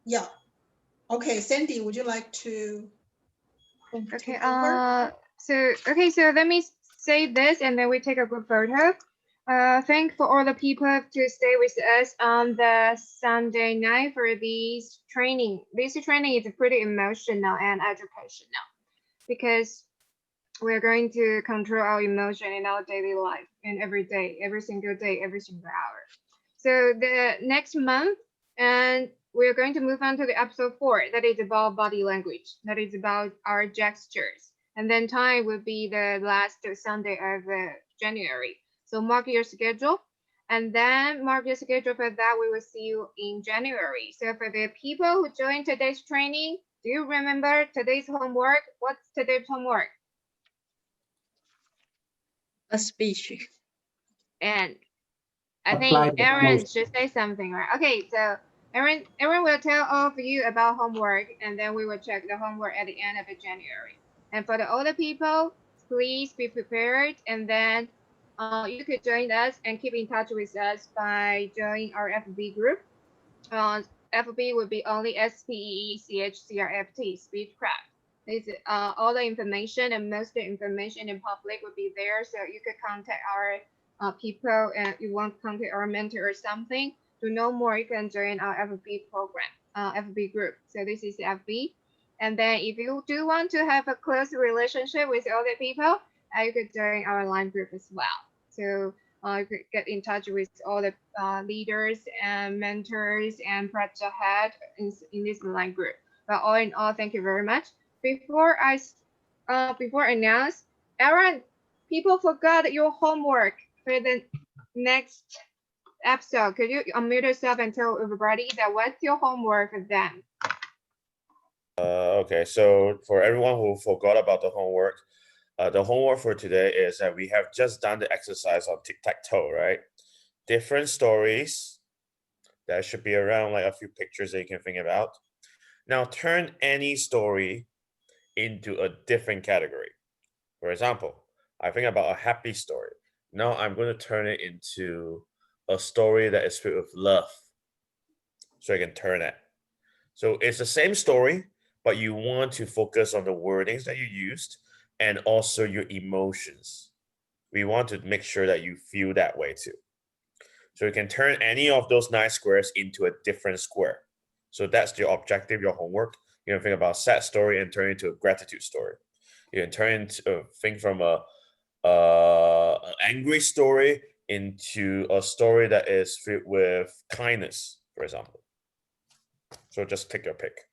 yeah. Okay, Sandy, would you like to? Okay. So let me say this, and then we take a good photo. Thank for all the people to stay with us on the Sunday night for this training. This training is pretty emotional and educational because we're going to control our emotion in our daily life and every day, every single hour. So the next month, and we're going to move on to the episode 4. That is about body language. That is about our gestures. And then time will be the last Sunday of January. So mark your schedule. And then mark your schedule for that. We will see you in January. So for the people who joined today's training, do you remember today's homework? What's today's homework? A speech. And I think Aaron should say something, right? Okay, so Aaron will tell all of you about homework, and then we will check the homework at the end of January. And for the older people, please be prepared, and then you could join us and keep in touch with us by joining our FB group. FB would be only SPEECHCRFT, Speechcraft. This all the information and most of the information in public would be there, so you could contact our people and you want to contact our mentor or something. To know more, you can join our FB program, FB group. So this is FB. And then if you do want to have a close relationship with other people, you could join our line group as well. So you could get in touch with all the leaders and mentors and project head in this line group. But all in all, thank you very much. Before I announce, Aaron, people forgot your homework for the next episode. Could you unmute yourself and tell everybody that what's your homework for them? Okay, so for everyone who forgot about the homework for today is that we have just done the exercise on tic-tac-toe, right? Different stories. That should be around like a few pictures that you can think about. Now turn any story into a different category. For example, I think about a happy story. Now I'm going to turn it into a story that is filled with love. So I can turn it. So it's the same story, but you want to focus on the wordings that you used and also your emotions. We want to make sure that you feel that way too. So you can turn any of those 9 squares into a different square. So that's your objective, your homework. You can think about sad story and turn it into a gratitude story. You can turn into think from an angry story into a story that is filled with kindness, for example. So just take your pick.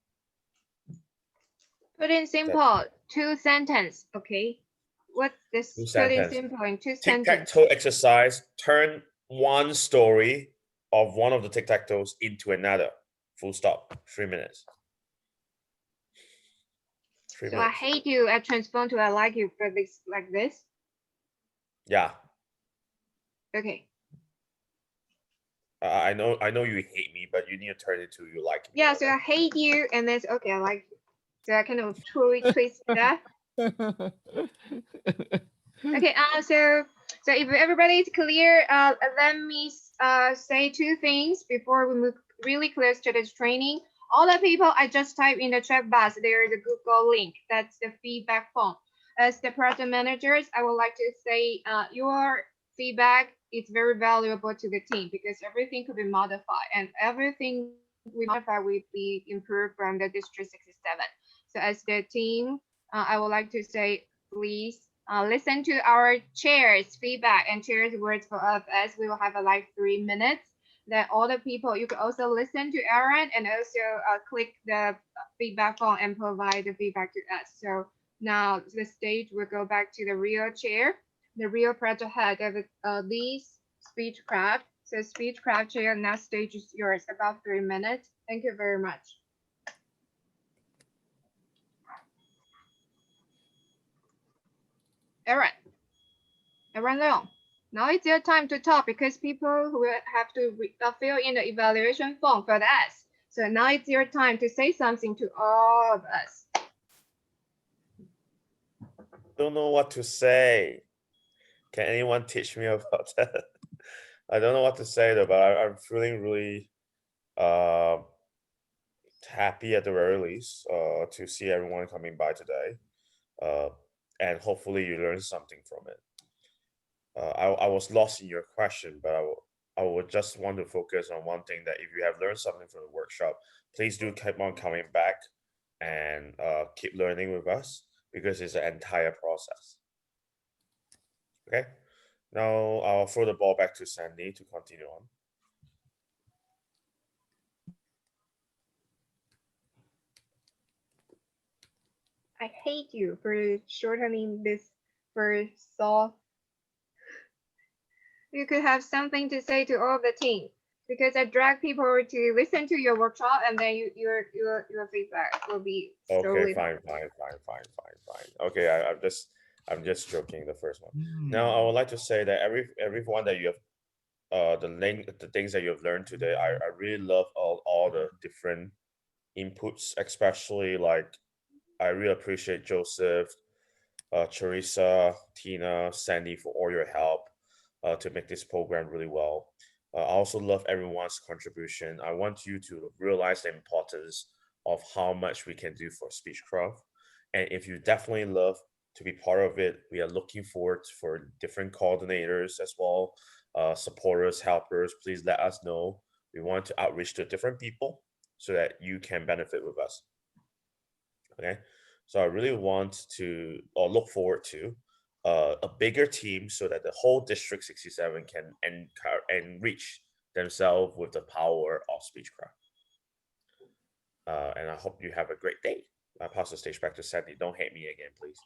Put in simple, 2 sentences, okay? What's this? Put in simple in 2 sentences. Tic-tac-toe exercise, turn one story of one of the tic-tac-toes into another. Full stop. 3 minutes. 3 So minutes. I hate you, I transform to I like you for this, like this? Yeah. Okay. I know you hate me, but you need to turn it to you like me. Yeah, so I hate you, and then okay, I like you. So I kind of twist that. Okay, so if everybody is clear, let me say 2 things before we move really close to this training. All the people I just typed in the chat box, there is a Google link. That's the feedback form. As the project managers, I would like to say your feedback is very valuable to the team because everything could be modified and everything we modify will be improved from the District 67. So as the team, I would like to say, please listen to our chair's feedback and chair's words for us as we will have like 3 minutes. That all the people, you can also listen to Aaron and also click the feedback form and provide the feedback to us. So Now the stage will go back to the real chair, the real project head of Lee's Speechcraft. So Speechcraft chair, now stage is yours, about 3 minutes. Thank you very much. All right, everyone Leon. Now it's your time to talk because people who have to fill in the evaluation form for us. So now it's your time to say something to all of us. Don't know what to say. Can anyone teach me about that? I don't know what to say though, but I'm feeling really happy at the very least to see everyone coming by today. And hopefully you learned something from it. I was lost in your question, but I would just want to focus on one thing, that if you have learned something from the workshop, please do keep on coming back and keep learning with us, because it's an entire process. Okay, now I'll throw the ball back to Sandy to continue on. I hate you for shortening this for so. You could have something to say to all the team, because I drag people to listen to your workshop, and then your feedback will be Okay, solely fine. Okay, I'm just joking. The first one. Now I would like to say that everyone that you have the things that you have learned today, I really love all the different inputs, especially like I really appreciate Joseph, Teresa, Tina, Sandy for all your help to make this program really well. I also love everyone's contribution. I want you to realize the importance of how much we can do for Speechcraft. And if you definitely love to be part of it, we are looking forward for different coordinators as well, supporters, helpers. Please let us know. We want to outreach to different people so that you can benefit with us. Okay, so I really want to, or look forward to, a bigger team so that the whole District 67 can enrich themselves with the power of Speechcraft. And I hope you have a great day. I pass the stage back to Sandy. Don't hate me again, please.